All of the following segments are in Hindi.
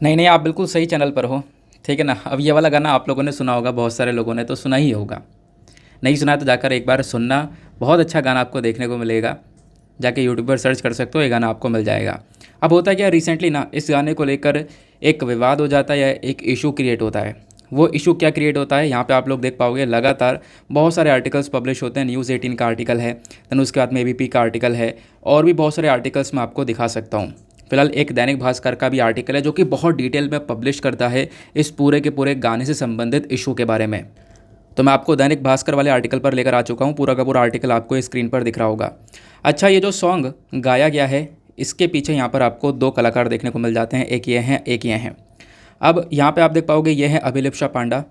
नहीं नहीं, आप बिल्कुल सही चैनल पर हो। ठीक है ना। अब ये वाला गाना आप लोगों ने सुना होगा, बहुत सारे लोगों ने तो सुना ही होगा। नहीं सुना है तो जाकर एक बार सुनना। बहुत अच्छा गाना आपको देखने को मिलेगा। जाके यूट्यूब पर सर्च कर सकते हो, ये गाना आपको मिल जाएगा। अब होता क्या, रिसेंटली ना इस गाने को लेकर एक विवाद हो जाता है या एक इशू क्रिएट होता है। वो इशू क्या क्रिएट होता है, यहाँ पे आप लोग देख पाओगे लगातार बहुत सारे आर्टिकल्स पब्लिश होते हैं। न्यूज़ 18 का आर्टिकल है, देन उसके बाद में एबीपी का आर्टिकल है, और भी बहुत सारे आर्टिकल्स मैं आपको दिखा सकता हूँ। फिलहाल एक दैनिक भास्कर का भी आर्टिकल है जो कि बहुत डिटेल में पब्लिश करता है इस पूरे के पूरे गाने से संबंधित इशू के बारे में। तो मैं आपको दैनिक भास्कर वाले आर्टिकल पर लेकर आ चुका हूँ। पूरा का पूरा आर्टिकल आपको स्क्रीन पर दिख रहा होगा। अच्छा, ये जो सॉन्ग गाया गया है, इसके पीछे यहाँ पर आपको दो कलाकार देखने को मिल जाते हैं, एक ये हैं एक ये हैं। अब यहाँ पे आप देख पाओगे ये है अभिलिप्सा पांडा,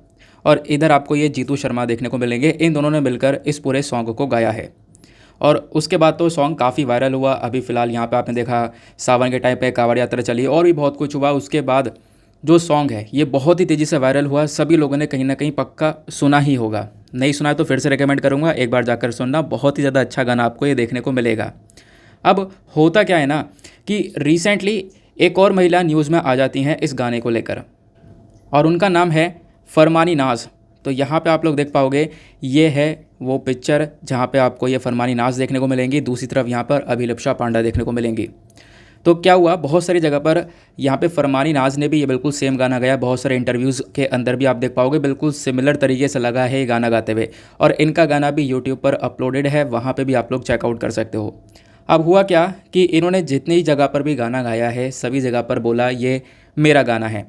और इधर आपको ये जीतू शर्मा देखने को मिलेंगे। इन दोनों ने मिलकर इस पूरे सॉन्ग को गाया है। और उसके बाद तो सॉन्ग काफ़ी वायरल हुआ। अभी फ़िलहाल यहाँ पे आपने देखा सावन के टाइम पे कांवड़ यात्रा चली, और भी बहुत कुछ हुआ। उसके बाद जो सॉन्ग है ये बहुत ही तेज़ी से वायरल हुआ। सभी लोगों ने कहीं ना कहीं पक्का सुना ही होगा। नहीं सुना है तो फिर से रिकमेंड करूँगा, एक बार जाकर सुनना। बहुत ही ज़्यादा अच्छा गाना आपको ये देखने को मिलेगा। अब होता क्या है ना कि रिसेंटली एक और महिला न्यूज़ में आ जाती हैं इस गाने को लेकर, और उनका नाम है फरमानी नाज। तो यहाँ पे आप लोग देख पाओगे ये है वो पिक्चर जहाँ पे आपको ये फरमानी नाज देखने को मिलेंगी। दूसरी तरफ यहाँ पर अभिलिप्सा पांडा देखने को मिलेंगी। तो क्या हुआ, बहुत सारी जगह पर यहाँ पे फरमानी नाज ने भी ये बिल्कुल सेम गाना गाया। बहुत सारे इंटरव्यूज़ के अंदर भी आप देख पाओगे बिल्कुल सिमिलर तरीके से लगा है ये गाना गाते हुए। और इनका गाना भी यूट्यूब पर अपलोडेड है, वहाँ पे भी आप लोग चेकआउट कर सकते हो। अब हुआ क्या कि इन्होंने जितनी जगह पर भी गाना गाया है सभी जगह पर बोला ये मेरा गाना है।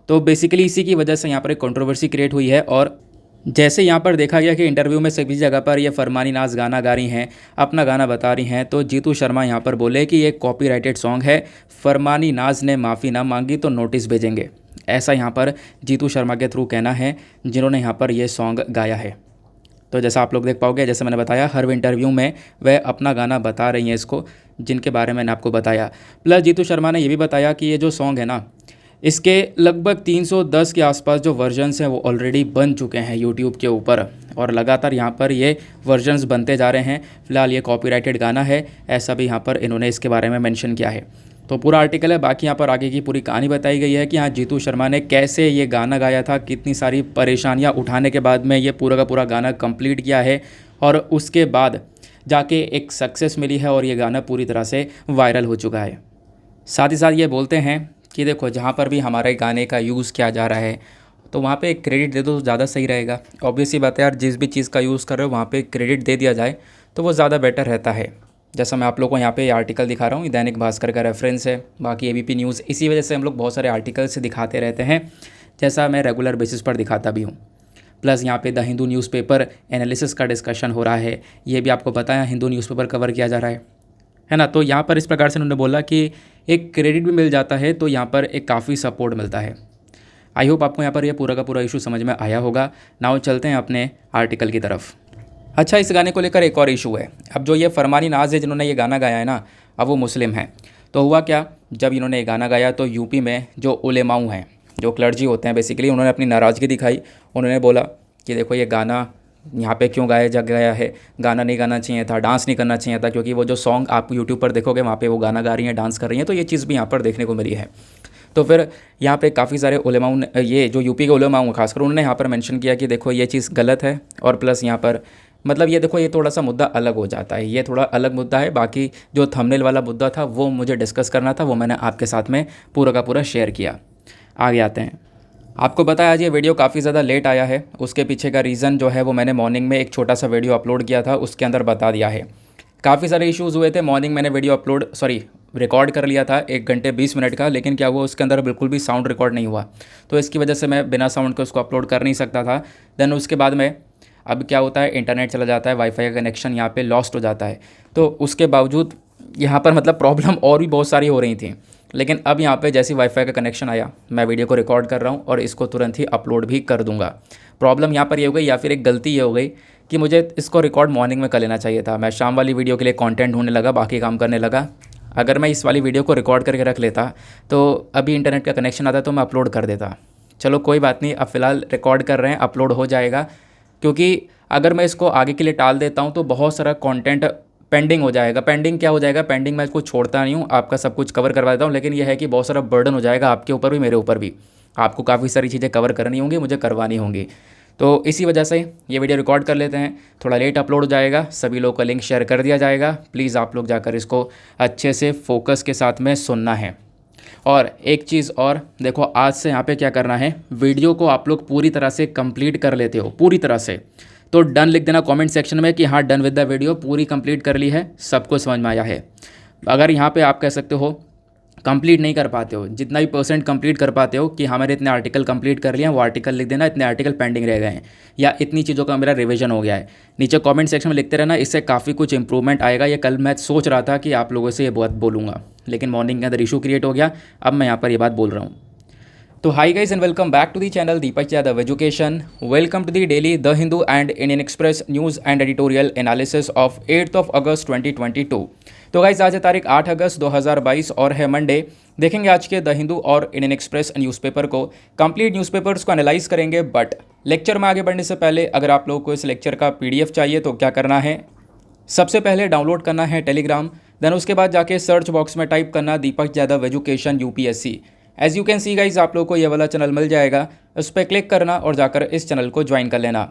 तो बेसिकली इसी की वजह से यहाँ पर एक कंट्रोवर्सी क्रिएट हुई है। और जैसे यहाँ पर देखा गया कि इंटरव्यू में सभी जगह पर ये फरमानी नाज गाना गा रही हैं, अपना गाना बता रही हैं, तो जीतू शर्मा यहाँ पर बोले कि ये कॉपीराइटेड सॉन्ग है, फरमानी नाज ने माफ़ी ना मांगी तो नोटिस भेजेंगे। ऐसा यहाँ पर जीतू शर्मा के थ्रू कहना है, जिन्होंने यहाँ पर ये सॉन्ग गाया है। तो जैसा आप लोग देख पाओगे, जैसे मैंने बताया हर इंटरव्यू में वह अपना गाना बता रही हैं इसको, जिनके बारे में मैंने आपको बताया। प्लस जीतू शर्मा ने ये भी बताया कि ये जो सॉन्ग है ना, इसके लगभग 310 के आसपास जो वर्जन्स हैं वो ऑलरेडी बन चुके हैं यूट्यूब के ऊपर, और लगातार यहाँ पर ये वर्जन्स बनते जा रहे हैं। फ़िलहाल ये कॉपीराइटेड गाना है, ऐसा भी यहाँ पर इन्होंने इसके बारे में मेंशन किया है। तो पूरा आर्टिकल है, बाकी यहाँ पर आगे की पूरी कहानी बताई गई है कि हाँ जीतू शर्मा ने कैसे ये गाना गाया था, कितनी सारी परेशानियाँ उठाने के बाद में ये पूरा का पूरा गाना कंप्लीट किया है, और उसके बाद जाके एक सक्सेस मिली है और ये गाना पूरी तरह से वायरल हो चुका है। साथ ही साथ ये बोलते हैं कि देखो जहाँ पर भी हमारे गाने का यूज़ किया जा रहा है तो वहाँ पे क्रेडिट दे दो तो ज़्यादा सही रहेगा। ऑब्वियसली बात है यार, जिस भी चीज़ का यूज़ कर रहे हो वहाँ पे क्रेडिट दे दिया जाए तो वो ज़्यादा बेटर रहता है। जैसा मैं आप लोगों को यहाँ पे आर्टिकल दिखा रहा हूँ, ये दैनिक भास्कर का रेफरेंस है, बाकी एबीपी न्यूज़। इसी वजह से हम लोग बहुत सारे आर्टिकल्स दिखाते रहते हैं, जैसा मैं रेगुलर बेसिस पर दिखाता भी हूँ। प्लस यहाँ पे द हिंदू न्यूज़पेपर एनालिसिस का डिस्कशन हो रहा है, ये भी आपको पता है हिंदू न्यूज़पेपर कवर किया जा रहा है ना। तो यहाँ पर इस प्रकार से उन्होंने बोला कि एक क्रेडिट भी मिल जाता है, तो यहाँ पर एक काफ़ी सपोर्ट मिलता है। आई होप आपको यहाँ पर ये पूरा का पूरा इशू समझ में आया होगा। नाउ चलते हैं अपने आर्टिकल की तरफ। अच्छा, इस गाने को लेकर एक और इशू है। अब जो ये फरमानी नाज है जिन्होंने ये गाना गाया है ना, अब वो मुस्लिम हैं। तो हुआ क्या, जब इन्होंने ये गाना गाया तो यूपी में जो उलेमाऊ हैं, जो क्लर्जी होते हैं बेसिकली, उन्होंने अपनी नाराज़गी दिखाई। उन्होंने बोला कि देखो ये गाना यहाँ पे क्यों गाया जा गया है, गाना नहीं गाना चाहिए था, डांस नहीं करना चाहिए था, क्योंकि वो जो सॉन्ग आप यूट्यूब पर देखोगे वहाँ पे वो गाना गा रही हैं, डांस कर रही हैं। तो ये चीज़ भी यहाँ पर देखने को मिली है। तो फिर यहाँ पे काफ़ी सारे उलेमाओं ने, ये जो यूपी के उलेमाओं खासकर, उन्होंने यहाँ पर मेंशन किया कि देखो ये चीज़ गलत है। और प्लस यहाँ पर मतलब ये देखो, ये थोड़ा सा मुद्दा अलग हो जाता है, ये थोड़ा अलग मुद्दा है। बाकी जो थंबनेल वाला मुद्दा था वो मुझे डिस्कस करना था, वो मैंने आपके साथ में पूरा का पूरा शेयर किया। आगे आते हैं। आपको पता है आज ये वीडियो काफ़ी ज़्यादा लेट आया है, उसके पीछे का रीज़न जो है वो मैंने मॉर्निंग में एक छोटा सा वीडियो अपलोड किया था, उसके अंदर बता दिया है। काफ़ी सारे इश्यूज़ हुए थे। मॉर्निंग मैंने वीडियो रिकॉर्ड कर लिया था 1 घंटे 20 मिनट का, लेकिन क्या हुआ उसके अंदर बिल्कुल भी साउंड रिकॉर्ड नहीं हुआ, तो इसकी वजह से मैं बिना साउंड के उसको अपलोड कर नहीं सकता था। देन उसके बाद में अब क्या होता है, इंटरनेट चला जाता है, वाईफाई का कनेक्शन यहाँ पे लॉस्ट हो जाता है। तो उसके बावजूद यहाँ पर मतलब प्रॉब्लम और भी बहुत सारी हो रही थी। लेकिन अब यहाँ पे जैसे वाईफाई का कनेक्शन आया, मैं वीडियो को रिकॉर्ड कर रहा हूँ और इसको तुरंत ही अपलोड भी कर दूँगा। प्रॉब्लम यहाँ पर ये हो गई, या फिर एक गलती ये हो गई कि मुझे इसको रिकॉर्ड मॉर्निंग में कर लेना चाहिए था। मैं शाम वाली वीडियो के लिए कंटेंट ढूंढने लगा, बाकी काम करने लगा। अगर मैं इस वाली वीडियो को रिकॉर्ड करके रख लेता तो अभी इंटरनेट का कनेक्शन आता तो मैं अपलोड कर देता। चलो कोई बात नहीं, अब फ़िलहाल रिकॉर्ड कर रहे हैं, अपलोड हो जाएगा। क्योंकि अगर मैं इसको आगे के लिए टाल देता हूँ तो बहुत सारा कंटेंट पेंडिंग हो जाएगा। पेंडिंग क्या हो जाएगा? पेंडिंग मैं इसको छोड़ता नहीं हूँ, आपका सब कुछ कवर करवा देता हूँ, लेकिन यह है कि बहुत सारा बर्डन हो जाएगा आपके ऊपर भी मेरे ऊपर भी। आपको काफ़ी सारी चीज़ें कवर करनी होंगी, मुझे करवानी होंगी। तो इसी वजह से ये वीडियो रिकॉर्ड कर लेते हैं। थोड़ा लेट अपलोड हो जाएगा, सभी लोग का लिंक शेयर कर दिया जाएगा। प्लीज़ आप लोग जाकर इसको अच्छे से फोकस के साथ में सुनना है। और एक चीज़ और देखो, आज से यहाँ पे क्या करना है, वीडियो को आप लोग पूरी तरह से कंप्लीट कर लेते हो पूरी तरह से, तो डन लिख देना कमेंट सेक्शन में कि हाँ डन विद द वीडियो, पूरी कंप्लीट कर ली है, सबको समझ में आया है। अगर यहाँ पे आप कह सकते हो कंप्लीट नहीं कर पाते हो, जितना भी परसेंट कंप्लीट कर पाते हो कि हाँ मैंने इतने आर्टिकल कंप्लीट कर लिए हैं, वो आर्टिकल लिख देना, इतने आर्टिकल पेंडिंग रह गए हैं या इतनी चीज़ों का मेरा रिवीजन हो गया है, नीचे कमेंट सेक्शन में लिखते रहना। इससे काफ़ी कुछ इंप्रूवमेंट आएगा। ये कल मैं सोच रहा था कि आप लोगों से ये बात बोलूँगा, लेकिन मॉर्निंग के अंदर इशू क्रिएट हो गया, अब मैं यहाँ पर ये बात बोल रहा हूँ। तो hi guys and welcome back to the channel Deepak Yadav education. Welcome to the daily the Hindu and Indian Express news and editorial analysis of 8 August 2022। तो गाइज आज है तारीख 8 अगस्त 2022 और है मंडे। देखेंगे आज के द हिंदू और इंडियन एक्सप्रेस न्यूज़पेपर को, कंप्लीट न्यूज़पेपर्स को एनालाइज करेंगे। बट लेक्चर में आगे बढ़ने से पहले अगर आप लोगों को इस लेक्चर का PDF चाहिए तो क्या करना है, सबसे पहले डाउनलोड करना है टेलीग्राम, देन उसके बाद जाके सर्च बॉक्स में टाइप करना Deepak Yadav education UPSC। As you can see guys आप लोग को ये वाला चैनल मिल जाएगा, उस पर क्लिक करना और जाकर इस चैनल को ज्वाइन कर लेना।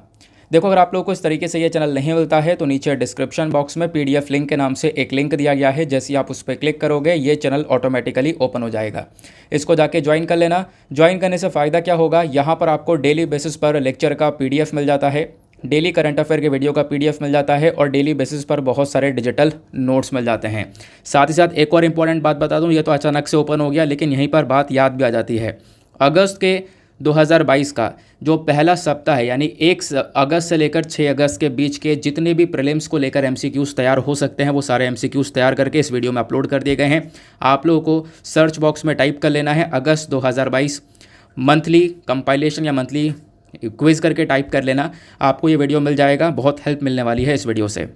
देखो अगर आप लोग को इस तरीके से ये चैनल नहीं मिलता है तो नीचे डिस्क्रिप्शन बॉक्स में PDF लिंक के नाम से एक लिंक दिया गया है, जैसे आप उस पर क्लिक करोगे ये चैनल ऑटोमेटिकली ओपन हो जाएगा। इसको जाके ज्वाइन कर लेना। ज्वाइन करने से फ़ायदा क्या होगा, यहाँ पर आपको डेली बेसिस पर लेक्चर का PDF मिल जाता है, डेली करंट अफेयर के वीडियो का PDF मिल जाता है और डेली बेसिस पर बहुत सारे डिजिटल नोट्स मिल जाते हैं। साथ ही साथ एक और इम्पॉर्टेंट बात बता दूं, ये तो अचानक से ओपन हो गया लेकिन यहीं पर बात याद भी आ जाती है। अगस्त के 2022 का जो पहला सप्ताह है, यानी 1 अगस्त से लेकर 6 अगस्त के बीच के जितने भी प्रीलिम्स को लेकर MCQs तैयार हो सकते हैं, वो सारे MCQs तैयार करके इस वीडियो में अपलोड कर दिए गए हैं। आप लोगों को सर्च बॉक्स में टाइप कर लेना है अगस्त 2022 मंथली कंपाइलेशन या मंथली क्विज़ करके टाइप कर लेना, आपको ये वीडियो मिल जाएगा। बहुत हेल्प मिलने वाली है इस वीडियो से।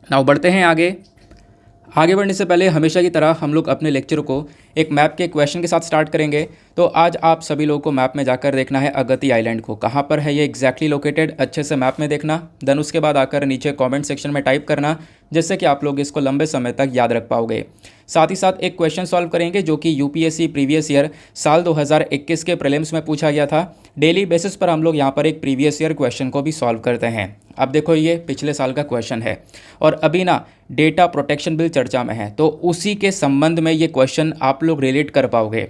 नाउ बढ़ते हैं आगे बढ़ने से पहले हमेशा की तरह हम लोग अपने लेक्चर को एक मैप के क्वेश्चन के साथ स्टार्ट करेंगे। तो आज आप सभी लोगों को मैप में जाकर देखना है अगत्ती आइलैंड को, कहाँ पर है ये एग्जैक्टली लोकेटेड, अच्छे से मैप में देखना। देन उसके बाद आकर नीचे कमेंट सेक्शन में टाइप करना, जिससे कि आप लोग इसको लंबे समय तक याद रख पाओगे। साथ ही साथ एक क्वेश्चन सॉल्व करेंगे जो कि UPSC प्रीवियस ईयर साल 2021 के प्रीलिम्स में पूछा गया था। डेली बेसिस पर हम लोग यहाँ पर एक प्रीवियस ईयर क्वेश्चन को भी सॉल्व करते हैं। अब देखो ये पिछले साल का क्वेश्चन है और अभी ना डेटा प्रोटेक्शन बिल चर्चा में है, तो उसी के संबंध में ये क्वेश्चन आप लोग रिलेट कर पाओगे।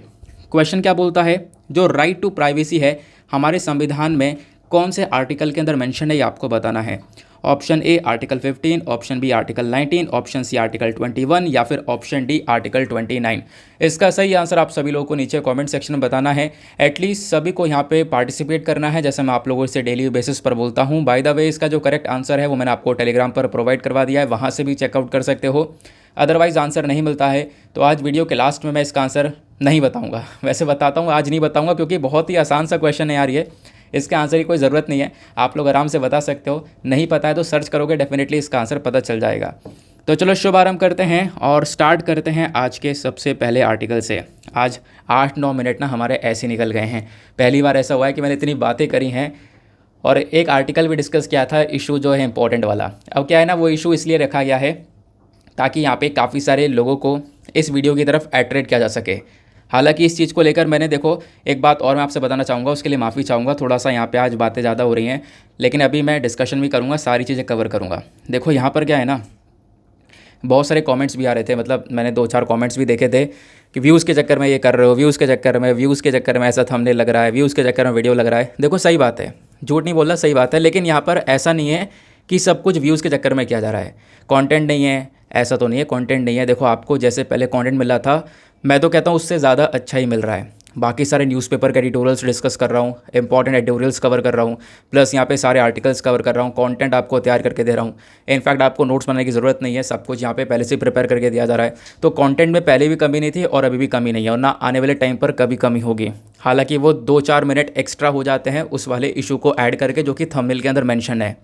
क्वेश्चन क्या बोलता है, जो राइट टू प्राइवेसी है हमारे संविधान में कौन से आर्टिकल के अंदर मेंशन है, ये आपको बताना है। Option A article 15, option B article 19, option C article 21 या फिर ऑप्शन डी आर्टिकल 29। इसका सही आंसर आप सभी लोगों को नीचे कमेंट सेक्शन में बताना है। एटलीस्ट सभी को यहाँ पे पार्टिसिपेट करना है, जैसे मैं आप लोगों से डेली बेसिस पर बोलता हूँ। बाय द वे इसका जो करेक्ट आंसर है वो मैंने आपको टेलीग्राम पर प्रोवाइड करवा दिया है, वहाँ से भी चेकआउट कर सकते हो। अदरवाइज़ आंसर नहीं मिलता है तो आज वीडियो के लास्ट में मैं इसका आंसर नहीं बताऊँगा, वैसे बताता हूँ, आज नहीं बताऊँगा क्योंकि बहुत ही आसान सा क्वेश्चन है यार ये, इसके आंसर की कोई ज़रूरत नहीं है, आप लोग आराम से बता सकते हो। नहीं पता है तो सर्च करोगे, डेफिनेटली इसका आंसर पता चल जाएगा। तो चलो शुभारंभ करते हैं और स्टार्ट करते हैं आज के सबसे पहले आर्टिकल से। आज 8-9 मिनट ना हमारे ऐसे निकल गए हैं। पहली बार ऐसा हुआ है कि मैंने इतनी बातें करी हैं और एक आर्टिकल भी डिस्कस किया था, इशू जो है इंपॉर्टेंट वाला। अब क्या है ना, वो इशू इसलिए रखा गया है ताकि यहाँ पे काफ़ी सारे लोगों को इस वीडियो की तरफ अट्रैक्ट किया जा सके। हालांकि इस चीज़ को लेकर मैंने देखो एक बात और मैं आपसे बताना चाहूँगा, उसके लिए माफ़ी चाहूँगा, थोड़ा सा यहाँ पे आज बातें ज़्यादा हो रही हैं, लेकिन अभी मैं डिस्कशन भी करूँगा, सारी चीज़ें कवर करूँगा। देखो यहाँ पर क्या है ना, बहुत सारे कमेंट्स भी आ रहे थे, मतलब मैंने 2-4 कमेंट्स भी देखे थे कि व्यूज़ के चक्कर में ये कर रहे हो, व्यूज़ के चक्कर में ऐसा थंबनेल लग रहा है, व्यूज़ के चक्कर में वीडियो लग रहा है। देखो सही बात है, झूठ नहीं बोल रहा, सही बात है, लेकिन यहाँ पर ऐसा नहीं है कि सब कुछ व्यूज़ के चक्कर में किया जा रहा है। कंटेंट नहीं है, ऐसा तो नहीं है कंटेंट नहीं है। देखो आपको जैसे पहले कंटेंट मिल रहा था, मैं तो कहता हूँ उससे ज़्यादा अच्छा ही मिल रहा है। बाकी सारे न्यूज़पेपर के एडिटोरियल्स डिस्कस कर रहा हूँ, इंपॉर्टेंट एडिटोरियल्स कवर कर रहा हूँ, प्लस यहाँ पे सारे आर्टिकल्स कवर कर रहा हूँ, कंटेंट आपको तैयार करके दे रहा हूँ। इनफैक्ट आपको नोट्स बनाने की ज़रूरत नहीं है, सब कुछ यहाँ पे पहले से प्रिपेयर करके दिया जा रहा है। तो कंटेंट में पहले भी कमी नहीं थी और अभी भी कमी नहीं है और ना आने वाले टाइम पर कभी कमी होगी। हालांकि वो 2-4 मिनट एक्स्ट्रा हो जाते हैं उस वाले इशू को ऐड करके जो कि थंबनेल के अंदर मेंशन है।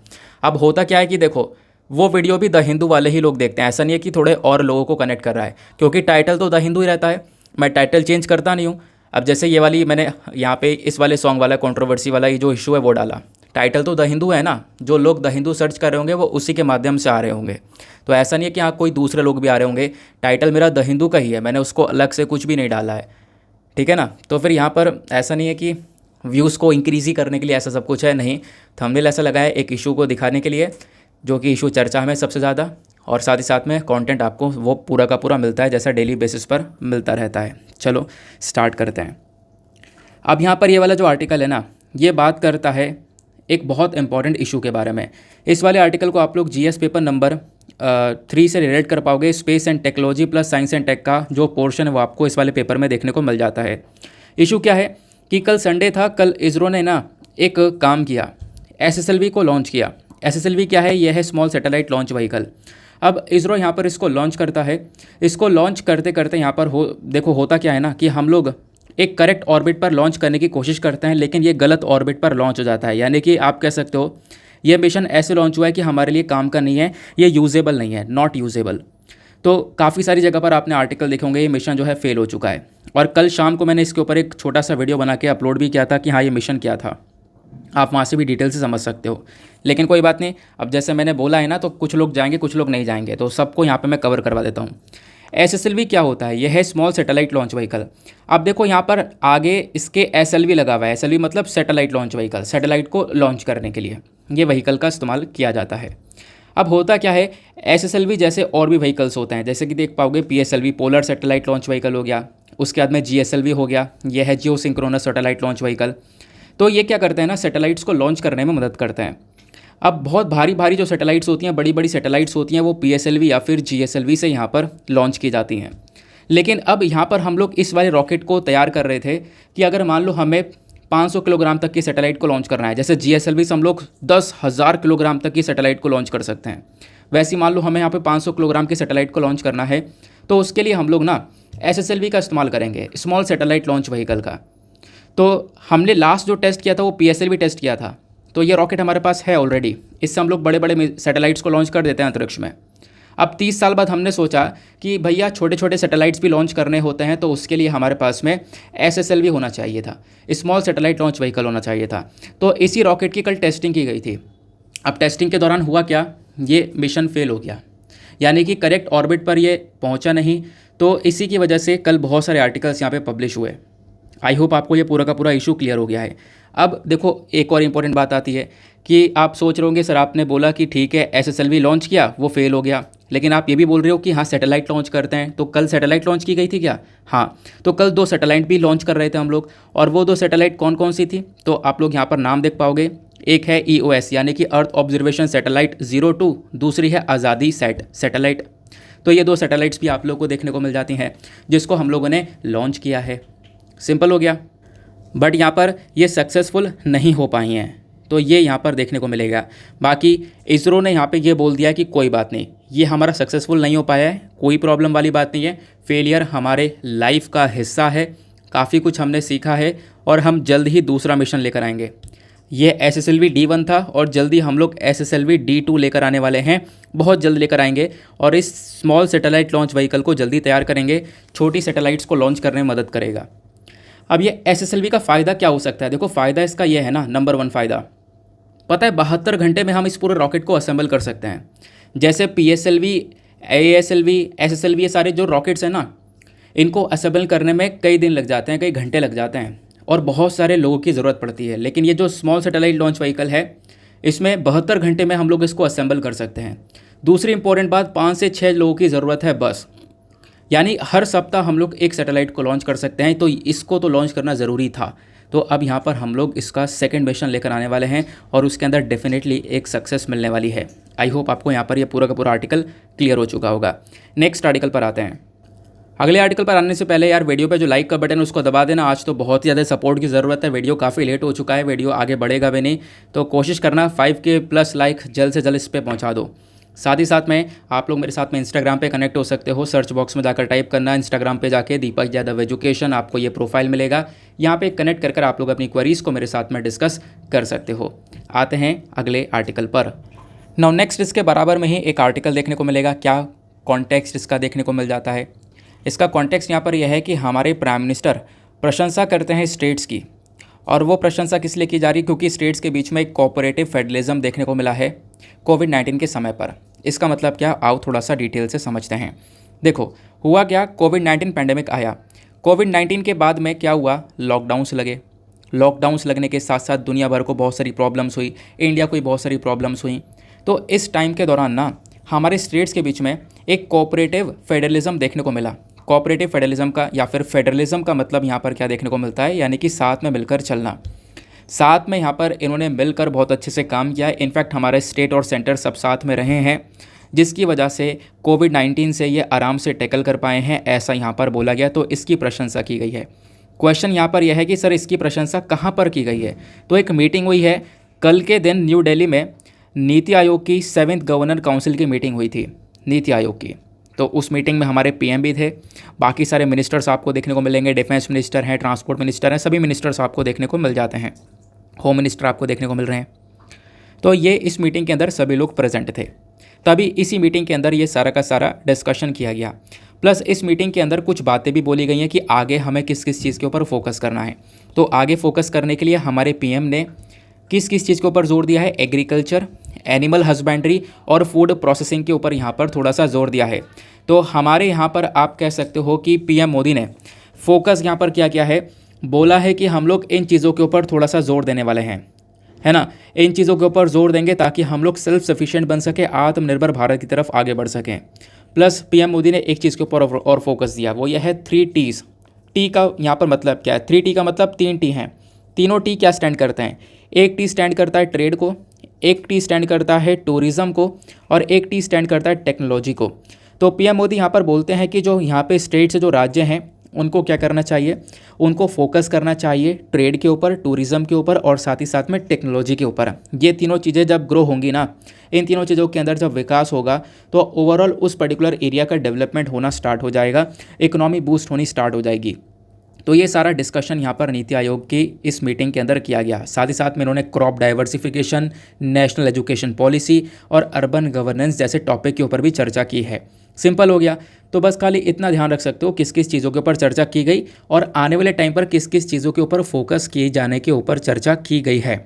अब होता क्या है कि देखो वो वीडियो भी द हिंदू वाले ही लोग देखते हैं, ऐसा नहीं है कि थोड़े और लोगों को कनेक्ट कर रहा है, क्योंकि टाइटल तो द हिंदू ही रहता है, मैं टाइटल चेंज करता नहीं हूँ। अब जैसे ये वाली मैंने यहाँ पे इस वाले सॉन्ग वाला कंट्रोवर्सी वाला ये जो इशू है वो डाला, टाइटल तो द हिंदू है ना, जो लोग द हिंदू सर्च कर रहे होंगे वो उसी के माध्यम से आ रहे होंगे। तो ऐसा नहीं है कि हाँ कोई दूसरे लोग भी आ रहे होंगे, टाइटल मेरा द हिंदू का ही है, मैंने उसको अलग से कुछ भी नहीं डाला है, ठीक है ना। तो फिर यहाँ पर ऐसा नहीं है कि व्यूज़ को इंक्रीज़ ही करने के लिए ऐसा सब कुछ है, नहीं। थंबनेल ऐसा लगा है एक इशू को दिखाने के लिए, जो कि इशू चर्चा में सबसे ज़्यादा, और साथ ही साथ में कंटेंट आपको वो पूरा का पूरा मिलता है जैसा डेली बेसिस पर मिलता रहता है। चलो स्टार्ट करते हैं। अब यहाँ पर ये वाला जो आर्टिकल है ना, ये बात करता है एक बहुत इंपॉर्टेंट इशू के बारे में। इस वाले आर्टिकल को आप लोग जीएस पेपर नंबर 3 से रिलेट कर पाओगे। Space and technology plus science and tech का जो पोर्शन है वो आपको इस वाले पेपर में देखने को मिल जाता है। इशू क्या है कि कल संडे था, कल इसरो ने ना एक काम किया, एसएसएलवी को लॉन्च किया। एसएसएलवी क्या है? यह है स्मॉल सैटेलाइट लॉन्च व्हीकल। अब इसरो यहाँ पर इसको लॉन्च करता है। इसको लॉन्च करते करते यहाँ पर देखो होता क्या है ना कि हम लोग एक करेक्ट ऑर्बिट पर लॉन्च करने की कोशिश करते हैं, लेकिन ये गलत ऑर्बिट पर लॉन्च हो जाता है। यानी कि आप कह सकते हो ये मिशन ऐसे लॉन्च हुआ है कि हमारे लिए काम का नहीं है, ये यूजेबल नहीं है, नॉट यूजेबल। तो काफ़ी सारी जगह पर आपने आर्टिकल देखे होंगे ये मिशन जो है फेल हो चुका है। और कल शाम को मैंने इसके ऊपर एक छोटा सा वीडियो बना के अपलोड भी किया था कि हाँ ये मिशन क्या था, आप वहाँ से भी डिटेल से समझ सकते हो। लेकिन कोई बात नहीं, अब जैसे मैंने बोला है ना, तो कुछ लोग जाएंगे कुछ लोग नहीं जाएंगे, तो सबको यहाँ पे मैं कवर करवा देता हूँ। एसएसएलवी क्या होता है? यह है स्मॉल सैटेलाइट लॉन्च व्हीकल। अब देखो यहाँ पर आगे इसके एसएलवी लगा हुआ है। एसएलवी मतलब सैटेलाइट लॉन्च व्हीकल, सैटेलाइट को लॉन्च करने के लिए ये व्हीकल का इस्तेमाल किया जाता है। अब होता क्या है, एसएसएलवी जैसे और भी व्हीकल्स होते हैं, जैसे कि देख पाओगे PSLV polar satellite launch vehicle हो गया, उसके बाद में जीएसएलवी हो गया, यह है जियो सिंक्रोनस सैटेलाइट लॉन्च व्हीकल। तो ये क्या करते हैं ना, सैटेलाइट्स को लॉन्च करने में मदद करते हैं। अब बहुत भारी भारी जो सैटेलाइट्स होती हैं, बड़ी बड़ी सैटेलाइट्स होती हैं, वो पीएसएलवी या फिर जीएसएलवी से यहाँ पर लॉन्च की जाती हैं। लेकिन अब यहाँ पर हम लोग इस वाले रॉकेट को तैयार कर रहे थे कि अगर मान लो हमें 500 किलोग्राम तक की सैटेलाइट को लॉन्च करना है, जैसे जीएसएलवी से हम लोग 10,000 किलोग्राम तक की सैटेलाइट को लॉन्च कर सकते हैं, वैसे मान लो हमें यहाँ पे 500 किलोग्राम की सैटेलाइट को लॉन्च करना है, तो उसके लिए हम लोग ना एसएसएलवी का इस्तेमाल करेंगे, स्मॉल सैटेलाइट लॉन्च व्हीकल का। तो हमने लास्ट जो टेस्ट किया था वो पीएसएलवी टेस्ट किया था। तो ये रॉकेट हमारे पास है ऑलरेडी, इससे हम लोग बड़े बड़े सैटेलाइट्स को लॉन्च कर देते हैं अंतरिक्ष में। अब 30 साल बाद हमने सोचा कि भैया छोटे छोटे सैटेलाइट्स भी लॉन्च करने होते हैं, तो उसके लिए हमारे पास में एसएसएलवी होना चाहिए था, स्मॉल सैटेलाइट लॉन्च व्हीकल होना चाहिए था। तो इसी रॉकेट की कल टेस्टिंग की गई थी। अब टेस्टिंग के दौरान हुआ क्या, ये मिशन फेल हो गया, यानी कि करेक्ट ऑर्बिट पर ये पहुंचा नहीं। तो इसी की वजह से कल बहुत सारे आर्टिकल्स यहाँ पे पब्लिश हुए। आई होप आपको ये पूरा का पूरा इशू क्लियर हो गया है। अब देखो एक और इम्पॉर्टेंट बात आती है कि आप सोच रहे होंगे सर आपने बोला कि ठीक है एसएसएलवी लॉन्च किया वो फेल हो गया, लेकिन आप ये भी बोल रहे हो कि हाँ सैटेलाइट लॉन्च करते हैं। तो कल सैटेलाइट लॉन्च की गई थी क्या? हाँ, तो कल 2 सैटेलाइट भी लॉन्च कर रहे थे हम लोग। और वो 2 सैटेलाइट कौन कौन सी थी? तो आप लोग यहाँ पर नाम देख पाओगे। एक है EOS यानी कि अर्थ ऑब्जर्वेशन सैटेलाइट 02, दूसरी है आज़ादी सैटेलाइट। तो ये 2 सैटेलाइट्स भी आप लोग को देखने को मिल जाती हैं, जिसको हम लोगों ने लॉन्च किया है। सिंपल हो गया। बट यहाँ पर ये सक्सेसफुल नहीं हो पाई हैं, तो ये यहाँ पर देखने को मिलेगा। बाकी इसरो ने यहाँ पे ये बोल दिया कि कोई बात नहीं, ये हमारा सक्सेसफुल नहीं हो पाया है, कोई प्रॉब्लम वाली बात नहीं है, फेलियर हमारे लाइफ का हिस्सा है, काफ़ी कुछ हमने सीखा है और हम जल्द ही दूसरा मिशन लेकर आएंगे। ये एसएसएलवी D1 था और जल्दी हम लोग एसएसएलवी D2 लेकर आने वाले हैं, बहुत जल्द लेकर आएंगे। और इस स्मॉल सैटेलाइट लॉन्च व्हीकल को जल्दी तैयार करेंगे, छोटी सैटेलाइट्स को लॉन्च करने में मदद करेगा। अब ये एसएसएलवी का फ़ायदा क्या हो सकता है? देखो फ़ायदा इसका ये है ना, नंबर 1 फ़ायदा पता है, 72 घंटे में हम इस पूरे रॉकेट को असेंबल कर सकते हैं। जैसे पीएसएलवी, एएसएलवी, एसएसएलवी, ये सारे जो रॉकेट्स हैं ना, इनको असेंबल करने में कई दिन लग जाते हैं, कई घंटे लग जाते हैं और बहुत सारे लोगों की ज़रूरत पड़ती है। लेकिन ये जो स्मॉल सैटेलाइट लॉन्च व्हीकल है, इसमें 72 घंटे में हम लोग इसको असेंबल कर सकते हैं। दूसरी इंपॉर्टेंट बात, 5 से 6 लोगों की ज़रूरत है बस, यानी हर सप्ताह हम लोग एक सैटेलाइट को लॉन्च कर सकते हैं। तो इसको तो लॉन्च करना ज़रूरी था। तो अब यहाँ पर हम लोग इसका सेकंड मिशन लेकर आने वाले हैं और उसके अंदर डेफिनेटली एक सक्सेस मिलने वाली है। आई होप आपको यहाँ पर ये पूरा का पूरा आर्टिकल क्लियर हो चुका होगा। नेक्स्ट आर्टिकल पर आते हैं। अगले आर्टिकल पर आने से पहले यार वीडियो पे जो लाइक का बटन उसको दबा देना। आज तो बहुत ही ज़्यादा सपोर्ट की ज़रूरत है, वीडियो काफ़ी लेट हो चुका है, वीडियो आगे बढ़ेगा भी नहीं, तो कोशिश करना 5K प्लस लाइक जल्द से जल्द इस पर पहुँचा दो। साथ ही साथ में आप लोग मेरे साथ में इंस्टाग्राम पे कनेक्ट हो सकते हो। सर्च बॉक्स में जाकर टाइप करना इंस्टाग्राम पे जाके दीपक यादव एजुकेशन, आपको ये प्रोफाइल मिलेगा। यहाँ पे कनेक्ट कर आप लोग अपनी क्वेरीज़ को मेरे साथ में डिस्कस कर सकते हो। आते हैं अगले आर्टिकल पर। नाउ नेक्स्ट इसके बराबर में ही एक आर्टिकल देखने को मिलेगा। क्या कॉन्टेक्स्ट इसका देखने को मिल जाता है? इसका कॉन्टेक्स्ट यहाँ पर यह है कि हमारे प्राइम मिनिस्टर प्रशंसा करते हैं स्टेट्स की और वो प्रशंसा किस लिए की जा रही है, क्योंकि स्टेट्स के बीच में एक कोऑपरेटिव फेडरलिज्म देखने को मिला है कोविड-19 के समय पर। इसका मतलब क्या, आओ थोड़ा सा डिटेल से समझते हैं। देखो हुआ क्या, कोविड-19 पैंडेमिक आया। कोविड-19 के बाद में क्या हुआ, लॉकडाउन्स लगे। लॉकडाउन्स लगने के साथ साथ दुनिया भर को बहुत सारी प्रॉब्लम्स हुई, इंडिया को भी बहुत सारी प्रॉब्लम्स हुई। तो इस टाइम के दौरान ना हमारे स्टेट्स के बीच में एक कोऑपरेटिव फेडरलिज्म देखने को मिला। कोऑपरेटिव फेडरलिज्म का या फिर फेडरलिज्म का मतलब यहाँ पर क्या देखने को मिलता है, यानी कि साथ में मिलकर चलना। साथ में यहाँ पर इन्होंने मिलकर बहुत अच्छे से काम किया है। इनफैक्ट हमारे स्टेट और सेंटर सब साथ में रहे हैं, जिसकी वजह से कोविड-19 से ये आराम से टैकल कर पाए हैं, ऐसा यहाँ पर बोला गया। तो इसकी प्रशंसा की गई है। क्वेश्चन यहाँ पर यह है कि सर इसकी प्रशंसा कहाँ पर की गई है। तो एक मीटिंग हुई है कल के दिन न्यू दिल्ली में, नीति आयोग की 7th गवर्नर काउंसिल की मीटिंग हुई थी नीति आयोग की। तो उस मीटिंग में हमारे पीएम भी थे, बाकी सारे मिनिस्टर्स आपको देखने को मिलेंगे, डिफेंस मिनिस्टर हैं, ट्रांसपोर्ट मिनिस्टर हैं, सभी मिनिस्टर्स आपको देखने को मिल जाते हैं, होम मिनिस्टर आपको देखने को मिल रहे हैं। तो ये इस मीटिंग के अंदर सभी लोग प्रेजेंट थे। तभी इसी मीटिंग के अंदर ये सारा का सारा डिस्कशन किया गया। प्लस इस मीटिंग के अंदर कुछ बातें भी बोली गई हैं कि आगे हमें किस किस चीज़ के ऊपर फोकस करना है। तो आगे फोकस करने के लिए हमारे पीएम ने किस किस चीज़ के ऊपर जोर दिया है, एग्रीकल्चर, एनिमल हस्बेंड्री और फूड प्रोसेसिंग के ऊपर यहाँ पर थोड़ा सा जोर दिया है। तो हमारे यहाँ पर आप कह सकते हो कि पीएम मोदी ने फोकस यहाँ पर क्या किया है, बोला है कि हम लोग इन चीज़ों के ऊपर थोड़ा सा जोर देने वाले हैं, है ना। इन चीज़ों के ऊपर जोर देंगे ताकि हम लोग सेल्फ सफिशिएंट बन सके, आत्मनिर्भर भारत की तरफ आगे बढ़ सकें। प्लस पीएम मोदी ने एक चीज़ के ऊपर और फोकस दिया, वो यह है 3 T's। टी का यहाँ पर मतलब क्या है, 3 T का मतलब 3 T हैं। तीनों टी क्या स्टैंड करते हैं, एक टी स्टैंड करता है ट्रेड को, एक टी स्टैंड करता है टूरिज़्म को और एक टी स्टैंड करता है टेक्नोलॉजी को। तो पीएम मोदी यहाँ पर बोलते हैं कि जो यहाँ पे स्टेट से जो राज्य हैं उनको क्या करना चाहिए, उनको फोकस करना चाहिए ट्रेड के ऊपर, टूरिज़्म के ऊपर और साथ ही साथ में टेक्नोलॉजी के ऊपर। ये तीनों चीज़ें जब ग्रो होंगी ना, इन तीनों चीज़ों के अंदर जब विकास होगा तो ओवरऑल उस पर्टिकुलर एरिया का डेवलपमेंट होना स्टार्ट हो जाएगा, इकोनॉमी बूस्ट होनी स्टार्ट हो जाएगी। तो ये सारा डिस्कशन यहाँ पर नीति आयोग की इस मीटिंग के अंदर किया गया। साथ ही साथ में इन्होंने crop diversification, national education policy और अर्बन गवर्नेंस जैसे टॉपिक के ऊपर भी चर्चा की है। सिंपल हो गया। तो बस खाली इतना ध्यान रख सकते हो किस किस चीज़ों के ऊपर चर्चा की गई और आने वाले टाइम पर किस किस चीज़ों के ऊपर फोकस किए जाने के ऊपर चर्चा की गई है।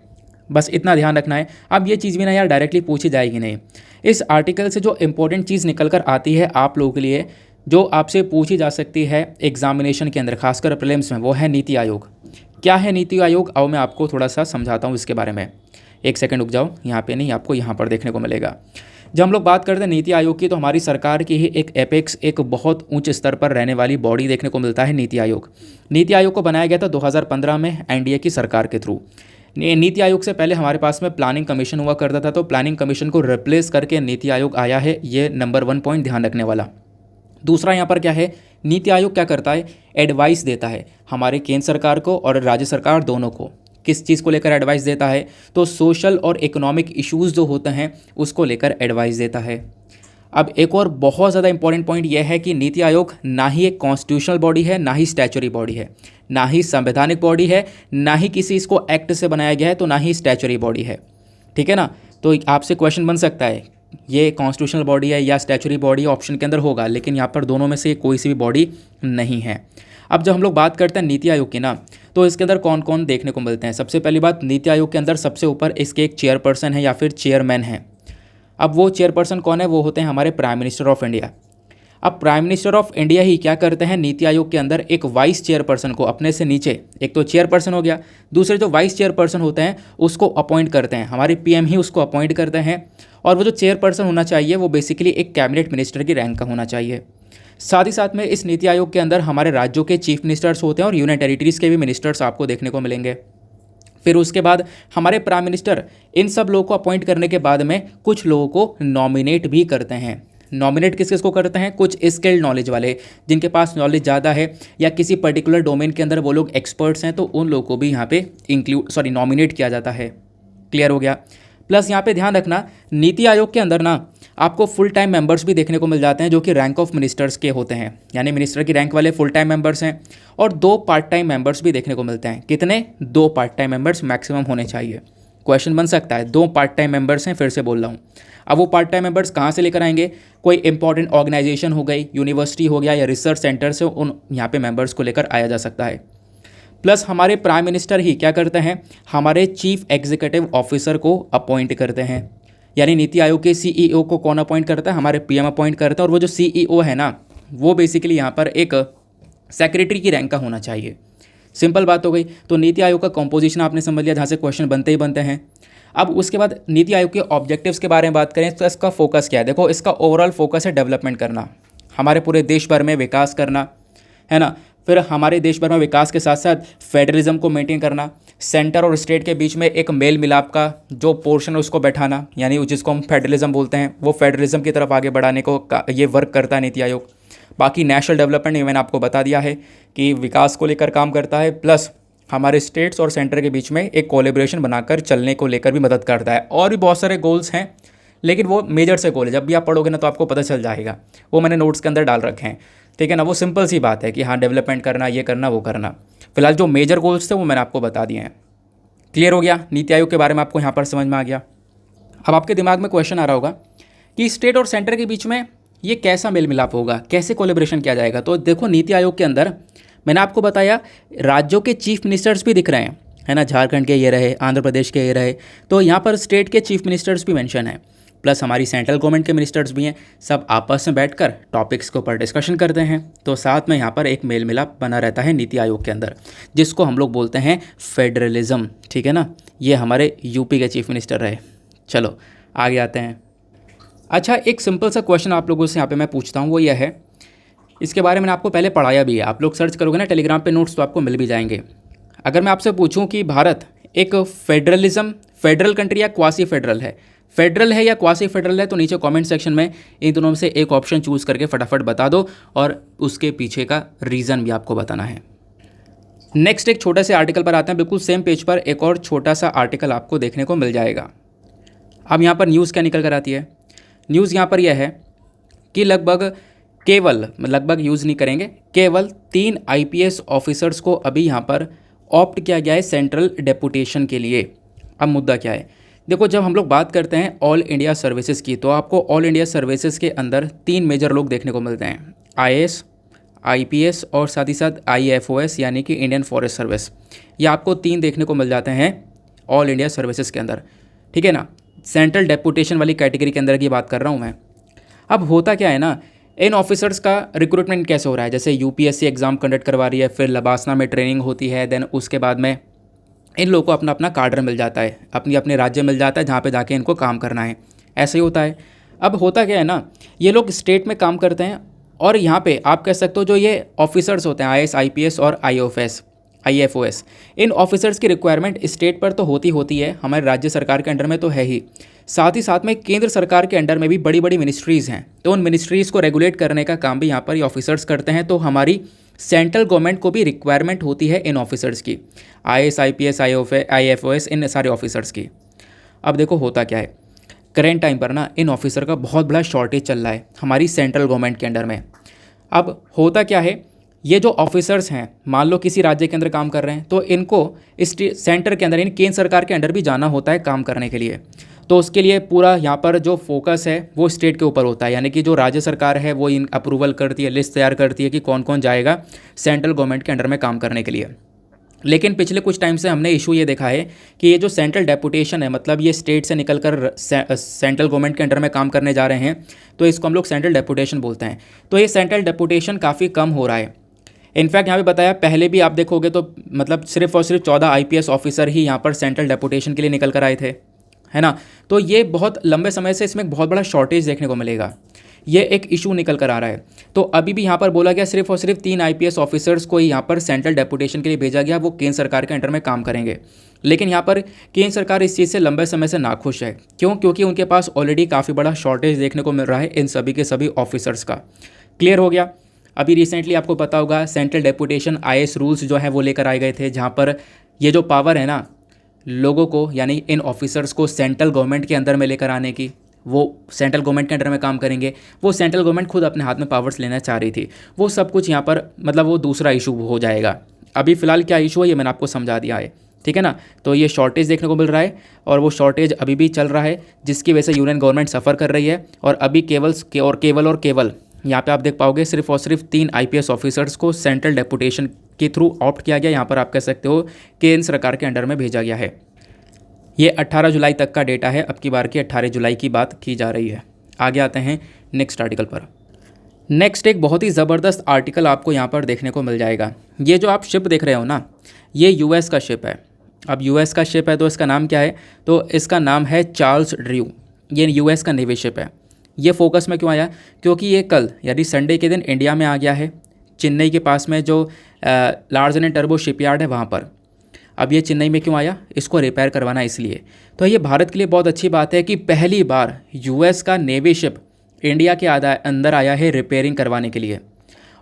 बस इतना ध्यान रखना है। अब ये चीज़ भी ना यार डायरेक्टली पूछी जाएगी नहीं। इस आर्टिकल से जो इंपॉर्टेंट चीज़ निकल कर आती है आप लोगों के लिए, जो आपसे पूछी जा सकती है एग्जामिनेशन के अंदर, खासकर प्रीलिम्स में, वो है नीति आयोग। क्या है नीति आयोग, आओ मैं आपको थोड़ा सा समझाता हूँ इसके बारे में। एक सेकंड रुक जाओ, यहाँ पे नहीं, आपको यहाँ पर देखने को मिलेगा। जब हम लोग बात करते हैं नीति आयोग की तो हमारी सरकार की ही एक एपेक्स, एक बहुत ऊंच स्तर पर रहने वाली बॉडी देखने को मिलता है नीति आयोग। नीति आयोग को बनाया गया था 2015 में एनडीए की सरकार के थ्रू। नीति आयोग से पहले हमारे पास में प्लानिंग कमीशन हुआ करता था, तो प्लानिंग कमीशन को रिप्लेस करके नीति आयोग आया है। ये नंबर 1 पॉइंट ध्यान रखने वाला। दूसरा यहाँ पर क्या है, नीति आयोग क्या करता है, एडवाइस देता है हमारे केंद्र सरकार को और राज्य सरकार दोनों को। किस चीज़ को लेकर एडवाइस देता है, तो सोशल और इकोनॉमिक इश्यूज़ जो होते हैं उसको लेकर एडवाइस देता है। अब एक और बहुत ज़्यादा इंपॉर्टेंट पॉइंट यह है कि नीति आयोग ना ही एक कॉन्स्टिट्यूशनल बॉडी है, ना ही स्टैचुरी बॉडी है, ना ही संवैधानिक बॉडी है, ना ही किसी इसको एक्ट से बनाया गया है, तो ना ही स्टैचुरी बॉडी है। ठीक है ना। तो आपसे क्वेश्चन बन सकता है ये कॉन्स्टिट्यूशनल बॉडी है या स्टैचुरी बॉडी, ऑप्शन के अंदर होगा, लेकिन यहाँ पर दोनों में से कोई सी भी बॉडी नहीं है। अब जब हम लोग बात करते हैं नीति आयोग की ना, तो इसके अंदर कौन कौन देखने को मिलते हैं। सबसे पहली बात, नीति आयोग के अंदर सबसे ऊपर इसके एक चेयरपर्सन है या फिर चेयरमैन है। अब वो चेयरपर्सन कौन है, वो होते हैं हमारे प्राइम मिनिस्टर ऑफ इंडिया। अब प्राइम मिनिस्टर ऑफ इंडिया ही क्या करते हैं, नीति आयोग के अंदर एक वाइस चेयरपर्सन को अपने से नीचे, एक तो चेयरपर्सन हो गया, दूसरे जो वाइस चेयरपर्सन होते हैं उसको अपॉइंट करते हैं, हमारे पीएम ही उसको अपॉइंट करते हैं। और वो जो चेयरपर्सन होना चाहिए वो बेसिकली एक कैबिनेट मिनिस्टर की रैंक का होना चाहिए। साथ ही साथ में इस नीति आयोग के अंदर हमारे राज्यों के चीफ मिनिस्टर्स होते हैं और यूनियन टेरिटरीज़ के भी मिनिस्टर्स आपको देखने को मिलेंगे। फिर उसके बाद हमारे प्राइम मिनिस्टर इन सब लोगों को अपॉइंट करने के बाद में कुछ लोगों को नॉमिनेट भी करते हैं। नॉमिनेट किस किस को करते हैं, कुछ स्किल्ड नॉलेज वाले, जिनके पास नॉलेज ज़्यादा है या किसी पर्टिकुलर डोमेन के अंदर वो लोग एक्सपर्ट्स हैं, तो उन लोगों को भी यहाँ पे नॉमिनेट किया जाता है। क्लियर हो गया। प्लस यहाँ पे ध्यान रखना, नीति आयोग के अंदर ना आपको फुल टाइम मेंबर्स भी देखने को मिल जाते हैं जो कि रैंक ऑफ मिनिस्टर्स के होते हैं, यानी मिनिस्टर की रैंक वाले फुल टाइम मेंबर्स हैं। और 2 पार्ट टाइम मेंबर्स भी देखने को मिलते हैं। कितने, 2 पार्ट टाइम मेंबर्स मैक्सिमम होने चाहिए। क्वेश्चन बन सकता है, 2 पार्ट टाइम मेंबर्स हैं, फिर से बोल रहा हूँ। अब वो पार्ट टाइम मेंबर्स कहाँ से लेकर आएंगे, कोई इंपॉर्टेंट ऑर्गेनाइजेशन हो गई, यूनिवर्सिटी हो गया या रिसर्च सेंटर से उन यहाँ पे मेंबर्स को लेकर आया जा सकता है। प्लस हमारे प्राइम मिनिस्टर ही क्या करते हैं, हमारे चीफ एग्जीक्यूटिव ऑफिसर को अपॉइंट करते हैं। यानी नीति आयोग के सीईओ को कौन अपॉइंट करता है, हमारे पीएम अपॉइंट करते हैं। और वो जो सीईओ है ना, वो बेसिकली यहाँ पर एक सेक्रेटरी की रैंक का होना चाहिए। सिंपल बात हो गई। तो नीति आयोग का कॉम्पोजिशन आपने समझ लिया, जहाँ से क्वेश्चन बनते ही बनते हैं। अब उसके बाद नीति आयोग के ऑब्जेक्टिव्स के बारे में बात करें तो इसका फोकस क्या है। देखो, इसका ओवरऑल फोकस है डेवलपमेंट करना, हमारे पूरे देश भर में विकास करना, है ना। फिर हमारे देश भर में विकास के साथ साथ फेडरलिज्म को मेंटेन करना, सेंटर और स्टेट के बीच में एक मेल मिलाप का जो पोर्शन है उसको बैठाना, यानी जिसको हम फेडरलिज्म बोलते हैं, वो फेडरलिज्म की तरफ आगे बढ़ाने को ये वर्क करता है नीति आयोग। बाकी नेशनल डेवलपमेंट मैंने आपको बता दिया है कि विकास को लेकर काम करता है, प्लस हमारे स्टेट्स और सेंटर के बीच में एक कोलैबोरेशन बनाकर चलने को लेकर भी मदद करता है। और भी बहुत सारे गोल्स हैं, लेकिन वो मेजर से गोल है, जब भी आप पढ़ोगे ना तो आपको पता चल जाएगा, वो मैंने नोट्स के अंदर डाल रखे हैं, ठीक है ना। वो सिंपल सी बात है कि हाँ, डेवलपमेंट करना, ये करना, वो करना। फिलहाल जो मेजर गोल्स थे वो मैंने आपको बता दिए हैं। क्लियर हो गया, नीति आयोग के बारे में आपको यहाँ पर समझ में आ गया। अब आपके दिमाग में क्वेश्चन आ रहा होगा कि स्टेट और सेंटर के बीच में ये कैसा मेल मिलाप होगा, कैसे कोलैबोरेशन किया जाएगा। तो देखो, नीति आयोग के अंदर मैंने आपको बताया राज्यों के चीफ मिनिस्टर्स भी दिख रहे हैं, है ना। झारखंड के ये रहे, आंध्र प्रदेश के ये रहे, तो यहाँ पर स्टेट के चीफ मिनिस्टर्स भी मेंशन है, प्लस हमारी सेंट्रल गवर्नमेंट के मिनिस्टर्स भी हैं। सब आपस में बैठकर टॉपिक्स के ऊपर डिस्कशन करते हैं, तो साथ में यहाँ पर एक मेल मिलाप बना रहता है नीति आयोग के अंदर, जिसको हम लोग बोलते हैं फेडरलिज्म, ठीक है ना। ये हमारे यूपी के चीफ मिनिस्टर रहे। चलो आगे आते हैं। अच्छा, एक सिंपल सा क्वेश्चन आप लोगों से यहाँ पे मैं पूछता हूँ, वो यह है, इसके बारे में मैंने आपको पहले पढ़ाया भी है, आप लोग सर्च करोगे ना टेलीग्राम पे नोट्स तो आपको मिल भी जाएंगे। अगर मैं आपसे पूछूं कि भारत एक फेडरल कंट्री या क्वासी फेडरल है, फेडरल है या क्वासी फेडरल है, तो नीचे कमेंट सेक्शन में इन दोनों में से एक ऑप्शन चूज़ करके फटाफट बता दो, और उसके पीछे का रीज़न भी आपको बताना है। नेक्स्ट एक छोटे से आर्टिकल पर आते हैं। बिल्कुल सेम पेज पर एक और छोटा सा आर्टिकल आपको देखने को मिल जाएगा। अब यहाँ पर न्यूज़ क्या निकल कर आती है। न्यूज़ यहाँ पर यह है कि लगभग यूज़ नहीं करेंगे, केवल 3 आईपीएस ऑफिसर्स को अभी यहाँ पर ऑप्ट किया गया है सेंट्रल डेपुटेशन के लिए। अब मुद्दा क्या है, देखो, जब हम लोग बात करते हैं ऑल इंडिया सर्विसेज की, तो आपको ऑल इंडिया सर्विसेज के अंदर 3 मेजर लोग देखने को मिलते हैं, आईएएस, आईपीएस और साथ ही साथ आईएफओएस यानी कि इंडियन फॉरेस्ट सर्विस। ये आपको 3 देखने को मिल जाते हैं ऑल इंडिया सर्विसेज के अंदर, ठीक है ना। सेंट्रल डेपुटेशन वाली कैटेगरी के अंदर की बात कर रहा हूँ मैं। अब होता क्या है ना, इन ऑफिसर्स का रिक्रूटमेंट कैसे हो रहा है, जैसे यूपीएससी एग्ज़ाम कंडक्ट करवा रही है, फिर लबासना में ट्रेनिंग होती है, देन उसके बाद में इन लोगों को अपना अपना कार्डर मिल जाता है, अपने राज्य मिल जाता है जहाँ पे जाके इनको काम करना है। ऐसे ही होता है। अब होता क्या है ना, ये लोग स्टेट में काम करते हैं, और यहाँ पे आप कह सकते हो जो ये ऑफिसर्स होते हैं आईएएस, आईपीएस और आईएफओएस, इन ऑफिसर्स की रिक्वायरमेंट स्टेट पर तो होती है, हमारे राज्य सरकार के अंडर में तो है ही, साथ ही साथ में केंद्र सरकार के अंडर में भी बड़ी बड़ी मिनिस्ट्रीज़ हैं, तो उन मिनिस्ट्रीज़ को रेगुलेट करने का काम भी यहाँ पर ये ऑफिसर्स करते हैं। तो हमारी सेंट्रल गवर्नमेंट को भी रिक्वायरमेंट होती है इन ऑफिसर्स की, आईएएस, आईपीएस, आईएफओएस, इन सारे ऑफिसर्स की। अब देखो होता क्या है, करेंट टाइम पर ना इन ऑफिसर का बहुत बड़ा शॉर्टेज चल रहा है हमारी सेंट्रल गवर्नमेंट के अंडर में। अब होता क्या है, ये जो ऑफिसर्स हैं, मान लो किसी राज्य के अंदर काम कर रहे हैं, तो इनको इस सेंटर के अंदर, यानी केंद्र सरकार के अंडर भी जाना होता है काम करने के लिए। तो उसके लिए पूरा यहाँ पर जो फोकस है वो स्टेट के ऊपर होता है, यानी कि जो राज्य सरकार है वो इन अप्रूवल करती है, लिस्ट तैयार करती है कि कौन कौन जाएगा सेंट्रल गवर्नमेंट के अंडर में काम करने के लिए। लेकिन पिछले कुछ टाइम से हमने इशू ये देखा है कि ये जो सेंट्रल डेपुटेशन है, मतलब ये स्टेट से निकलकर सेंट्रल गवर्नमेंट के अंडर में काम करने जा रहे हैं, तो इसको हम लोग सेंट्रल डेपुटेशन बोलते हैं। तो ये सेंट्रल डेपुटेशन काफ़ी कम हो रहा है। इनफैक्ट यहाँ पे बताया, पहले भी आप देखोगे तो मतलब सिर्फ और सिर्फ 14 आईपीएस ऑफिसर ही यहाँ पर सेंट्रल डेपुटेशन के लिए निकल कर आए थे, है ना। तो ये बहुत लंबे समय से इसमें बहुत बड़ा शॉर्टेज देखने को मिलेगा, ये एक इशू निकल कर आ रहा है। तो अभी भी यहाँ पर बोला गया सिर्फ और सिर्फ 3 आईपीएस ऑफिसर्स को ही यहाँ पर सेंट्रल डेपुटेशन के लिए भेजा गया, वो केंद्र सरकार के अंडर में काम करेंगे। लेकिन यहाँ पर केंद्र सरकार इस चीज़ से लंबे समय से नाखुश है। क्यों? क्योंकि उनके पास ऑलरेडी काफ़ी बड़ा शॉर्टेज देखने को मिल रहा है इन सभी के सभी ऑफिसर्स का। क्लियर हो गया। अभी रिसेंटली आपको पता होगा सेंट्रल डेपुटेशन आईएएस रूल्स जो है वो लेकर आए गए थे, जहाँ पर ये जो पावर है ना लोगों को, यानी इन ऑफिसर्स को सेंट्रल गवर्नमेंट के अंदर में लेकर आने की, वो सेंट्रल गवर्नमेंट के अंडर में काम करेंगे, वो सेंट्रल गवर्नमेंट खुद अपने हाथ में पावर्स लेना चाह रही थी। वो सब कुछ यहाँ पर मतलब वो दूसरा इशू हो जाएगा। अभी फ़िलहाल क्या इशू है ये मैंने आपको समझा दिया है, ठीक है ना। तो ये शॉर्टेज देखने को मिल रहा है और वो शॉर्टेज अभी भी चल रहा है, जिसकी वजह से यूनियन गवर्नमेंट सफ़र कर रही है। और अभी केवल यहाँ पे आप देख पाओगे सिर्फ और सिर्फ 3 IPS ऑफिसर्स को सेंट्रल डेपुटेशन के थ्रू ऑप्ट किया गया। यहाँ पर आप कह सकते हो केंद्र सरकार के अंडर में भेजा गया है। ये 18 जुलाई तक का डेटा है, अब की बार की 18 जुलाई की बात की जा रही है। आगे आते हैं नेक्स्ट आर्टिकल पर। नेक्स्ट एक बहुत ही ज़बरदस्त आर्टिकल आपको यहाँ पर देखने को मिल जाएगा। ये जो आप शिप देख रहे हो ना, ये US का शिप है। अब US का शिप है तो इसका नाम क्या है? तो इसका नाम है चार्ल्स ड्रू। ये US का नेवी शिप है। ये फोकस में क्यों आया? क्योंकि ये कल यानी संडे के दिन इंडिया में आ गया है, चेन्नई के पास में जो लार्सन एंड टर्बो शिपयार्ड है वहाँ पर। अब ये चेन्नई में क्यों आया? इसको रिपेयर करवाना इसलिए। तो ये भारत के लिए बहुत अच्छी बात है कि पहली बार US का नेवी शिप इंडिया के अंदर आया है रिपेयरिंग करवाने के लिए।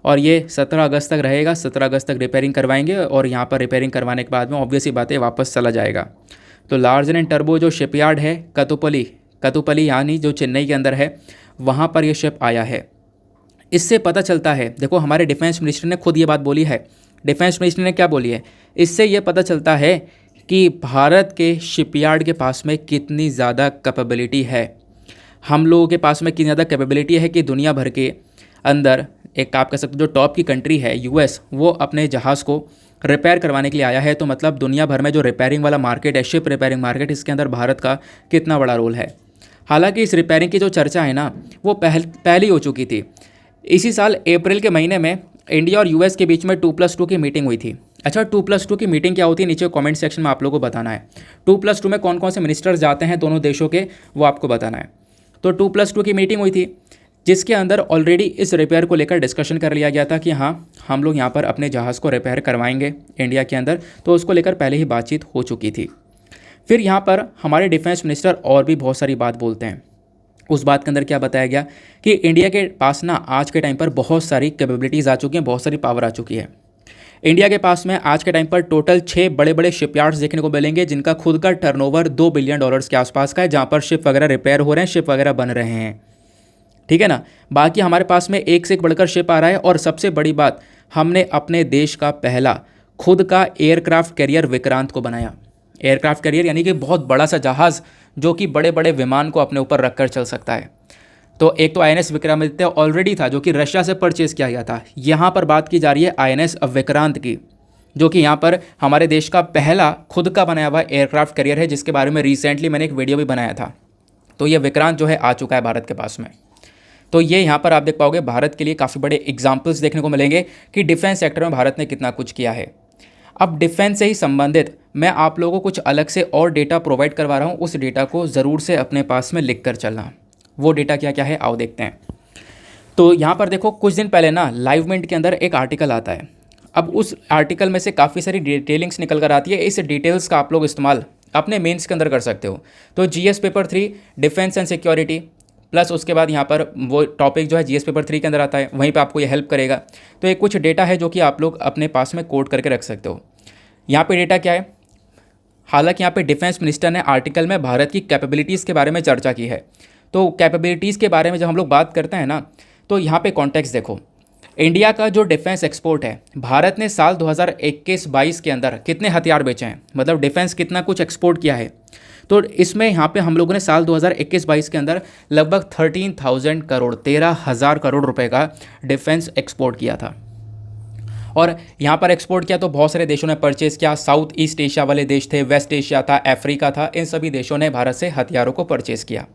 और ये 17 अगस्त तक रहेगा, 17 अगस्त तक रिपेयरिंग करवाएंगे और यहाँ पर रिपेयरिंग करवाने के बाद में ऑब्वियस ही बात है वापस चला जाएगा। तो लार्सन एंड टर्बो जो शिपयार्ड है कतुपली यानी जो चेन्नई के अंदर है, वहाँ पर ये शिप आया है। इससे पता चलता है, देखो हमारे डिफेंस मिनिस्टर ने खुद ये बात बोली है। डिफेंस मिनिस्टर ने क्या बोली है? इससे ये पता चलता है कि भारत के शिपयार्ड के पास में कितनी ज़्यादा कैपेबिलिटी है। हम लोगों के पास में कितनी ज़्यादा कैपेबिलिटी है कि दुनिया भर के अंदर एक आप कह सकते हो जो टॉप की कंट्री है US, वो अपने जहाज़ को रिपेयर करवाने के लिए आया है। तो मतलब दुनिया भर में जो रिपेयरिंग वाला मार्केट है, शिप रिपेयरिंग मार्केट, इसके अंदर भारत का कितना बड़ा रोल है। हालांकि इस रिपेयरिंग की जो चर्चा है ना, वो पहले ही हो चुकी थी। इसी साल अप्रैल के महीने में इंडिया और US के बीच में 2+2 की मीटिंग हुई थी। अच्छा, 2+2 की मीटिंग क्या होती है? नीचे कमेंट सेक्शन में आप लोगों को बताना है। 2+2 में कौन कौन से मिनिस्टर्स जाते हैं दोनों देशों के, वो आपको बताना है। तो 2+2 की मीटिंग हुई थी, जिसके अंदर ऑलरेडी इस रिपेयर को लेकर डिस्कशन कर लिया गया था कि हाँ, हम लोग यहाँ पर अपने जहाज़ को रिपेयर करवाएंगे इंडिया के अंदर। तो उसको लेकर पहले ही बातचीत हो चुकी थी। फिर यहाँ पर हमारे डिफेंस मिनिस्टर और भी बहुत सारी बात बोलते हैं। उस बात के अंदर क्या बताया गया कि इंडिया के पास ना आज के टाइम पर बहुत सारी कैपेबिलिटीज़ आ चुकी हैं, बहुत सारी पावर आ चुकी है। इंडिया के पास में आज के टाइम पर टोटल 6 बड़े बड़े शिपयार्ड्स देखने को मिलेंगे, जिनका खुद का टर्नओवर $2 बिलियन के आसपास का है, जहाँ पर शिप वगैरह रिपेयर हो रहे हैं, शिप वगैरह बन रहे हैं। ठीक है ना। बाकी हमारे पास में एक से एक बढ़कर शिप आ रहा है। और सबसे बड़ी बात, हमने अपने देश का पहला खुद का एयरक्राफ्ट कैरियर विक्रांत को बनाया। एयरक्राफ्ट कैरियर यानी कि बहुत बड़ा सा जहाज़ जो कि बड़े बड़े विमान को अपने ऊपर रखकर चल सकता है। तो एक तो INS विक्रमादित्य ऑलरेडी था, जो कि रशिया से परचेज़ किया गया था। यहाँ पर बात की जा रही है INS विक्रांत की, जो कि यहाँ पर हमारे देश का पहला खुद का बनाया हुआ एयरक्राफ्ट कैरियर है, जिसके बारे में रिसेंटली मैंने एक वीडियो भी बनाया था। तो ये विक्रांत जो है आ चुका है भारत के पास में। तो ये यहाँ पर आप देख पाओगे भारत के लिए काफ़ी बड़े एग्जाम्पल्स देखने को मिलेंगे कि डिफेंस सेक्टर में भारत ने कितना कुछ किया है। अब डिफेंस से ही संबंधित मैं आप लोगों को कुछ अलग से और डेटा प्रोवाइड करवा रहा हूँ। उस डेटा को ज़रूर से अपने पास में लिख कर चलना। वो डेटा क्या क्या है आओ देखते हैं। तो यहाँ पर देखो, कुछ दिन पहले ना लाइव मिनट के अंदर एक आर्टिकल आता है। अब उस आर्टिकल में से काफ़ी सारी डिटेलिंग्स निकल कर आती है। इस डिटेल्स का आप लोग इस्तेमाल अपने मेंस के अंदर कर सकते हो। तो GS paper 3 defence and security plus उसके बाद यहाँ पर वो टॉपिक जो है GS पेपर 3 के अंदर आता है, वहीं पे आपको ये हेल्प करेगा। तो ये कुछ डेटा है जो कि आप लोग अपने पास में कोड करके रख सकते हो। यहाँ पे डेटा क्या है? हालांकि यहाँ पे डिफेंस मिनिस्टर ने आर्टिकल में भारत की कैपेबिलिटीज़ के बारे में चर्चा की है। तो कैपेबिलिटीज़ के बारे में जब हम लोग बात करते हैं ना, तो यहाँ पे कॉन्टेक्स्ट देखो। इंडिया का जो डिफेंस एक्सपोर्ट है, भारत ने साल 2021-22 के अंदर कितने हथियार बेचे हैं, मतलब डिफेंस कितना कुछ एक्सपोर्ट किया है। तो इसमें यहाँ पे हम लोगों ने साल 2021-22 के अंदर लगभग 13,000 करोड़ रुपए का डिफेंस एक्सपोर्ट किया था। और यहाँ पर एक्सपोर्ट किया तो बहुत सारे देशों ने परचेज़ किया। साउथ ईस्ट एशिया वाले देश थे, वेस्ट एशिया था, अफ्रीका था, इन सभी देशों ने भारत से हथियारों को परचेज़ किया।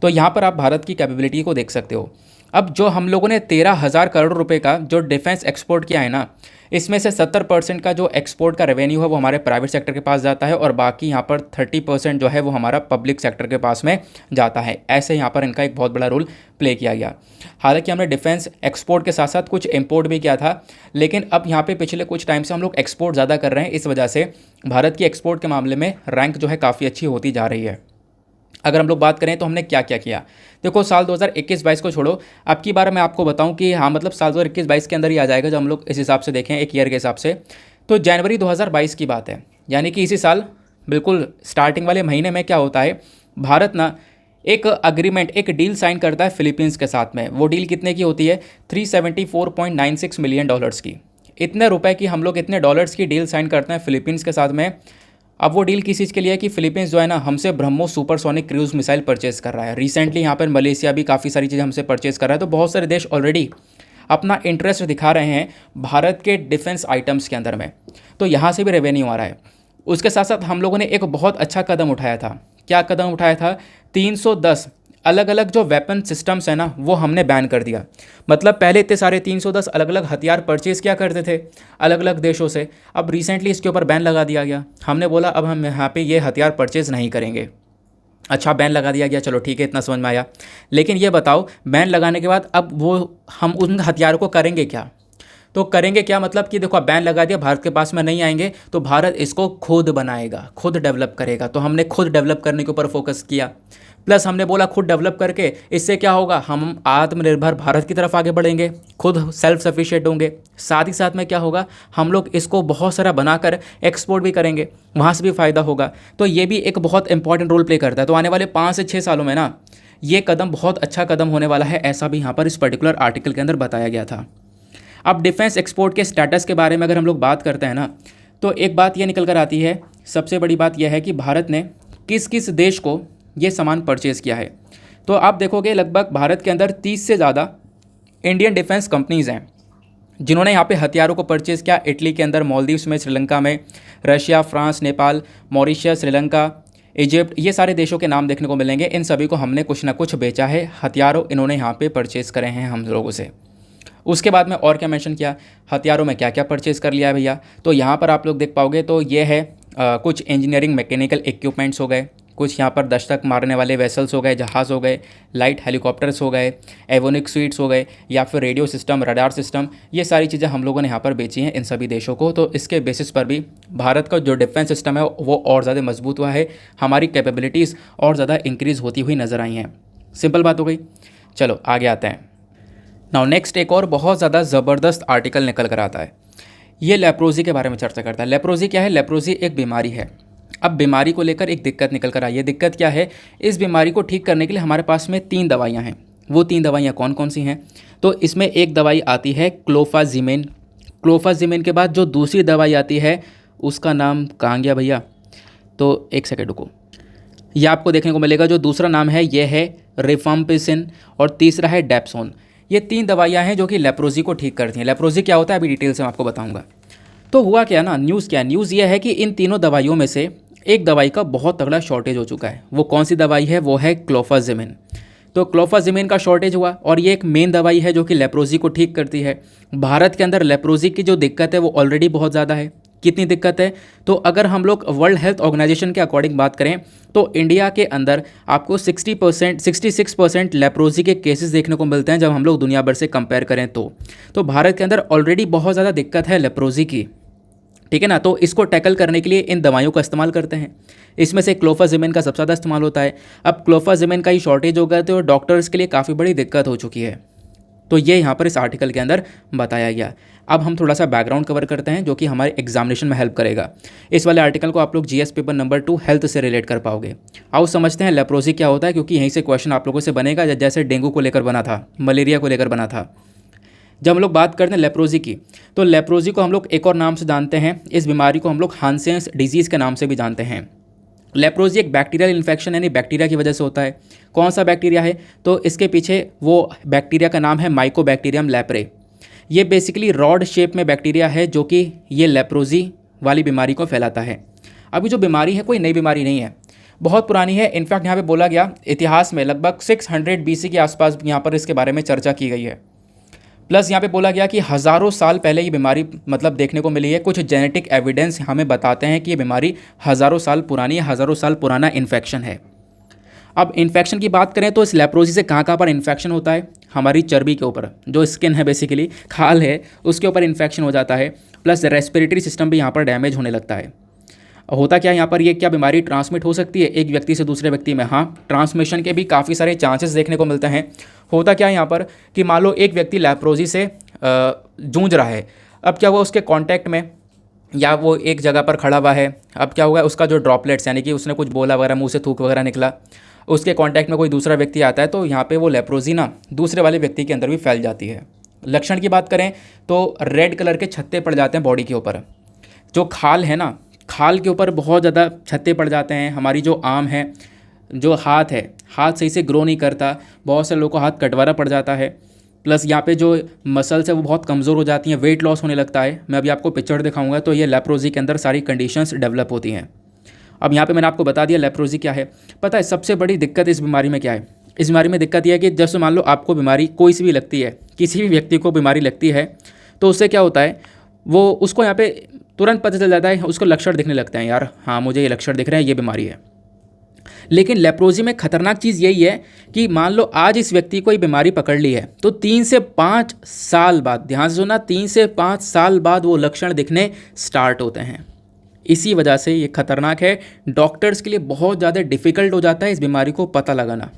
तो यहाँ पर आप भारत की कैपेबिलिटी को देख सकते हो। अब जो हम लोगों ने 13,000 करोड़ रुपए का जो डिफेंस एक्सपोर्ट किया है ना, इसमें से 70% का जो एक्सपोर्ट का रेवेन्यू है वो हमारे प्राइवेट सेक्टर के पास जाता है और बाकी यहाँ पर 30% जो है वो हमारा पब्लिक सेक्टर के पास में जाता है। ऐसे यहाँ पर इनका एक बहुत बड़ा रोल प्ले किया गया। हालांकि हमने डिफेंस एक्सपोर्ट के साथ साथ कुछ इम्पोर्ट भी किया था, लेकिन अब यहाँ पे पिछले कुछ टाइम से हम लोग एक्सपोर्ट ज़्यादा कर रहे हैं। इस वजह से भारत की एक्सपोर्ट के मामले में रैंक जो है काफ़ी अच्छी होती जा रही है। अगर हम लोग बात करें तो हमने क्या क्या किया, देखो साल 2021-22 को छोड़ो, अब की बार मैं आपको बताऊं कि हाँ मतलब साल 2021-22 के अंदर ही आ जाएगा जब हम लोग इस हिसाब से देखें एक ईयर के हिसाब से। तो जनवरी 2022 की बात है, यानी कि इसी साल बिल्कुल स्टार्टिंग वाले महीने में क्या होता है, भारत ना एक अग्रीमेंट, एक डील साइन करता है फिलीपींस के साथ में। वो डील कितने की होती है? $374.96 मिलियन की। इतने रुपए की हम लोग, इतने डॉलर्स की डील साइन करते हैं फिलीपींस के साथ में। अब वो डील किस चीज़ के लिए है कि फिलीपींस जो है ना हमसे BrahMos supersonic cruise missile purchase कर रहा है। रिसेंटली यहाँ पर मलेशिया भी काफ़ी सारी चीज़ें हमसे परचेज कर रहा है। तो बहुत सारे देश ऑलरेडी अपना इंटरेस्ट दिखा रहे हैं भारत के डिफेंस आइटम्स के अंदर में, तो यहाँ से भी रेवेन्यू आ रहा है। उसके साथ साथ हम लोगों ने एक बहुत अच्छा कदम उठाया था। क्या कदम उठाया था? 310 अलग अलग जो वेपन सिस्टम्स है ना वो हमने बैन कर दिया। मतलब पहले इतने सारे 310 अलग अलग हथियार परचेज किया करते थे अलग अलग देशों से, अब रिसेंटली इसके ऊपर बैन लगा दिया गया। हमने बोला अब हम यहाँ पे ये हथियार परचेज नहीं करेंगे। अच्छा, बैन लगा दिया गया, चलो ठीक है, इतना समझ में आया। लेकिन ये बताओ बैन लगाने के बाद अब वो हम उन हथियारों को करेंगे क्या? तो करेंगे क्या मतलब कि देखो, अब बैन लगा दिया, भारत के पास में नहीं आएंगे, तो भारत इसको खुद बनाएगा, खुद डेवलप करेगा। तो हमने खुद डेवलप करने के ऊपर फोकस किया। प्लस हमने बोला खुद डेवलप करके इससे क्या होगा, हम आत्मनिर्भर भारत की तरफ आगे बढ़ेंगे, खुद सेल्फ सफिशिएंट होंगे। साथ ही साथ में क्या होगा, हम लोग इसको बहुत सारा बनाकर एक्सपोर्ट भी करेंगे, वहाँ से भी फ़ायदा होगा। तो ये भी एक बहुत इंपॉर्टेंट रोल प्ले करता है। तो आने वाले 5 से 6 सालों में ना ये कदम बहुत अच्छा कदम होने वाला है, ऐसा भी यहाँ पर इस पर्टिकुलर आर्टिकल के अंदर बताया गया था। अब डिफेंस एक्सपोर्ट के स्टेटस के बारे में अगर हम लोग बात करते हैं ना, तो एक बात ये निकल कर आती है, सबसे बड़ी बात यह है कि भारत ने किस किस देश को ये सामान परचेज़ किया है। तो आप देखोगे लगभग भारत के अंदर 30 से ज़्यादा इंडियन डिफेंस कंपनीज़ हैं जिन्होंने यहाँ पे हथियारों को परचेज़ किया। इटली के अंदर, मालदीव्स में, श्रीलंका में, Russia, France, Nepal, Mauritius, Sri Lanka, Egypt, ये सारे देशों के नाम देखने को मिलेंगे। इन सभी को हमने कुछ ना कुछ बेचा है, हथियारों इन्होंने यहाँ पे परचेज़ करे हैं हम लोगों से। उसके बाद में और क्या मेंशन किया, हथियारों में क्या क्या परचेज़ कर लिया है भैया। तो यहाँ पर आप लोग देख पाओगे तो ये है कुछ इंजीनियरिंग मैकेनिकल इक्विपमेंट्स हो गए, कुछ यहाँ पर दस्तक मारने वाले वेसल्स हो गए, जहाज़ हो गए, लाइट हेलीकॉप्टर्स हो गए, एवोनिक स्वीट्स हो गए, या फिर रेडियो सिस्टम, रडार सिस्टम, ये सारी चीज़ें हम लोगों ने यहाँ पर बेची हैं इन सभी देशों को। तो इसके बेसिस पर भी भारत का जो डिफेंस सिस्टम है वो और ज़्यादा मजबूत हुआ है, हमारी कैपेबिलिटीज़ और ज़्यादा इंक्रीज़ होती हुई नज़र आई हैं। सिंपल बात हो गई। चलो आगे आते हैं। नाउ नेक्स्ट एक और बहुत ज़्यादा ज़बरदस्त आर्टिकल निकल कर आता है। ये लेप्रोजी के बारे में चर्चा करता है। लेप्रोजी क्या है? लेप्रोजी एक बीमारी है। अब बीमारी को लेकर एक दिक्कत निकल कर आई है। दिक्कत क्या है? इस बीमारी को ठीक करने के लिए हमारे पास में 3 दवाइयाँ हैं। वो 3 दवाइयाँ कौन कौन सी हैं? तो इसमें एक दवाई आती है क्लोफाजिमेन। क्लोफाजिमेन के बाद जो दूसरी दवाई आती है उसका नाम कहाँ गया भैया? तो एक सेकेंड रुको, ये आपको देखने को मिलेगा। जो दूसरा नाम है ये है रिफाम्पिसिन और तीसरा है डेप्सोन। ये 3 दवाइयाँ हैं जो कि लेप्रोजी को ठीक करती हैं। लेप्रोजी क्या होता है अभी डिटेल से मैं आपको बताऊंगा। तो हुआ क्या ना, न्यूज़ क्या है? न्यूज़ ये है कि इन तीनों दवाइयों में से एक दवाई का बहुत तगड़ा शॉर्टेज हो चुका है। वो कौन सी दवाई है? वो है क्लोफाजिमिन। तो क्लोफाजिमिन का शॉर्टेज हुआ और ये एक मेन दवाई है जो कि लेप्रोजी को ठीक करती है। भारत के अंदर लेप्रोजी की जो दिक्कत है वो ऑलरेडी बहुत ज़्यादा है। कितनी दिक्कत है? तो अगर हम लोग वर्ल्ड हेल्थ ऑर्गेनाइजेशन के अकॉर्डिंग बात करें तो इंडिया के अंदर आपको 66% लेप्रोजी के केसेस देखने को मिलते हैं जब हम लोग दुनिया भर से कंपेयर करें तो भारत के अंदर ऑलरेडी बहुत ज़्यादा दिक्कत है लेप्रोजी की, ठीक है ना। तो इसको टैकल करने के लिए इन दवाइयों का इस्तेमाल करते हैं। इसमें से क्लोफाजिमिन का सबसे ज़्यादा इस्तेमाल होता है। अब क्लोफाजिमिन का ही शॉर्टेज हो गया तो डॉक्टर्स के लिए काफ़ी बड़ी दिक्कत हो चुकी है। तो ये यहाँ पर इस आर्टिकल के अंदर बताया गया। अब हम थोड़ा सा बैकग्राउंड कवर करते हैं जो कि हमारे एग्जामिनेशन में हेल्प करेगा। इस वाले आर्टिकल को आप लोग जीएस पेपर नंबर 2 हेल्थ से रिलेट कर पाओगे। आओ समझते हैं लेप्रोजी क्या होता है, क्योंकि यहीं से क्वेश्चन आप लोगों से बनेगा जैसे डेंगू को लेकर बना था, मलेरिया को लेकर बना था। जब हम लोग बात करते हैं लेप्रोजी की, तो लेप्रोजी को हम लोग एक और नाम से जानते हैं। इस बीमारी को हम लोग हांसेंस डिजीज़ के नाम से भी जानते हैं। लेप्रोजी एक बैक्टीरियल इन्फेक्शन यानी बैक्टीरिया की वजह से होता है। कौन सा बैक्टीरिया है? तो इसके पीछे वो बैक्टीरिया का नाम है माइकोबैक्टीरियम लेप्रे। ये बेसिकली रॉड शेप में बैक्टीरिया है जो कि ये लेप्रोजी वाली बीमारी को फैलाता है। अभी जो बीमारी है कोई नई बीमारी नहीं है, बहुत पुरानी है। इनफैक्ट यहाँ पे बोला गया इतिहास में लगभग 600 BC के आसपास यहाँ पर इसके बारे में चर्चा की गई है। प्लस यहाँ पे बोला गया कि हज़ारों साल पहले ये बीमारी मतलब देखने को मिली है। कुछ जेनेटिक एविडेंस हमें बताते हैं कि ये बीमारी हज़ारों साल पुरानी है, हज़ारों साल पुराना इन्फेक्शन है। अब इन्फेक्शन की बात करें तो इस लेप्रोजी से कहाँ पर इन्फेक्शन होता है? हमारी चर्बी के ऊपर, जो स्किन है बेसिकली खाल है उसके ऊपर इन्फेक्शन हो जाता है। प्लस रेस्पिरेटरी सिस्टम भी यहाँ पर डैमेज होने लगता है। होता क्या यहाँ पर, ये क्या बीमारी ट्रांसमिट हो सकती है एक व्यक्ति से दूसरे व्यक्ति में? हाँ, ट्रांसमिशन के भी काफ़ी सारे चांसेस देखने को मिलते हैं। होता क्या है यहाँ पर कि मान लो एक व्यक्ति लेप्रोजी से जूझ रहा है। अब क्या हुआ, उसके कांटेक्ट में या वो एक जगह पर खड़ा हुआ है, अब क्या हुआ, उसका जो ड्रॉपलेट्स यानी कि उसने कुछ बोला वगैरह, मुंह से थूक वगैरह निकला, उसके कांटेक्ट में कोई दूसरा व्यक्ति आता है तो यहाँ पे वो लेप्रोजी ना दूसरे वाले व्यक्ति के अंदर भी फैल जाती है। लक्षण की बात करें तो रेड कलर के छत्ते पड़ जाते हैं बॉडी के ऊपर। जो खाल है ना, खाल के ऊपर बहुत ज़्यादा छत्ते पड़ जाते हैं, हमारी जो आर्म है, जो हाथ है, हाथ सही से ग्रो नहीं करता, बहुत से लोगों को हाथ कटवारा पड़ जाता है, प्लस यहाँ पे जो मसल्स है वो बहुत कमज़ोर हो जाती हैं, वेट लॉस होने लगता है। मैं अभी आपको पिक्चर दिखाऊंगा तो ये लेप्रोजी के अंदर सारी कंडीशंस डेवलप होती हैं। अब यहाँ पे मैंने आपको बता दिया लेप्रोजी क्या है। पता है सबसे बड़ी दिक्कत इस बीमारी में क्या है? इस बीमारी में दिक्कत यह है कि जैसे मान लो आपको बीमारी कोई सी भी लगती है, किसी भी व्यक्ति को बीमारी लगती है, तो उससे क्या होता है, वो उसको यहाँ पे तुरंत पता चल जाता है, उसको लक्षण दिखने लगते हैं, यार हाँ मुझे ये लक्षण दिख रहे हैं, ये बीमारी है। लेकिन लेप्रोजी में खतरनाक चीज़ यही है कि मान लो आज इस व्यक्ति को ये बीमारी पकड़ ली है तो 3 से 5 साल बाद, ध्यान से सुना, 3 से 5 साल बाद वो लक्षण दिखने स्टार्ट होते हैं। इसी वजह से ये खतरनाक है, डॉक्टर्स के लिए बहुत ज़्यादा डिफ़िकल्ट हो जाता है इस बीमारी को पता लगाना,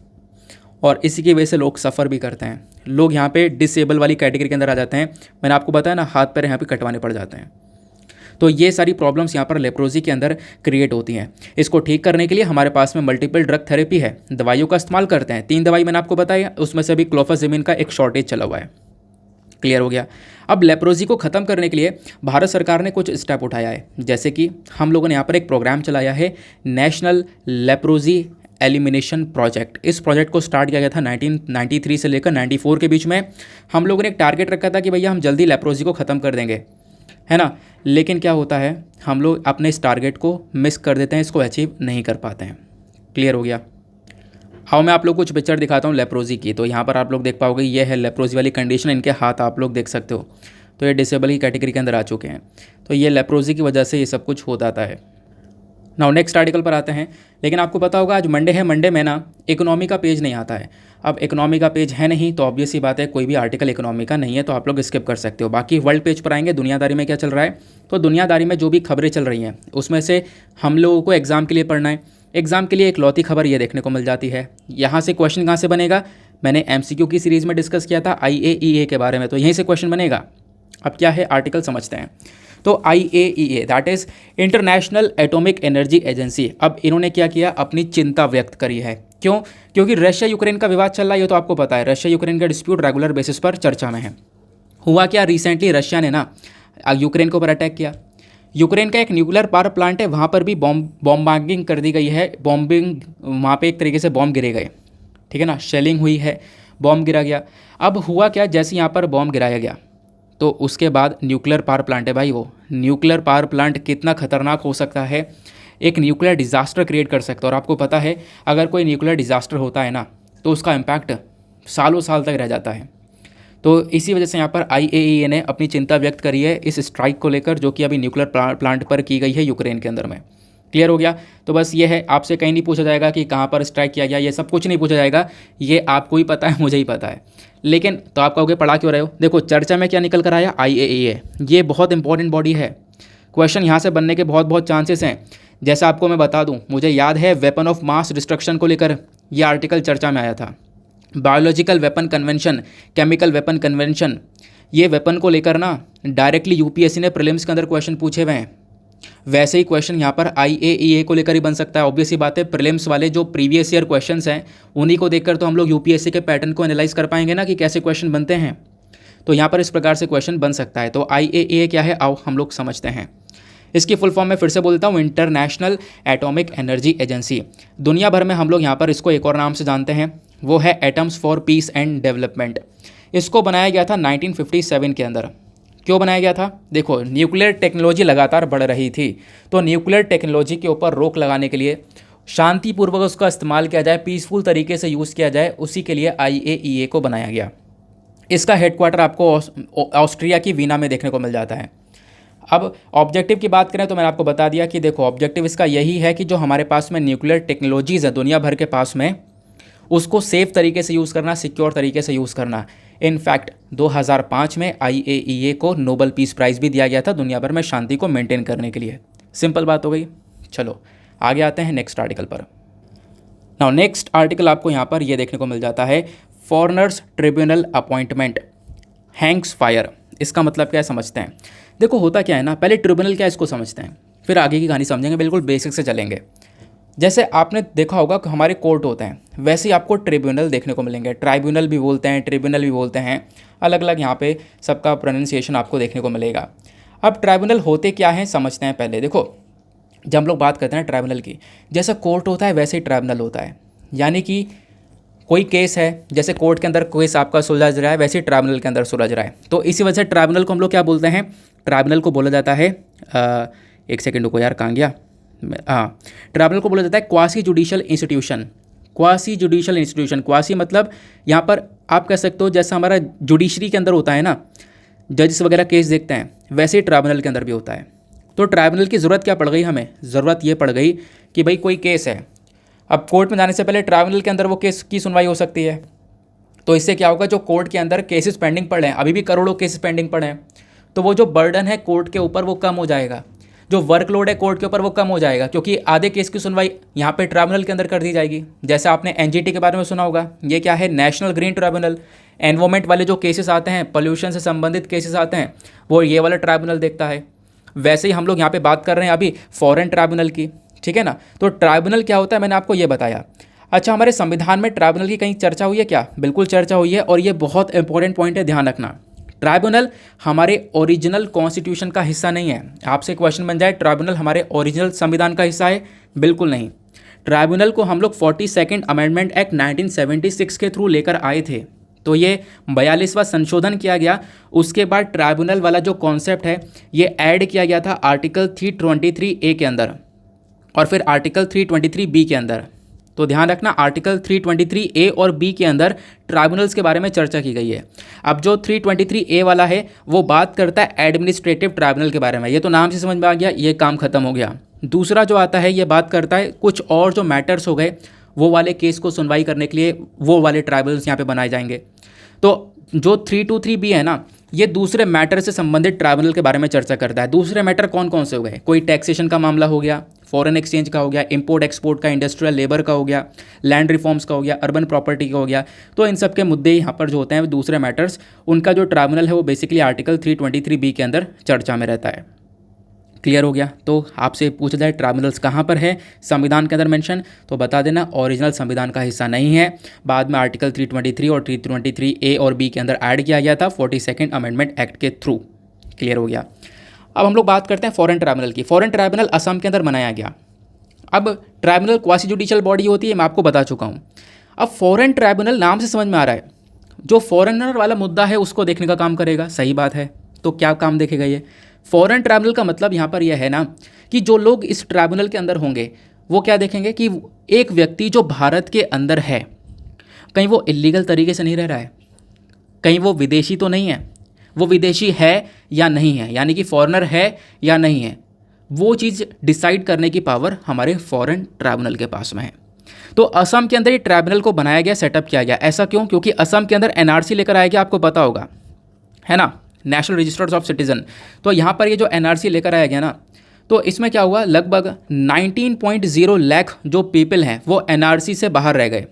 और इसी की वजह से लोग सफ़र भी करते हैं। लोग यहाँ पे डिसेबल वाली कैटेगरी के अंदर आ जाते हैं। मैंने आपको बताया ना, हाथ पैर यहाँ पे कटवाने पड़ जाते हैं। तो ये सारी प्रॉब्लम्स यहाँ पर लेप्रोजी के अंदर क्रिएट होती हैं। इसको ठीक करने के लिए हमारे पास में मल्टीपल ड्रग थेरेपी है, दवाइयों का इस्तेमाल करते हैं। 3 दवाई मैंने आपको बताई, उसमें से अभी क्लोफाजेमिन का एक शॉर्टेज चला हुआ है। क्लियर हो गया। अब लेप्रोजी को ख़त्म करने के लिए भारत सरकार ने कुछ स्टेप उठाया है, जैसे कि हम लोगों ने यहाँ पर एक प्रोग्राम चलाया है, नेशनल लेप्रोजी एलिमिनेशन प्रोजेक्ट। इस प्रोजेक्ट को स्टार्ट किया गया था 1993 से लेकर 94 के बीच में। हम लोगों ने एक टारगेट रखा था कि भैया हम जल्दी लेप्रोजी को ख़त्म कर देंगे, है ना। लेकिन क्या होता है, हम लोग अपने इस टारगेट को मिस कर देते हैं, इसको अचीव नहीं कर पाते हैं। क्लियर हो गया। आओ मैं आप लोग कुछ पिक्चर दिखाता हूँ लेप्रोजी की। तो यहाँ पर आप लोग देख पाओगे, ये है लेप्रोजी वाली कंडीशन, इनके हाथ आप लोग देख सकते हो। तो ये डिसेबल की कैटेगरी के अंदर आ चुके हैं। तो ये लेप्रोजी की वजह से ये सब कुछ हो जाता है। नाउ नेक्स्ट आर्टिकल पर आते हैं। लेकिन आपको पता होगा आज मंडे है, मंडे में ना इकोनॉमी का पेज नहीं आता है। अब इकोनॉमी का पेज है नहीं तो ऑब्वियस सी बात है कोई भी आर्टिकल इकोनॉमी का नहीं है, तो आप लोग स्किप कर सकते हो। बाकी वर्ल्ड पेज पर आएंगे, दुनियादारी में क्या चल रहा है। तो दुनियादारी में जो भी खबरें चल रही हैं उसमें से हम लोगों को एग्ज़ाम के लिए पढ़ना है। एग्ज़ाम के लिए एक लौती खबर ये देखने को मिल जाती है। यहाँ से क्वेश्चन कहाँ से बनेगा, मैंने MCQ की सीरीज़ में डिस्कस किया था IAEA के बारे में, तो यहीं से क्वेश्चन बनेगा। अब क्या है आर्टिकल समझते हैं। तो IAEA that is international atomic energy agency, अब इन्होंने क्या किया, अपनी चिंता व्यक्त करी है। क्यों? क्योंकि रशिया यूक्रेन का विवाद चल रहा है, ये तो आपको पता है। रशिया यूक्रेन का डिस्प्यूट रेगुलर बेसिस पर चर्चा में है। हुआ क्या, रिसेंटली रशिया ने ना यूक्रेन के ऊपर अटैक किया। यूक्रेन का एक न्यूक्लियर पावर प्लांट है, वहाँ पर भी बॉम्बिंग कर दी गई है। बॉम्बिंग, वहाँ पे एक तरीके से बॉम्ब गिरे गए, ठीक है ना, शेलिंग हुई है, बॉम्ब गिरा गया। अब हुआ क्या, जैसे यहाँ पर बॉम्ब गिराया गया तो उसके बाद न्यूक्लियर पावर प्लांट है भाई, वो न्यूक्लियर पावर प्लांट कितना खतरनाक हो सकता है, एक न्यूक्लियर डिज़ास्टर क्रिएट कर सकता है। और आपको पता है अगर कोई न्यूक्लियर डिज़ास्टर होता है ना तो उसका इम्पैक्ट सालों साल तक रह जाता है। तो इसी वजह से यहाँ पर IAEA ने अपनी चिंता व्यक्त करी है इस स्ट्राइक को लेकर, जो कि अभी न्यूक्लियर प्लांट पर की गई है यूक्रेन के अंदर में। क्लियर हो गया। तो बस ये है, आपसे कहीं नहीं पूछा जाएगा कि कहाँ पर स्ट्राइक किया गया, ये सब कुछ नहीं पूछा जाएगा, ये आपको ही पता है, मुझे ही पता है। लेकिन तो आप कहोगे पढ़ा क्यों रहे हो, देखो चर्चा में क्या निकल कर आया, IAEA ये बहुत इंपॉर्टेंट बॉडी है। क्वेश्चन यहाँ से बनने के बहुत बहुत चांसेस हैं। जैसा आपको मैं बता दूँ, मुझे याद है वेपन ऑफ मास डिस्ट्रक्शन को लेकर ये आर्टिकल चर्चा में आया था। Biological weapon convention, chemical weapon convention, ये वेपन को लेकर ना डायरेक्टली UPSC ने प्रीलिम्स के अंदर क्वेश्चन पूछे हुए हैं। वैसे ही क्वेश्चन यहाँ पर IAEA को लेकर ही बन सकता है। ऑब्वियस ही बात है, प्रीलिम्स वाले जो प्रीवियस ईयर क्वेश्चंस हैं उन्हीं को देखकर तो हम लोग UPSC के पैटर्न को एनालाइज कर पाएंगे ना कि कैसे क्वेश्चन बनते हैं। तो यहाँ पर इस प्रकार से क्वेश्चन बन सकता है। तो IAEA क्या है, आओ हम लोग समझते हैं। इसकी फुल फॉर्म में फिर से बोलता हूँ, इंटरनेशनल एटॉमिक एनर्जी एजेंसी। दुनिया भर में हम लोग यहाँ पर इसको एक और नाम से जानते हैं, वो है atoms for piece and development. इसको बनाया गया था 1957 के अंदर। क्यों बनाया गया था, देखो न्यूक्लियर टेक्नोलॉजी लगातार बढ़ रही थी, तो न्यूक्लियर टेक्नोलॉजी के ऊपर रोक लगाने के लिए, शांतिपूर्वक उसका इस्तेमाल किया जाए, पीसफुल तरीके से यूज़ किया जाए, उसी के लिए IAEA को बनाया गया। इसका हेडक्वार्टर आपको ऑस्ट्रिया की वीना में देखने को मिल जाता है। अब ऑब्जेक्टिव की बात करें तो मैंने आपको बता दिया कि देखो ऑब्जेक्टिव इसका यही है कि जो हमारे पास में न्यूक्लियर टेक्नोलॉजीज़ है दुनिया भर के पास में, उसको सेफ़ तरीके से यूज़ करना, सिक्योर तरीके से यूज़ करना। इनफैक्ट 2005 में IAEA को नोबेल पीस प्राइज़ भी दिया गया था दुनिया भर में शांति को मेंटेन करने के लिए। सिंपल बात हो गई। चलो आगे आते हैं नेक्स्ट आर्टिकल पर। नाउ नेक्स्ट आर्टिकल आपको यहाँ पर ये देखने को मिल जाता है, foreigners tribunal appointment Hanks fire. इसका मतलब क्या है समझते हैं। देखो होता क्या है ना, पहले ट्रिब्यूनल क्या है इसको समझते हैं, फिर आगे की कहानी समझेंगे, बिल्कुल बेसिक से चलेंगे। जैसे आपने देखा होगा कि हमारे कोर्ट होते हैं, वैसे ही आपको ट्रिब्यूनल देखने को मिलेंगे। ट्राइब्यूनल भी बोलते हैं, ट्रिब्यूनल भी बोलते हैं, अलग अलग यहाँ पे सबका प्रोनाउंसिएशन आपको देखने को मिलेगा। अब ट्राइब्यूनल होते क्या हैं समझते हैं पहले। देखो जब हम लोग बात करते हैं ट्राइब्यूनल की, जैसा कोर्ट होता है वैसे ही ट्राइब्यूनल होता है। यानी कि कोई केस है, जैसे कोर्ट के अंदर केस आपका सुलझ रहा है, वैसे ही ट्राइब्यूनल के अंदर सुलझ रहा है। तो इसी वजह से ट्राइब्यूनल को हम लोग क्या बोलते हैं, ट्राइब्यूनल को बोला जाता है एक सेकेंड को यार, कहाँ गया, हाँ, ट्राइब्यूनल को बोला जाता है quasi judicial institution. Quasi judicial institution, quasi मतलब यहाँ पर आप कह सकते हो जैसा हमारा जुडिशरी के अंदर होता है ना, जजेस वगैरह केस देखते हैं, वैसे ही ट्राइब्यूनल के अंदर भी होता है। तो ट्राइब्यूनल की ज़रूरत क्या पड़ गई हमें, ज़रूरत ये पड़ गई कि भाई कोई केस है, अब कोर्ट में जाने से पहले ट्राइब्यूनल के अंदर वो केस की सुनवाई हो सकती है। तो इससे क्या होगा, जो कोर्ट के अंदर केसेस पेंडिंग पड़े हैं, अभी भी करोड़ों केसेस पेंडिंग पड़े हैं, तो वो जो बर्डन है कोर्ट के ऊपर वो कम हो जाएगा, जो वर्कलोड है कोर्ट के ऊपर वो कम हो जाएगा, क्योंकि आधे केस की सुनवाई यहाँ पे ट्राइब्यूनल के अंदर कर दी जाएगी। जैसे आपने एनजीटी के बारे में सुना होगा, ये क्या है, नेशनल ग्रीन ट्राइब्यूनल। एनवायरमेंट वाले जो केसेस आते हैं, पोल्यूशन से संबंधित केसेस आते हैं, वो ये वाला ट्राइब्यूनल देखता है। वैसे ही हम लोग यहाँ पे बात कर रहे हैं अभी फॉरेन ट्राइब्यूनल की, ठीक है ना। तो ट्राइब्यूनल क्या होता है, मैंने आपको ये बताया। अच्छा, हमारे संविधान में ट्राइब्यूनल की कहीं चर्चा हुई है क्या, बिल्कुल चर्चा हुई है, और ये बहुत इंपॉर्टेंट पॉइंट है, ध्यान रखना। ट्राइब्यूनल हमारे ओरिजिनल कॉन्स्टिट्यूशन का हिस्सा नहीं है। आपसे क्वेश्चन बन जाए ट्राइब्यूनल हमारे ओरिजिनल संविधान का हिस्सा है, बिल्कुल नहीं। ट्राइब्यूनल को हम लोग 42nd अमेंडमेंट एक्ट 1976 के थ्रू लेकर आए थे। तो ये 42वां संशोधन किया गया, उसके बाद ट्राइब्यूनल वाला जो कॉन्सेप्ट है ये ऐड किया गया था आर्टिकल 323A के अंदर और फिर आर्टिकल 323B के अंदर। तो ध्यान रखना, आर्टिकल 323A और B के अंदर ट्राइब्यूनल्स के बारे में चर्चा की गई है। अब जो 323A वाला है वो बात करता है एडमिनिस्ट्रेटिव ट्राइब्यूनल के बारे में, ये तो नाम से समझ में आ गया, ये काम खत्म हो गया। दूसरा जो आता है ये बात करता है कुछ और जो मैटर्स हो गए, वो वाले केस को सुनवाई करने के लिए वो वाले ट्राइब्यूनल्स यहाँ पे बनाए जाएंगे। तो जो 323B है ना, ये दूसरे मैटर से संबंधित ट्राइब्यूनल के बारे में चर्चा करता है। दूसरे मैटर कौन कौन से हो गए, कोई टैक्सेशन का मामला हो गया, फॉरेन एक्सचेंज का हो गया, इंपोर्ट एक्सपोर्ट का, इंडस्ट्रियल लेबर का हो गया, लैंड रिफॉर्म्स का हो गया, अर्बन प्रॉपर्टी का हो गया। तो इन सब के मुद्दे यहाँ पर जो होते हैं दूसरे मैटर्स, उनका जो ट्राइब्यूनल है वो बेसिकली आर्टिकल 323B के अंदर चर्चा में रहता है। क्लियर हो गया। तो आपसे पूछा जाए ट्राइब्यूनल्स कहाँ पर है संविधान के अंदर मेंशन, तो बता देना ओरिजिनल संविधान का हिस्सा नहीं है, बाद में आर्टिकल 323 और 323A और B के अंदर ऐड किया गया था 42nd अमेंडमेंट एक्ट के थ्रू। क्लियर हो गया। अब हम लोग बात करते हैं फॉरेन ट्राइब्यूनल की। फॉरेन ट्राइब्यूनल असम के अंदर बनाया गया। अब ट्राइब्यूनल क्वासी जुडिशियल बॉडी होती है, मैं आपको बता चुका हूँ। अब फॉरेन ट्राइब्यूनल नाम से समझ में आ रहा है, जो फॉरेनर वाला मुद्दा है उसको देखने का काम करेगा, सही बात है। तो क्या काम देखेगा ये, फॉरेन ट्राइब्यूनल का मतलब यहाँ पर यह है ना कि जो लोग इस ट्राइब्यूनल के अंदर होंगे वो क्या देखेंगे कि एक व्यक्ति जो भारत के अंदर है, कहीं वो इलीगल तरीके से नहीं रह रहा है, कहीं वो विदेशी तो नहीं है, वो विदेशी है या नहीं है, यानी कि फॉरेनर है या नहीं है, वो चीज़ डिसाइड करने की पावर हमारे फॉरेन ट्राइब्यूनल के पास में है। तो असम के अंदर ये ट्राइब्यूनल को बनाया गया, सेटअप किया गया। ऐसा क्यों, क्योंकि असम के अंदर एनआरसी लेकर आया गया, आपको पता होगा, है ना, नेशनल रजिस्टर्स ऑफ सिटीजन। तो यहाँ पर ये जो एनआरसी लेकर आया गया ना, तो इसमें क्या हुआ, लगभग 19.0 लाख जो पीपल हैं वो एनआरसी से बाहर रह गए।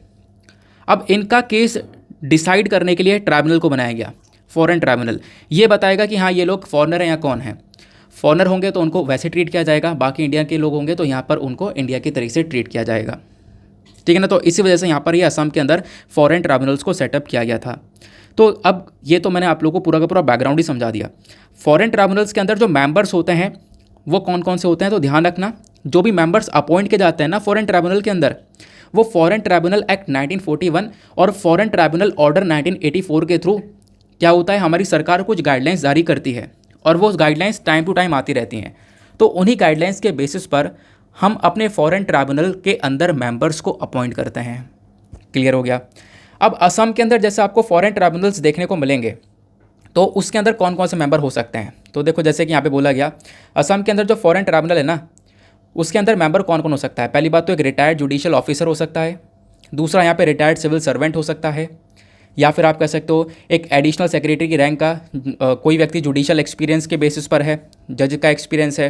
अब इनका केस डिसाइड करने के लिए ट्राइब्यूनल को बनाया गया, फॉरेन ट्राइब्यूनल। ये बताएगा कि हाँ ये लोग फॉरेनर हैं या कौन है। फॉरेनर होंगे तो उनको वैसे ट्रीट किया जाएगा, बाकी इंडिया के लोग होंगे तो यहाँ पर उनको इंडिया की तरीके से ट्रीट किया जाएगा, ठीक है ना। तो इसी वजह से यहाँ पर ये असम के अंदर फॉरेन ट्राइब्यूनल्स को सेटअप किया गया था। तो अब ये तो मैंने आप लोगों को पूरा का पूरा बैकग्राउंड ही समझा दिया। फॉरेन ट्राइब्यूनल्स के अंदर जो मेंबर्स होते हैं वो कौन कौन से होते हैं, तो ध्यान रखना, जो भी मेंबर्स अपॉइंट किए जाते हैं ना फॉरेन ट्राइब्यूनल के अंदर, वो फॉरेन ट्राइब्यूनल एक्ट 1941 और फॉरेन ट्राइब्यूनल ऑर्डर 1984 के थ्रू क्या होता है, हमारी सरकार कुछ गाइडलाइंस जारी करती है और वो गाइडलाइंस टाइम टू टाइम आती रहती हैं। तो उन्हीं गाइडलाइंस के बेसिस पर हम अपने फॉरेन ट्राइब्यूनल के अंदर मेंबर्स को अपॉइंट करते हैं। क्लियर हो गया। अब असम के अंदर जैसे आपको फॉरेन ट्राइब्यूनल्स देखने को मिलेंगे, तो उसके अंदर कौन कौन से मेंबर हो सकते हैं, तो देखो जैसे कि यहाँ पे बोला गया, असम के अंदर जो फॉरेन ट्राइब्यूनल है ना, उसके अंदर मेंबर कौन कौन हो सकता है। पहली बात तो एक रिटायर्ड जुडिशियल ऑफिसर हो सकता है, दूसरा यहाँ पे रिटायर्ड सिविल सर्वेंट हो सकता है, या फिर आप कह सकते हो एक एडिशनल सेक्रेटरी की रैंक का कोई व्यक्ति जुडिशियल एक्सपीरियंस के बेसिस पर है, जज का एक्सपीरियंस है,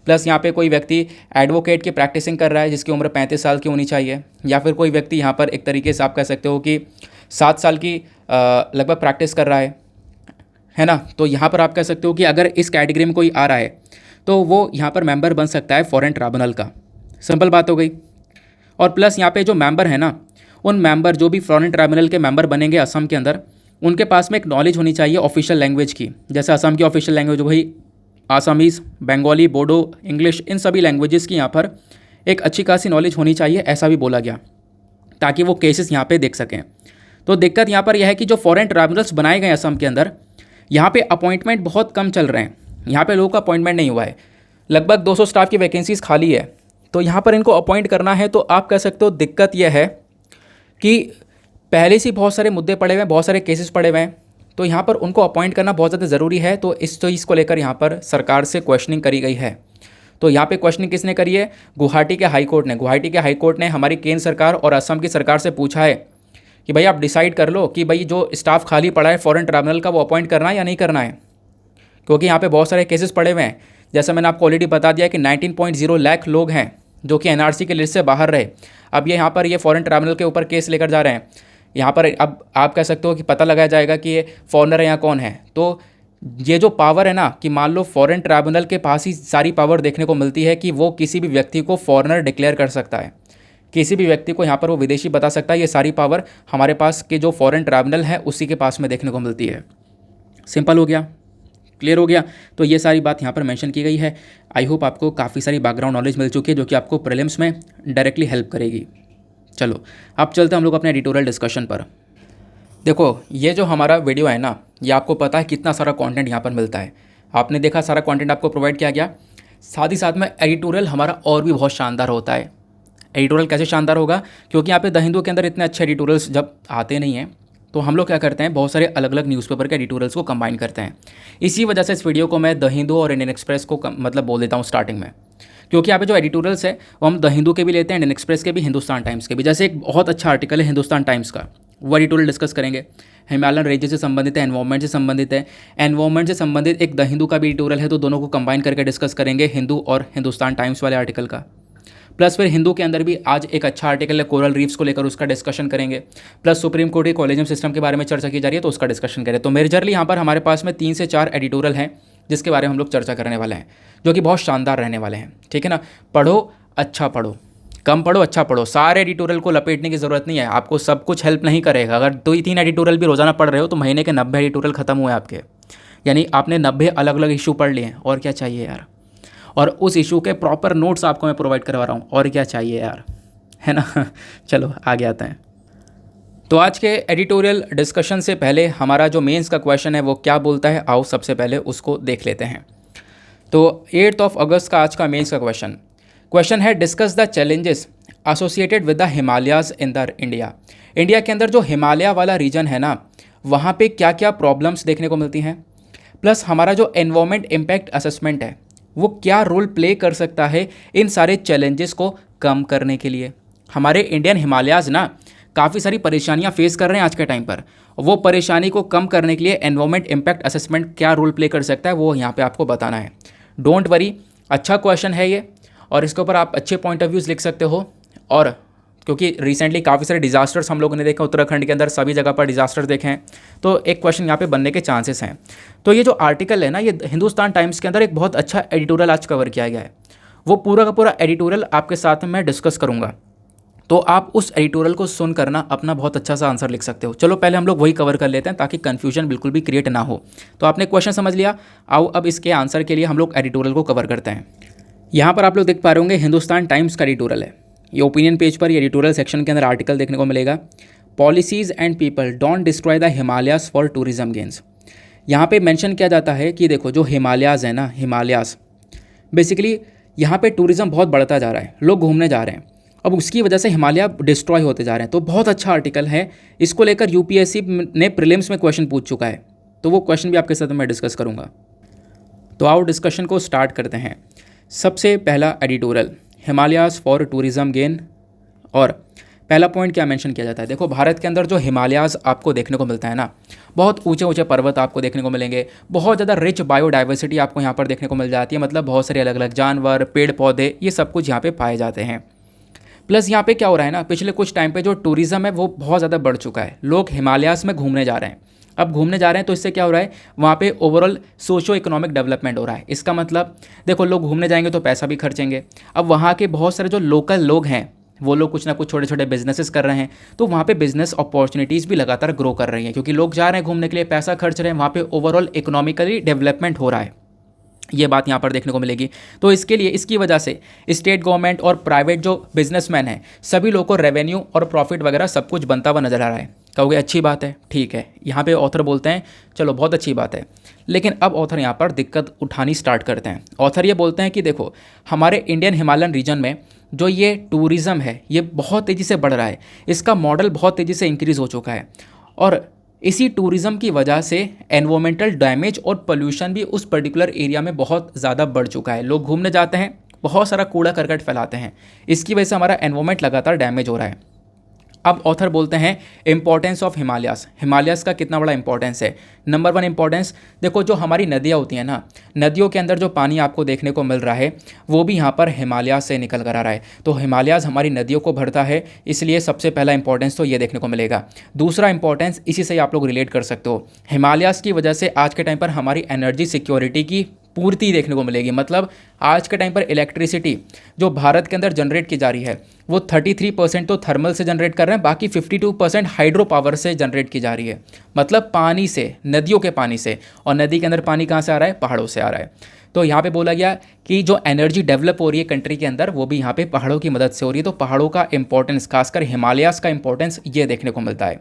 प्लस यहाँ पे कोई व्यक्ति एडवोकेट की प्रैक्टिसिंग कर रहा है जिसकी उम्र 35 साल की होनी चाहिए, या फिर कोई व्यक्ति यहाँ पर एक तरीके से आप कह सकते हो कि 7 साल की लगभग प्रैक्टिस कर रहा है ना। तो यहाँ पर आप कह सकते हो कि अगर इस कैटेगरी में कोई आ रहा है तो वो यहाँ पर मेंबर बन सकता है फॉरेन ट्राइब्यूनल का। सिंपल बात हो गई। और प्लस यहाँ पे जो मेंबर है ना, उन मेंबर जो भी फॉरेन ट्राइब्यूनल के मेंबर बनेंगे असम के अंदर, उनके पास में एक नॉलेज होनी चाहिए ऑफिशियल लैंग्वेज की। जैसे असम की ऑफिशियल लैंग्वेज वही आसामीज़, बंगाली, बोडो, इंग्लिश, इन सभी लैंग्वेजेस की यहाँ पर एक अच्छी खासी नॉलेज होनी चाहिए, ऐसा भी बोला गया, ताकि वो केसेस यहाँ पे देख सकें। तो दिक्कत यहाँ पर यह है कि जो फॉरेन ट्राइब्यूनल्स बनाए गए असम के अंदर, यहाँ पे अपॉइंटमेंट बहुत कम चल रहे हैं, यहाँ पे लोगों का अपॉइंटमेंट नहीं हुआ है। लगभग 200 स्टाफ की वैकेंसीज़ खाली है, तो यहाँ पर इनको अपॉइंट करना है। तो आप कह सकते हो दिक्कत यह है कि पहले से बहुत सारे मुद्दे पड़े हुए हैं, बहुत सारे केसेस पड़े हुए हैं, तो यहाँ पर उनको अपॉइंट करना बहुत ज़्यादा ज़रूरी है। तो इस चीज़ को लेकर यहाँ पर सरकार से क्वेश्चनिंग करी गई है। तो यहाँ पे क्वेश्चनिंग किसने करी है? गुवाहाटी के हाई कोर्ट ने। गुवाहाटी के हाई कोर्ट ने हमारी केंद्र सरकार और असम की सरकार से पूछा है कि भाई आप डिसाइड कर लो कि भाई जो स्टाफ खाली पड़ा है फॉरेन ट्राइब्यूनल का, वो अपॉइंट करना है या नहीं करना है, क्योंकि यहाँ पे बहुत सारे केसेस पड़े हुए हैं। जैसा मैंने आपको ऑलरेडी बता दिया कि 19.0 लाख लोग हैं जो कि एनआरसी के लिस्ट से बाहर रहे। अब ये यहाँ पर ये फॉरेन ट्राइब्यूनल के ऊपर केस लेकर जा रहे हैं। यहाँ पर अब आप कह सकते हो कि पता लगाया जाएगा कि ये फॉरेनर है या कौन है। तो ये जो पावर है ना, कि मान लो फॉरेन ट्राइब्यूनल के पास ही सारी पावर देखने को मिलती है कि वो किसी भी व्यक्ति को फॉरेनर डिक्लेयर कर सकता है, किसी भी व्यक्ति को यहाँ पर वो विदेशी बता सकता है। ये सारी पावर हमारे पास के जो फॉरेन ट्राइब्यूनल है उसी के पास में देखने को मिलती है। सिंपल हो गया, क्लियर हो गया। तो ये सारी बात यहाँ पर मेंशन की गई है। आई होप आपको काफ़ी सारी बैकग्राउंड नॉलेज मिल चुकी है जो कि आपको प्रीलिम्स में डायरेक्टली हेल्प करेगी। चलो अब चलते हैं हम लोग अपने एडिटोरियल डिस्कशन पर। देखो ये जो हमारा वीडियो है ना, ये आपको पता है कितना सारा कंटेंट यहाँ पर मिलता है। आपने देखा सारा कंटेंट आपको प्रोवाइड किया गया, साथ ही साथ में एडिटोरियल हमारा और भी बहुत शानदार होता है। एडिटोरियल कैसे शानदार होगा? क्योंकि यहाँ पे द हिंदू के अंदर इतने अच्छे एडिटोरियल्स जब आते नहीं हैं, तो हम लोग क्या करते हैं, बहुत सारे अलग अलग न्यूज़पेपर के एडिटोरियल्स को कंबाइन करते हैं। इसी वजह से इस वीडियो को मैं द हिंदू और इंडियन एक्सप्रेस को मतलब बोल देता हूँ स्टार्टिंग में, क्योंकि यहाँ पे जो एडिटोरियल्स है वो हम द हिंदू के भी लेते हैं, इंडियन एक्सप्रेस के भी, हिंदुस्तान टाइम्स के भी। जैसे एक बहुत अच्छा आर्टिकल है हिंदुस्तान टाइम्स का, वो एडिटोरियल डिस्कस करेंगे। हिमालयन रेंजेस से संबंधित है, एनवायरमेंट से संबंधित है। एनवायरमेंट से संबंधित एक द हिंदू का भी एडिटोरियल है, तो दोनों को कंबाइन करके डिस्कस करेंगे, हिंदू और हिंदुस्तान टाइम्स वाले आर्टिकल का। प्लस फिर हिंदू के अंदर भी आज एक अच्छा आर्टिकल है कोरल रीफ्स को लेकर, उसका डिस्कशन करेंगे। प्लस सुप्रीम कोर्ट के कॉलेजियम सिस्टम के बारे में चर्चा की जा रही है, तो उसका डिस्कशन करें। तो मेजरली यहाँ पर हमारे पास में 3 से 4 एडिटोरियल हैं जिसके बारे में हम लोग चर्चा करने वाले हैं, जो कि बहुत शानदार रहने वाले हैं। ठीक है ना? पढ़ो, अच्छा पढ़ो, कम पढ़ो, अच्छा पढ़ो। सारे एडिटोरियल को लपेटने की ज़रूरत नहीं है, आपको सब कुछ हेल्प नहीं करेगा। अगर 2-3 एडिटोरियल भी रोज़ाना पढ़ रहे हो तो महीने के 90 एडिटोरियल खत्म हुए आपके, यानी आपने 90 अलग अलग इशू पढ़ लिए हैं। और क्या चाहिए यार? और उस इशू के प्रॉपर नोट्स आपको मैं प्रोवाइड करवा रहा हूँ, और क्या चाहिए यार, है ना? चलो आगे आते हैं। तो आज के एडिटोरियल डिस्कशन से पहले हमारा जो मेंस का क्वेश्चन है वो क्या बोलता है, आओ सबसे पहले उसको देख लेते हैं। तो 8 अगस्त का आज का मेंस का क्वेश्चन है, discuss the challenges associated with the Himalayas in the India. India के अंदर जो हिमालय वाला रीजन है ना, वहाँ पे क्या क्या प्रॉब्लम्स देखने को मिलती हैं, प्लस हमारा जो एनवायरमेंट इम्पैक्ट असेसमेंट है वो क्या रोल प्ले कर सकता है इन सारे चैलेंजेस को कम करने के लिए। हमारे इंडियन हिमालयाज ना काफ़ी सारी परेशानियां फेस कर रहे हैं आज के टाइम पर, वो परेशानी को कम करने के लिए एनवायरमेंट इम्पैक्ट असेसमेंट क्या रोल प्ले कर सकता है वो यहाँ पे आपको बताना है। डोंट वरी, अच्छा क्वेश्चन है ये, और इसके ऊपर आप अच्छे पॉइंट ऑफ व्यूज़ लिख सकते हो। और क्योंकि रिसेंटली काफ़ी सारे डिजास्टर्स हम लोगों ने देखे, उत्तराखंड के अंदर सभी जगह पर डिजास्टर्स देखे हैं, तो एक क्वेश्चन यहाँ पे बनने के चांसेस हैं। तो ये जो आर्टिकल है ना, ये हिंदुस्तान टाइम्स के अंदर एक बहुत अच्छा एडिटोरियल आज कवर किया गया है, वो पूरा का पूरा एडिटोरियल आपके साथ में मैं डिस्कस करूँगा, तो आप उस एडिटोरियल को सुन करना अपना बहुत अच्छा सा आंसर लिख सकते हो। चलो पहले हम लोग वही कवर कर लेते हैं ताकि कन्फ्यूजन बिल्कुल भी क्रिएट ना हो। तो आपने क्वेश्चन समझ लिया, आओ अब इसके आंसर के लिए हम लोग एडिटोरियल को कवर करते हैं। यहाँ पर आप लोग देख पा रहे होंगे हिंदुस्तान टाइम्स का एडिटोरियल है, ये ओपिनियन पेज पर, ये एडिटोरियल सेक्शन के अंदर आर्टिकल देखने को मिलेगा, policies and people don't destroy the Himalayas for tourism gains. यहाँ पे मेंशन किया जाता है कि देखो जो हिमालयाज है ना, हिमालयाज बेसिकली यहाँ पे टूरिज्म बहुत बढ़ता जा रहा है, लोग घूमने जा रहे हैं, अब उसकी वजह से हिमालय डिस्ट्रॉय होते जा रहे हैं। तो बहुत अच्छा आर्टिकल है, इसको लेकर यूपीएससी ने प्रीलिम्स में क्वेश्चन पूछ चुका है, तो वो क्वेश्चन भी आपके साथ मैं डिस्कस करूँगा। तो आओ डिस्कशन को स्टार्ट करते हैं। सबसे पहला editorial, Himalayas for tourism gain. और पहला पॉइंट क्या मेंशन किया जाता है, देखो भारत के अंदर जो हिमालयाज आपको देखने को मिलता है ना, बहुत ऊंचे ऊंचे पर्वत आपको देखने को मिलेंगे, बहुत ज़्यादा रिच बायोडाइवर्सिटी आपको यहाँ पर देखने को मिल जाती है, मतलब बहुत सारे अलग अलग जानवर, पेड़ पौधे, ये सब कुछ यहाँ पे पाए जाते हैं। प्लस यहाँ पे क्या हो रहा है ना, पिछले कुछ टाइम पे जो टूरिज़्म है वो बहुत ज़्यादा बढ़ चुका है, लोग हिमालयाज में घूमने जा रहे हैं। अब घूमने जा रहे हैं तो इससे क्या हो रहा है, वहाँ पे ओवरऑल सोशो इकोनॉमिक डेवलपमेंट हो रहा है। इसका मतलब देखो लोग घूमने जाएंगे तो पैसा भी खर्चेंगे। अब वहाँ के बहुत सारे जो लोकल लोग हैं वो लोग कुछ ना कुछ छोटे छोटे बिजनेसेस कर रहे हैं, तो वहाँ पे बिजनेस अपॉर्चुनिटीज़ भी लगातार ग्रो कर रही हैं, क्योंकि लोग जा रहे हैं घूमने के लिए, पैसा खर्च रहे हैं, वहाँ पे ओवरऑल इकोनॉमिकली डेवलपमेंट हो रहा है। ये बात यहाँ पर देखने को मिलेगी। तो इसके लिए, इसकी वजह से स्टेट गवर्नमेंट और प्राइवेट जो बिजनेसमैन हैं सभी लोगों को रेवेन्यू और प्रॉफिट वगैरह सब कुछ बनता हुआ नजर आ रहा है। कहोगे अच्छी बात है, ठीक है। यहाँ पे ऑथर बोलते हैं चलो बहुत अच्छी बात है, लेकिन अब ऑथर यहाँ पर दिक्कत उठानी स्टार्ट करते हैं। ऑथर ये बोलते हैं कि देखो हमारे इंडियन हिमालयन रीजन में जो ये टूरिज़्म है ये बहुत तेज़ी से बढ़ रहा है, इसका मॉडल बहुत तेज़ी से इंक्रीज़ हो चुका है, और इसी टूरिज़्म की वजह से एनवायरमेंटल डैमेज और पोल्यूशन भी उस पर्टिकुलर एरिया में बहुत ज़्यादा बढ़ चुका है। लोग घूमने जाते हैं, बहुत सारा कूड़ा करकट फैलाते हैं, इसकी वजह से हमारा एनवायरमेंट लगातार डैमेज हो रहा है। अब ऑथर बोलते हैं इंपॉर्टेंस ऑफ हिमालयास। हिमालयास का कितना बड़ा इंपॉर्टेंस है। नंबर 1 इंपॉर्टेंस, देखो जो हमारी नदियाँ होती हैं ना, नदियों के अंदर जो पानी आपको देखने को मिल रहा है वो भी यहाँ पर हिमालयास से निकल कर आ रहा है। तो हिमालयास हमारी नदियों को भरता है, इसलिए सबसे पहला इंपॉर्टेंस तो ये देखने को मिलेगा। दूसरा इंपॉर्टेंस इसी से आप लोग रिलेट कर सकते हो, हिमालयास की वजह से आज के टाइम पर हमारी एनर्जी सिक्योरिटी की पूर्ति देखने को मिलेगी। मतलब आज के टाइम पर इलेक्ट्रिसिटी जो भारत के अंदर जनरेट की जा रही है वो 33% तो थर्मल से जनरेट कर रहे हैं, बाकी 52% हाइड्रो पावर से जनरेट की जा रही है। मतलब पानी से, नदियों के पानी से। और नदी के अंदर पानी कहाँ से आ रहा है? पहाड़ों से आ रहा है। तो यहाँ पे बोला गया कि जो एनर्जी डेवलप हो रही है कंट्री के अंदर वो भी यहाँ पे पहाड़ों की मदद से हो रही है। तो पहाड़ों का इंपॉर्टेंस, खासकर हिमालयास का इंपॉर्टेंस ये देखने को मिलता है।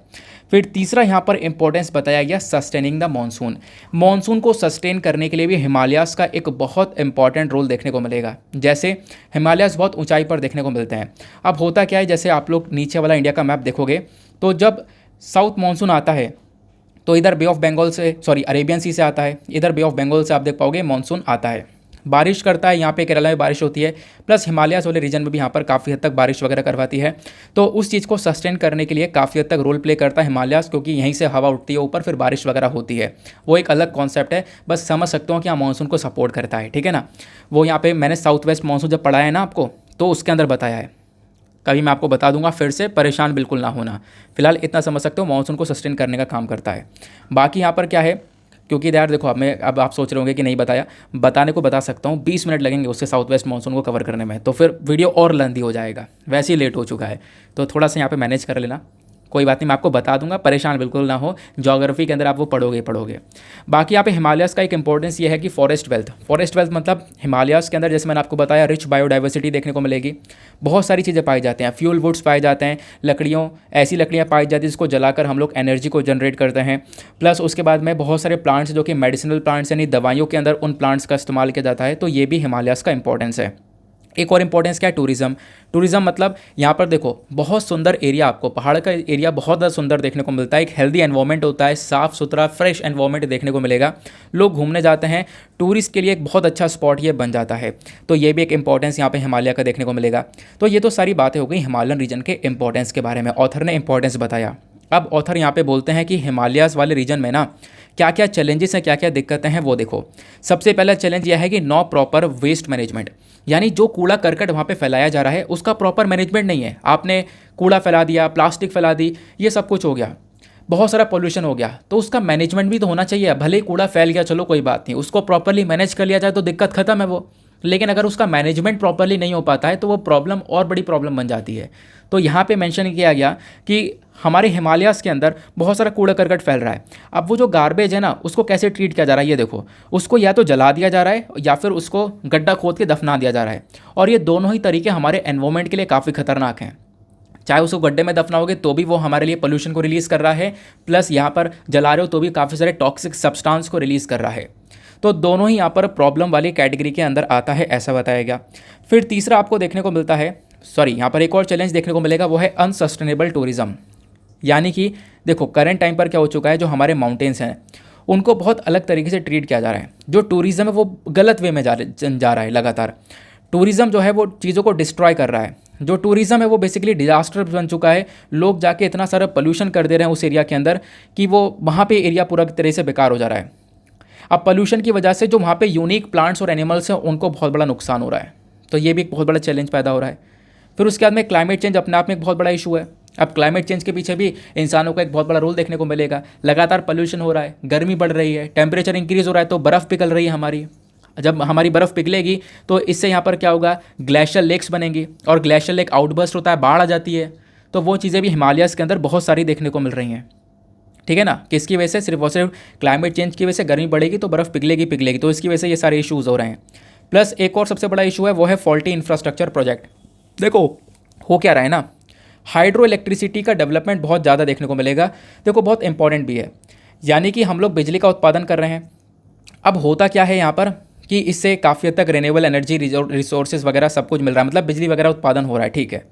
फिर तीसरा यहाँ पर इंपॉर्टेंस बताया गया सस्टेनिंग द मानसून। मानसून को सस्टेन करने के लिए भी हिमालयास का एक बहुत इंपॉर्टेंट रोल देखने को मिलेगा। जैसे हिमालयास बहुत ऊंचाई पर देखने को मिलते हैं। अब होता क्या है, जैसे आप लोग नीचे वाला इंडिया का मैप देखोगे तो जब साउथ मानसून आता है तो इधर बे ऑफ बंगाल से, अरेबियन सी से आता है, इधर बे ऑफ बंगाल से आप देख पाओगे मानसून आता है, बारिश करता है। यहाँ पे केरला में बारिश होती है, प्लस हिमालयास वाले रीजन में भी यहाँ पर काफ़ी हद तक बारिश वगैरह करवाती है। तो उस चीज़ को सस्टेन करने के लिए काफ़ी हद तक रोल प्ले करता है हिमालयास, क्योंकि यहीं से हवा उठती है ऊपर, फिर बारिश वगैरह होती है। वो एक अलग कॉन्सेप्ट है, बस समझ सकते हो कि यहाँ मानसून को सपोर्ट करता है, ठीक है ना। वो यहाँ पे मैंने साउथ वेस्ट मानसून जब पढ़ाया है ना आपको, तो उसके अंदर बताया है, कभी मैं आपको बता दूंगा, फिर से परेशान बिल्कुल ना होना। फिलहाल इतना समझ सकते हो मानसून को सस्टेन करने का काम करता है। बाकी यहाँ पर क्या है, क्योंकि यार देखो अब आप सोच रहे होंगे कि नहीं बताया, बताने को बता सकता हूँ, 20 मिनट लगेंगे उससे साउथ वेस्ट मानसून को कवर करने में, तो फिर वीडियो और लेंथी हो जाएगा, वैसे ही लेट हो चुका है। तो थोड़ा सा यहाँ पे मैनेज कर लेना, कोई बात नहीं, मैं आपको बता दूंगा, परेशान बिल्कुल ना हो। ज्योग्राफी के अंदर आप वो पढ़ोगे। बाकी यहाँ पे हिमालयास का एक इंपॉर्टेंस ये है कि फॉरेस्ट वेल्थ मतलब हिमालयास के अंदर, जैसे मैंने आपको बताया, रिच बायोडाइवर्सिटी देखने को मिलेगी। बहुत सारी चीज़ें पाई जाती हैं, फ्यूल वुड्स पाए जाते हैं, ऐसी लकड़ियाँ पाई जाती हैं जिसको जलाकर हम लोग एनर्जी को जनरेट करते हैं। प्लस उसके बाद में बहुत सारे प्लांट्स जो कि मेडिसिनल प्लांट्स यानी दवाइयों के अंदर उन प्लांट्स का इस्तेमाल किया जाता है। तो ये भी हिमालयास का इंपॉर्टेंस है। एक और इंपॉर्टेंस क्या है? टूरिज़्म मतलब यहाँ पर देखो बहुत सुंदर एरिया, आपको पहाड़ का एरिया बहुत ज़्यादा सुंदर देखने को मिलता है। एक हेल्दी एनवायरनमेंट होता है, साफ़ सुथरा फ्रेश एनवायरनमेंट देखने को मिलेगा। लोग घूमने जाते हैं, टूरिस्ट के लिए एक बहुत अच्छा स्पॉट ये बन जाता है। तो ये भी एक इंपॉर्टेंस यहाँ पे हिमालय का देखने को मिलेगा। तो ये तो सारी बातें हो गई हिमालयन रीजन के इंपॉर्टेंस के बारे में, ऑथर ने इंपॉर्टेंस बताया। अब ऑथर यहाँ पे बोलते हैं कि हिमालयास वाले रीजन में ना क्या क्या चैलेंजेस हैं, क्या क्या दिक्कतें हैं वो देखो। सबसे पहला चैलेंज यह है कि नो प्रॉपर वेस्ट मैनेजमेंट, यानी जो कूड़ा करकट वहाँ पे फैलाया जा रहा है उसका प्रॉपर मैनेजमेंट नहीं है। आपने कूड़ा फैला दिया, प्लास्टिक फैला दी, ये सब कुछ हो गया, बहुत सारा पोल्यूशन हो गया, तो उसका मैनेजमेंट भी तो होना चाहिए। भले ही कूड़ा फैल गया, चलो कोई बात नहीं, उसको प्रॉपरली मैनेज कर लिया जाए तो दिक्कत खत्म है वो। लेकिन अगर उसका मैनेजमेंट प्रॉपरली नहीं हो पाता है तो वो प्रॉब्लम और बड़ी प्रॉब्लम बन जाती है। तो यहाँ पे मेंशन किया गया कि हमारे हिमालयास के अंदर बहुत सारा कूड़ा करकट फैल रहा है। अब वो जो गार्बेज है ना, उसको कैसे ट्रीट किया जा रहा है ये देखो। उसको या तो जला दिया जा रहा है या फिर उसको गड्ढा खोद के दफना दिया जा रहा है, और ये दोनों ही तरीके हमारे एनवायरमेंट के लिए काफ़ी खतरनाक हैं। चाहे उसको गड्ढे में दफनाओगे तो भी वो हमारे लिए पोल्यूशन को रिलीज़ कर रहा है, प्लस यहाँ पर जला रहे हो तो भी काफ़ी सारे टॉक्सिक सब्सटेंस को रिलीज़ कर रहा है। तो दोनों ही यहाँ पर प्रॉब्लम वाली कैटेगरी के अंदर आता है, ऐसा बताया गया। फिर तीसरा आपको देखने को मिलता है, यहाँ पर एक और चैलेंज देखने को मिलेगा, वो है अनसस्टेनेबल टूरिज़्म। यानी कि देखो करंट टाइम पर क्या हो चुका है, जो हमारे माउंटेन्स हैं उनको बहुत अलग तरीके से ट्रीट किया जा रहा है। जो टूरिज़्म है वो गलत वे में जा रहा है लगातार। टूरिज़्म जो है वो चीज़ों को डिस्ट्रॉय कर रहा है। जो टूरिज़्म है वो बेसिकली डिजास्टर बन चुका है। लोग जाके इतना सारा पोल्यूशन कर दे रहे हैं उस एरिया के अंदर कि वो वहाँ पे एरिया पूरा तरह से बेकार हो जा रहा है। अब पोल्यूशन की वजह से जो वहाँ पे यूनिक प्लांट्स और एनिमल्स हैं उनको बहुत बड़ा नुकसान हो रहा है। तो ये भी एक बहुत बड़ा चैलेंज पैदा हो रहा है। फिर उसके बाद में क्लाइमेट चेंज अपने आप में एक बहुत बड़ा इशू है। अब क्लाइमेट चेंज के पीछे भी इंसानों का एक बहुत बड़ा रोल देखने को मिलेगा। लगातार पोल्यूशन हो रहा है, गर्मी बढ़ रही है, टेम्परेचर इंक्रीज़ हो रहा है, तो बर्फ़ पिघल रही है हमारी। जब हमारी बर्फ़ पिघलेगी तो इससे यहाँ पर क्या होगा, ग्लेशियर लेक्स बनेंगी, और ग्लेशियर लेक आउटबर्स्ट होता है, बाढ़ आ जाती है। तो वो चीज़ें भी हिमालयास के अंदर बहुत सारी देखने को मिल रही हैं। ठीक है ना। किसकी वजह से? सिर्फ और सिर्फ क्लाइमेट चेंज की वजह से गर्मी बढ़ेगी तो बर्फ़ पिघलेगी, तो इसकी वजह से ये सारे इश्यूज़ हो रहे हैं। प्लस एक और सबसे बड़ा इशू है, वो है फॉल्टी इंफ्रास्ट्रक्चर प्रोजेक्ट। देखो हो क्या रहा है ना, हाइड्रो इलेक्ट्रिसिटी का डेवलपमेंट बहुत ज़्यादा देखने को मिलेगा। देखो बहुत इंपॉर्टेंट भी है, यानी कि हम लोग बिजली का उत्पादन कर रहे हैं। अब होता क्या है यहाँ पर कि इससे काफ़ी हद तक रिन्यूएबल एनर्जी रिसोर्सेज वगैरह सब कुछ मिल रहा है, मतलब बिजली वगैरह उत्पादन हो रहा है, ठीक है।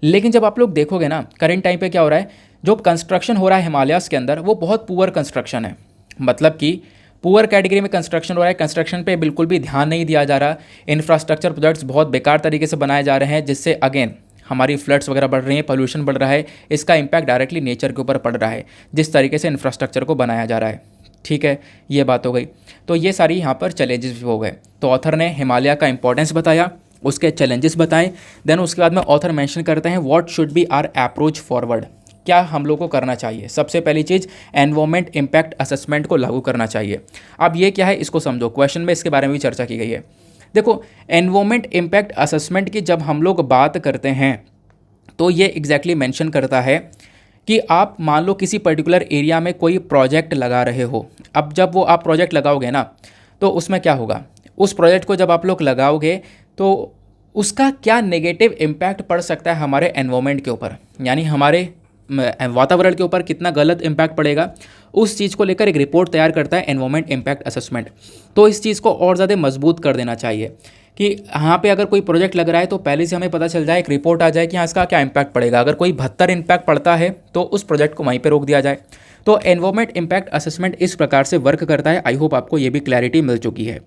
लेकिन जब आप लोग देखोगे ना करंट टाइम पे क्या हो रहा है, जो कंस्ट्रक्शन हो रहा है हिमालयाज़ के अंदर वो बहुत पुअर कंस्ट्रक्शन है। मतलब कि पुअर कैटेगरी में कंस्ट्रक्शन हो रहा है, कंस्ट्रक्शन पे बिल्कुल भी ध्यान नहीं दिया जा रहा। इंफ्रास्ट्रक्चर प्रोजेक्ट्स बहुत बेकार तरीके से बनाए जा रहे हैं, जिससे अगेन हमारी फ्लड्स वगैरह बढ़ रही हैं, पोल्यूशन बढ़ रहा है। इसका इम्पैक्ट डायरेक्टली नेचर के ऊपर पड़ रहा है, जिस तरीके से इंफ्रास्ट्रक्चर को बनाया जा रहा है, ठीक है। ये बात हो गई। तो ये सारी यहाँ पर चैलेंजेस हो गए। तो ऑथर ने हिमालय का इंपॉर्टेंस बताया, उसके चैलेंजेस बताएं। देन उसके बाद में ऑथर मेंशन करते हैं what should be our approach forward, क्या हम लोग को करना चाहिए। सबसे पहली चीज़ एनवायरमेंट इम्पैक्ट असेसमेंट को लागू करना चाहिए। अब ये क्या है इसको समझो, क्वेश्चन में इसके बारे में भी चर्चा की गई है। देखो एनवायरमेंट इम्पैक्ट असेसमेंट की जब हम लोग बात करते हैं तो ये एग्जैक्टली मेंशन करता है कि आप मान लो किसी पर्टिकुलर एरिया में कोई प्रोजेक्ट लगा रहे हो। अब जब वो आप प्रोजेक्ट लगाओगे ना तो उसमें क्या होगा, उस प्रोजेक्ट को जब आप लोग लगाओगे तो उसका क्या नेगेटिव इम्पैक्ट पड़ सकता है हमारे एनवायरनमेंट के ऊपर, यानी हमारे वातावरण के ऊपर कितना गलत इम्पैक्ट पड़ेगा, उस चीज़ को लेकर एक रिपोर्ट तैयार करता है एनवायरनमेंट इम्पैक्ट असेसमेंट। तो इस चीज़ को और ज़्यादा मजबूत कर देना चाहिए कि यहाँ पे अगर कोई प्रोजेक्ट लग रहा है तो पहले से हमें पता चल जाए, एक रिपोर्ट आ जाए कि हाँ इसका क्या इम्पैक्ट पड़ेगा। अगर कोई 72 इम्पैक्ट पड़ता है तो उस प्रोजेक्ट को वहीं पे रोक दिया जाए। तो एनवायरनमेंट इम्पैक्ट असेसमेंट इस प्रकार से वर्क करता है। आई होप आपको ये भी क्लैरिटी मिल चुकी है।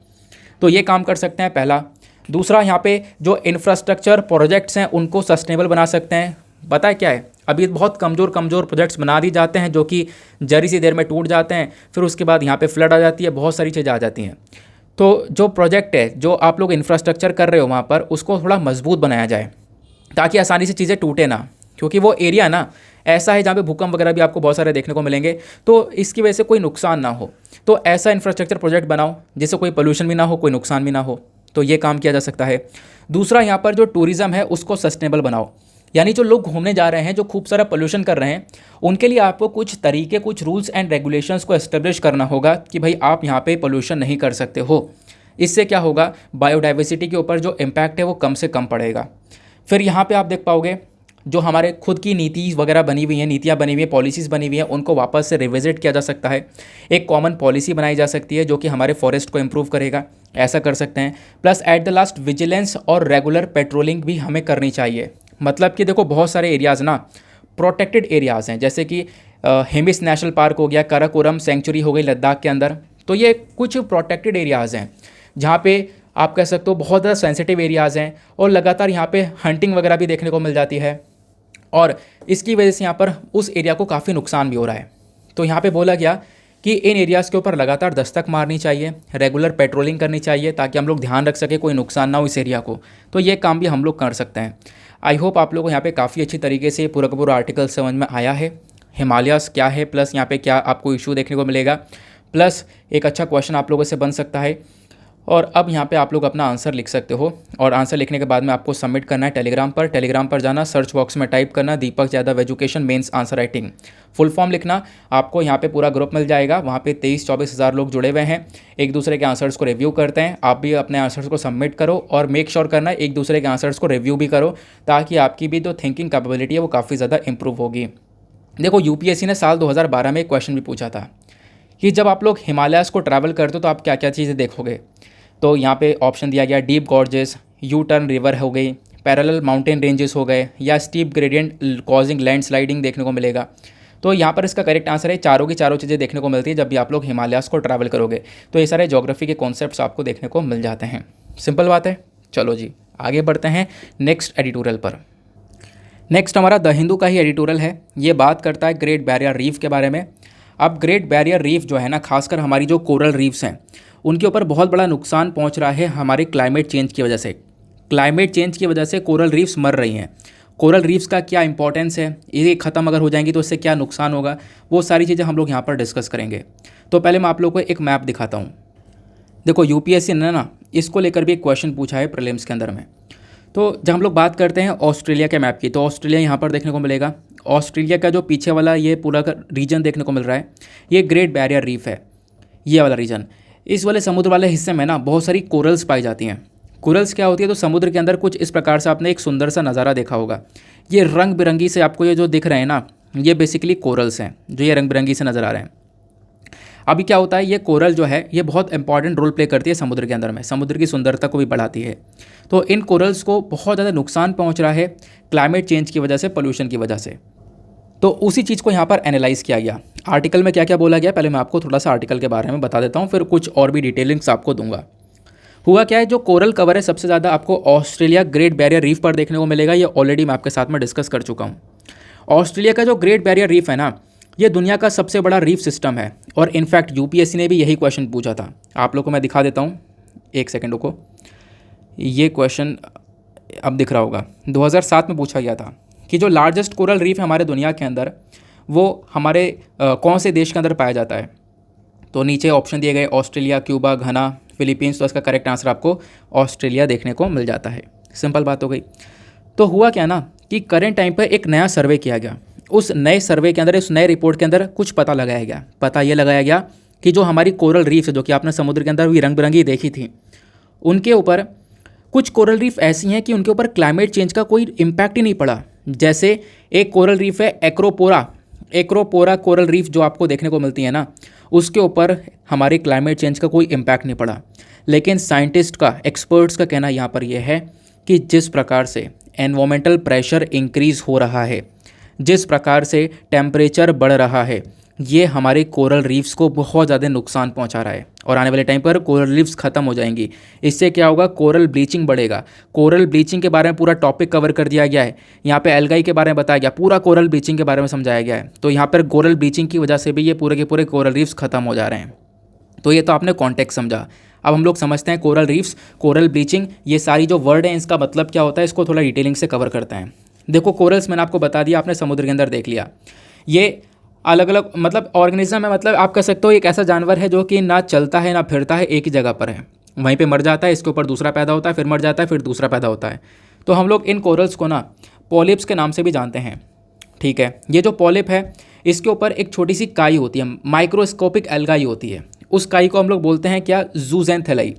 तो ये काम कर सकते हैं पहला। दूसरा, यहाँ पे जो इंफ्रास्ट्रक्चर प्रोजेक्ट्स हैं उनको सस्टेनेबल बना सकते हैं। पता है क्या है, अभी बहुत कमज़ोर प्रोजेक्ट्स बना दी जाते हैं जो कि जरी सी देर में टूट जाते हैं, फिर उसके बाद यहाँ पे फ्लड आ जाती है, बहुत सारी चीज़ें आ जाती हैं। तो जो प्रोजेक्ट है, जो आप लोग इंफ्रास्ट्रक्चर कर रहे हो वहाँ पर, उसको थोड़ा मजबूत बनाया जाए ताकि आसानी से चीज़ें टूटे ना, क्योंकि वो एरिया ना ऐसा है जहाँ पे भूकंप वगैरह भी आपको बहुत सारे देखने को मिलेंगे, तो इसकी वजह से कोई नुकसान ना हो। तो ऐसा इंफ्रास्ट्रक्चर प्रोजेक्ट बनाओ जिससे कोई पोल्यूशन भी ना हो, कोई नुकसान भी ना हो। तो ये काम किया जा सकता है। दूसरा, यहाँ पर जो टूरिज़्म है उसको सस्टेनेबल बनाओ, यानी जो लोग घूमने जा रहे हैं, जो खूब सारा पोल्यूशन कर रहे हैं, उनके लिए आपको कुछ तरीके, कुछ रूल्स एंड रेगुलेशंस को एस्टेब्लिश करना होगा कि भाई आप यहाँ पे पोल्यूशन नहीं कर सकते हो। इससे क्या होगा, बायोडाइवर्सिटी के ऊपर जो इम्पैक्ट है वो कम से कम पड़ेगा। फिर यहाँ पे आप देख पाओगे जो हमारे खुद की नीति वगैरह बनी हुई हैं, नीतियाँ बनी हुई हैं, पॉलिसीज़ बनी हुई हैं, उनको वापस से रिविजिट किया जा सकता है। एक कॉमन पॉलिसी बनाई जा सकती है जो कि हमारे फॉरेस्ट को इम्प्रूव करेगा, ऐसा कर सकते हैं। Plus at the last vigilance और रेगुलर पेट्रोलिंग भी हमें करनी चाहिए। मतलब कि देखो बहुत सारे एरियाज़ ना प्रोटेक्टेड एरियाज़ हैं, जैसे कि हेमिस नेशनल पार्क हो गया, काराकोरम सेंचुरी हो गई लद्दाख के अंदर। तो ये कुछ प्रोटेक्टेड एरियाज़ हैं जहाँ पे आप कह सकते हो बहुत ज़्यादा सेंसिटिव एरियाज़ हैं और लगातार यहाँ पे हंटिंग वगैरह भी देखने को मिल जाती है, और इसकी वजह से यहाँ पर उस एरिया को काफ़ी नुकसान भी हो रहा है। तो यहाँ पे बोला गया कि इन एरियाज़ के ऊपर लगातार दस्तक मारनी चाहिए, रेगुलर पेट्रोलिंग करनी चाहिए ताकि हम लोग ध्यान रख सकें कोई नुकसान ना हो इस एरिया को। तो ये काम भी हम लोग कर सकते हैं। आई होप आप लोगों को यहाँ पे काफ़ी अच्छी तरीके से पूरा का पूरा आर्टिकल समझ में आया है। हिमालयाज़ क्या है, प्लस यहाँ पे क्या आपको इशू देखने को मिलेगा, प्लस एक अच्छा क्वेश्चन आप लोगों से बन सकता है। और अब यहाँ पे आप लोग अपना आंसर लिख सकते हो, और आंसर लिखने के बाद में आपको सबमिट करना है टेलीग्राम पर जाना, सर्च बॉक्स में टाइप करना Deepak Yadav education mains answer writing, full form लिखना। आपको यहाँ पे पूरा ग्रुप मिल जाएगा, वहाँ पे 23-24 हज़ार लोग जुड़े हुए हैं, एक दूसरे के आंसर्स को रिव्यू करते हैं। आप भी अपने आंसर्स को सबमिट करो और मेक श्योर करना एक दूसरे के आंसर्स को रिव्यू भी करो, ताकि आपकी भी जो थिंकिंग कैपेबिलिटी है वो काफ़ी ज़्यादा इंप्रूव होगी। देखो यूपीएससी ने साल 2012 में एक क्वेश्चन भी पूछा था कि जब आप लोग हिमालयाज़ को ट्रैवल करते हो तो आप क्या क्या चीज़ें देखोगे। तो यहाँ पे ऑप्शन दिया गया deep gorges, U turn river हो गई, पैरेलल माउंटेन रेंजेस हो गए, या स्टीप ग्रेडियंट कॉजिंग लैंडस्लाइडिंग देखने को मिलेगा। तो यहाँ पर इसका करेक्ट आंसर है चारों की चारों चीज़ें देखने को मिलती है जब भी आप लोग हिमालयाज़ को ट्रैवल करोगे। तो ये सारे ज्योग्राफी के कॉन्सेप्ट्स आपको देखने को मिल जाते हैं। सिंपल बात है। चलो जी आगे बढ़ते हैं नेक्स्ट एडिटोरियल पर। नेक्स्ट हमारा द हिंदू का ही एडिटोरियल है। ये बात करता है ग्रेट बैरियर रीफ के बारे में। अब ग्रेट बैरियर रीफ जो है ना, खासकर हमारी जो कोरल रीफ्स हैं उनके ऊपर बहुत बड़ा नुकसान पहुंच रहा है हमारे क्लाइमेट चेंज की वजह से। क्लाइमेट चेंज की वजह से कोरल रीफ्स मर रही हैं। कोरल रीफ्स का क्या इंपॉर्टेंस है, ये ख़त्म अगर हो जाएंगी तो इससे क्या नुकसान होगा, वो सारी चीज़ें हम लोग यहाँ पर डिस्कस करेंगे। तो पहले मैं आप लोग को एक मैप दिखाता हूँ। देखो यूपीएससी ने ना इसको लेकर भी एक क्वेश्चन पूछा है प्रीलिम्स के अंदर में। तो जब हम लोग बात करते हैं ऑस्ट्रेलिया के मैप की, तो ऑस्ट्रेलिया यहाँ पर देखने को मिलेगा। ऑस्ट्रेलिया का जो पीछे वाला ये पूरा रीजन देखने को मिल रहा है, ये ग्रेट बैरियर रीफ है, ये वाला रीजन। इस वाले समुद्र वाले हिस्से में ना बहुत सारी कोरल्स पाई जाती हैं। कोरल्स क्या होती है, तो समुद्र के अंदर कुछ इस प्रकार से आपने एक सुंदर सा नज़ारा देखा होगा। ये रंग बिरंगी से आपको ये जो दिख रहे हैं ना, ये बेसिकली कोरल्स हैं, जो ये रंग बिरंगी से नज़र आ रहे हैं। अभी क्या होता है, ये कोरल जो है ये बहुत इंपॉर्टेंट रोल प्ले करती है समुद्र के अंदर में, समुद्र की सुंदरता को भी बढ़ाती है। तो इन कोरल्स को बहुत ज़्यादा नुकसान पहुंच रहा है क्लाइमेट चेंज की वजह से, पोल्यूशन की वजह से। तो उसी चीज़ को यहाँ पर एनालाइज़ किया गया। आर्टिकल में क्या क्या बोला गया, पहले मैं आपको थोड़ा सा आर्टिकल के बारे में बता देता हूँ, फिर कुछ और भी डिटेलिंग्स आपको दूंगा। हुआ क्या है, जो कोरल कवर है सबसे ज़्यादा आपको ऑस्ट्रेलिया ग्रेट बैरियर रीफ पर देखने को मिलेगा। ये ऑलरेडी मैं आपके साथ में डिस्कस कर चुका हूँ। ऑस्ट्रेलिया का जो ग्रेट बैरियर रीफ है ना, ये दुनिया का सबसे बड़ा रीफ सिस्टम है। और इनफैक्ट यूपीएससी ने भी यही क्वेश्चन पूछा था। आप लोग को मैं दिखा देता हूँ, एक सेकेंड को। ये क्वेश्चन अब दिख रहा होगा, 2007 में पूछा गया था कि जो लार्जेस्ट कोरल रीफ है हमारे दुनिया के अंदर, वो हमारे कौन से देश के अंदर पाया जाता है। तो नीचे ऑप्शन दिए गए, ऑस्ट्रेलिया, क्यूबा, घना, फिलीपींस। तो इसका करेक्ट आंसर आपको ऑस्ट्रेलिया देखने को मिल जाता है। सिंपल बात हो गई। तो हुआ क्या ना कि करंट टाइम पर एक नया सर्वे किया गया। उस नए सर्वे के अंदर, उस नए रिपोर्ट के अंदर कुछ पता लगाया गया। पता ये लगाया गया कि जो हमारी कोरल रीफ है, जो कि आपने समुद्र के अंदर भी रंग बिरंगी देखी थी, उनके ऊपर कुछ कोरल रीफ ऐसी हैं कि उनके ऊपर क्लाइमेट चेंज का कोई इम्पैक्ट ही नहीं पड़ा। जैसे एक कोरल रीफ है एक्रोपोरा कोरल रीफ, जो आपको देखने को मिलती है ना, उसके ऊपर हमारे क्लाइमेट चेंज का कोई इम्पैक्ट नहीं पड़ा। लेकिन साइंटिस्ट का, एक्सपर्ट्स का कहना यहाँ पर यह है कि जिस प्रकार से एनवायरमेंटल प्रेशर इंक्रीज़ हो रहा है, जिस प्रकार से टेम्परेचर बढ़ रहा है, ये हमारे कोरल रीफ्स को बहुत ज़्यादा नुकसान पहुंचा रहा है। और आने वाले टाइम पर कोरल रीफ्स ख़त्म हो जाएंगी। इससे क्या होगा, कोरल ब्लीचिंग बढ़ेगा। कोरल ब्लीचिंग के बारे में पूरा टॉपिक कवर कर दिया गया है। यहाँ पे एल्गाई के बारे में बताया गया, पूरा कोरल ब्लीचिंग के बारे में समझाया गया है। तो यहाँ पर कोरल ब्लीचिंग की वजह से भी ये पूरे के पूरे कोरल रीफ्स ख़त्म हो जा रहे हैं। तो ये तो आपने कॉन्टेक्स्ट समझा। अब हम लोग समझते हैं कोरल रीफ्स, कोरल ब्लीचिंग, ये सारी जो वर्ड हैं इसका मतलब क्या होता है, इसको थोड़ा डिटेलिंग से कवर करते हैं। देखो, कोरल्स मैंने आपको बता दिया, आपने समुद्र के अंदर देख लिया। ये अलग अलग मतलब ऑर्गेनिज्म है, मतलब आप कह सकते हो एक ऐसा जानवर है जो कि ना चलता है ना फिरता है, एक ही जगह पर है, वहीं पे मर जाता है, इसके ऊपर दूसरा पैदा होता है, फिर मर जाता है, फिर दूसरा पैदा होता है। तो हम लोग इन कोरल्स को ना पॉलिप्स के नाम से भी जानते हैं। ठीक है, ये जो पॉलिप है इसके ऊपर एक छोटी सी काई होती है, माइक्रोस्कोपिक एल्गाई होती है। उस काई को हम लोग बोलते हैं क्या, जूजेंथेलाई।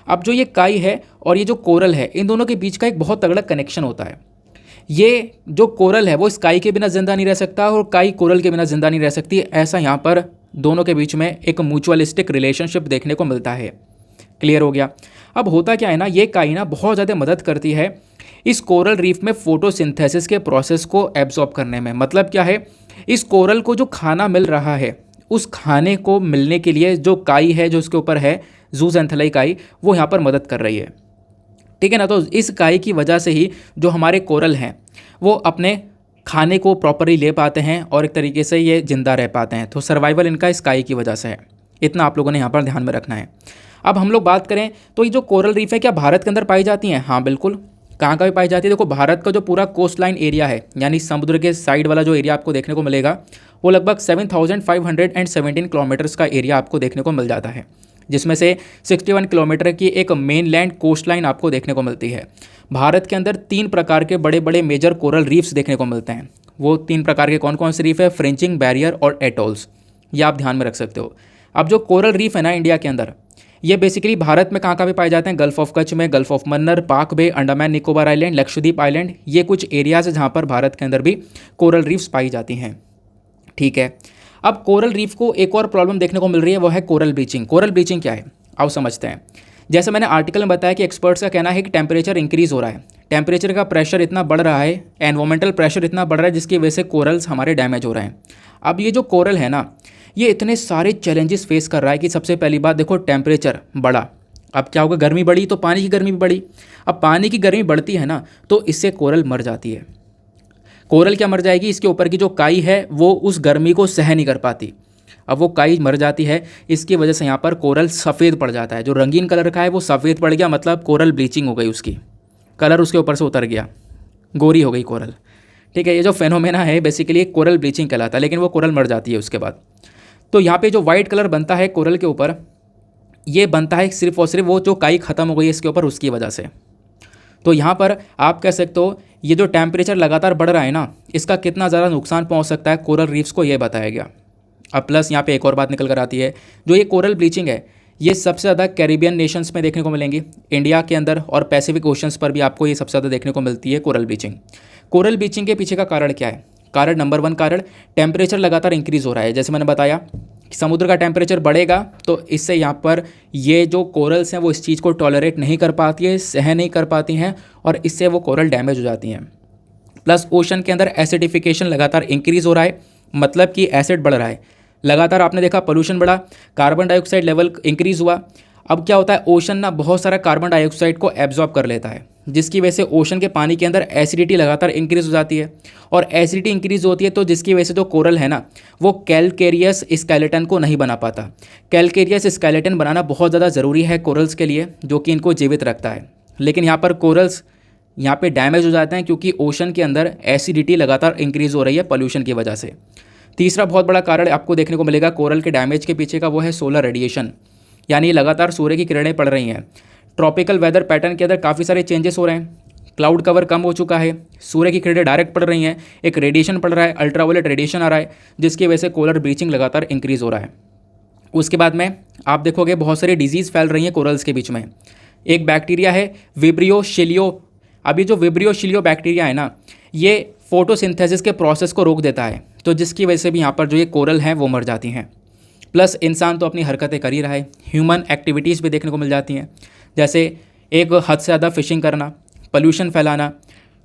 अब जो ये काई है और ये जो कोरल है, इन दोनों के बीच का एक बहुत तगड़ा कनेक्शन होता है। ये जो कोरल है वो इस काई के बिना जिंदा नहीं रह सकता और काई कोरल के बिना जिंदा नहीं रह सकती। ऐसा यहाँ पर दोनों के बीच में एक म्यूचुअलिस्टिक रिलेशनशिप देखने को मिलता है। क्लियर हो गया। अब होता क्या है ना, ये काई ना बहुत ज़्यादा मदद करती है इस कोरल रीफ में फोटोसिंथेसिस के प्रोसेस को एब्जॉर्ब करने में। मतलब क्या है, इस कोरल को जो खाना मिल रहा है, उस खाने को मिलने के लिए जो काई है, जो उसके ऊपर है जूजेंथेलाई काई, वो यहाँ पर मदद कर रही है। ठीक है ना। तो इस काई की वजह से ही जो हमारे कोरल हैं वो अपने खाने को प्रॉपरली ले पाते हैं और एक तरीके से ये जिंदा रह पाते हैं। तो सर्वाइवल इनका इस काई की वजह से है। इतना आप लोगों ने यहाँ पर ध्यान में रखना है। अब हम लोग बात करें तो ये जो कोरल रीफ है क्या भारत के अंदर पाई जाती हैं? हाँ बिल्कुल। कहाँ कहाँ पाई जाती है? देखो, भारत का जो पूरा कोस्ट लाइन एरिया है, यानी समुद्र के साइड वाला जो एरिया आपको देखने को मिलेगा, वो लगभग 7,517 किलोमीटर्स का एरिया आपको देखने को मिल जाता है, जिसमें से 61 किलोमीटर की एक मेनलैंड कोस्ट लाइन आपको देखने को मिलती है। भारत के अंदर 3 प्रकार के बड़े बड़े मेजर कोरल रीफ्स देखने को मिलते हैं। वो 3 प्रकार के कौन कौन से रीफ है? फ्रेंचिंग, बैरियर और एटोल्स। ये आप ध्यान में रख सकते हो। अब जो कोरल रीफ है ना इंडिया के अंदर, ये बेसिकली भारत में कहाँ कहाँ पे पाए जाते हैं? गल्फ ऑफ कच्छ में, गल्फ ऑफ मन्नर, पाक बे, अंडमान निकोबार आइलैंड, लक्षद्वीप आइलैंड, ये कुछ एरियाज है जहाँ पर भारत के अंदर भी कोरल रीफ्स पाई जाती हैं। ठीक है। अब कोरल रीफ को एक और प्रॉब्लम देखने को मिल रही है, वो है कोरल ब्लीचिंग। कोरल ब्लीचिंग क्या है आओ समझते हैं। जैसे मैंने आर्टिकल में बताया कि एक्सपर्ट्स का कहना है कि टेम्परेचर इंक्रीज़ हो रहा है, टेम्परेचर का प्रेशर इतना बढ़ रहा है, एनवायरमेंटल प्रेशर इतना बढ़ रहा है, जिसकी वजह से कोरल्स हमारे डैमेज हो रहे हैं। अब ये जो कोरल है ना, ये इतने सारे चैलेंजेस फेस कर रहा है कि सबसे पहली बात देखो, टेम्परेचर बढ़ा, अब क्या होगा, गर्मी बढ़ी तो पानी की गर्मी भी बढ़ी। अब पानी की गर्मी बढ़ती है ना, तो इससे कोरल मर जाती है। कोरल क्या मर जाएगी? इसके ऊपर की जो काई है वो उस गर्मी को सह नहीं कर पाती। अब वो काई मर जाती है, इसकी वजह से यहाँ पर कोरल सफ़ेद पड़ जाता है। जो रंगीन कलर का है वो सफ़ेद पड़ गया, मतलब कोरल ब्लीचिंग हो गई, उसकी कलर उसके ऊपर से उतर गया, गोरी हो गई कोरल। ठीक है, ये जो फेनोमेना है बेसिकली कोरल ब्लीचिंग कहलाता है, लेकिन वो कोरल मर जाती है उसके बाद। तो यहाँ पे जो वाइट कलर बनता है कोरल के ऊपर, ये बनता है सिर्फ और सिर्फ वो जो काई ख़त्म हो गई है इसके ऊपर, उसकी वजह से। तो यहाँ पर आप कह सकते हो ये जो टेम्परेचर लगातार बढ़ रहा है ना, इसका कितना ज़्यादा नुकसान पहुँच सकता है कोरल रीफ्स को, ये बताया गया। अब प्लस यहाँ पे एक और बात निकल कर आती है, जो ये कोरल ब्लीचिंग है ये सबसे ज़्यादा कैरिबियन नेशंस में देखने को मिलेंगी, इंडिया के अंदर और पैसिफिक ओशंस पर भी आपको ये सबसे ज़्यादा देखने को मिलती है कोरल ब्लीचिंग। कोरल ब्लीचिंग के पीछे का कारण क्या है? कारण नंबर 1 कारण टेम्परेचर लगातार इंक्रीज़ हो रहा है। जैसे मैंने बताया कि समुद्र का टेम्परेचर बढ़ेगा तो इससे यहाँ पर ये जो कोरल्स हैं वो इस चीज़ को टॉलरेट नहीं कर पाती है, सह नहीं कर पाती हैं, और इससे वो कोरल डैमेज हो जाती हैं। प्लस ओशन के अंदर एसिडिफिकेशन लगातार इंक्रीज़ हो रहा है, मतलब कि एसिड बढ़ रहा है लगातार। आपने देखा पोल्यूशन बढ़ा, कार्बन डाइऑक्साइड लेवल इंक्रीज़ हुआ। अब क्या होता है, ओशन ना बहुत सारा कार्बन डाइऑक्साइड को एब्जॉर्ब कर लेता है, जिसकी वजह से ओशन के पानी के अंदर एसिडिटी लगातार इंक्रीज़ हो जाती है, और एसिडिटी इंक्रीज़ होती है तो जिसकी वजह से जो कोरल है ना वो कैलकेरियस स्केलेटन को नहीं बना पाता। कैलकेरियस स्केलेटन बनाना बहुत ज़्यादा ज़रूरी है कोरल्स के लिए, जो कि इनको जीवित रखता है। लेकिन यहाँ पर कोरल्स यहाँ पे डैमेज हो जाते हैं क्योंकि ओशन के अंदर एसिडिटी लगातार इंक्रीज़ हो रही है पोल्यूशन की वजह से। तीसरा बहुत बड़ा कारण आपको देखने को मिलेगा कोरल के डैमेज के पीछे का, वो है सोलर रेडिएशन, यानी लगातार सूर्य की किरणें पड़ रही हैं। ट्रॉपिकल वेदर पैटर्न के अंदर काफ़ी सारे चेंजेस हो रहे हैं, क्लाउड कवर कम हो चुका है, सूर्य की किरणें डायरेक्ट पड़ रही हैं, एक रेडिएशन पड़ रहा है, अल्ट्रावायलेट रेडिएशन आ रहा है, जिसकी वजह से कोरल ब्लीचिंग लगातार इंक्रीज़ हो रहा है। उसके बाद में आप देखोगे बहुत सारी डिजीज़ फैल रही हैं कोरल्स के बीच में। एक बैक्टीरिया है विब्रियो शिलियो। अभी जो विब्रियो शिलियो बैक्टीरिया है ना, ये फोटोसिंथेसिस के प्रोसेस को रोक देता है, तो जिसकी वजह से भी यहाँ पर जो ये कोरल हैं वो मर जाती हैं। प्लस इंसान तो अपनी हरकतें कर ही रहा है, ह्यूमन एक्टिविटीज़ भी देखने को मिल जाती हैं, जैसे एक हद से ज़्यादा फिशिंग करना, पोल्यूशन फैलाना,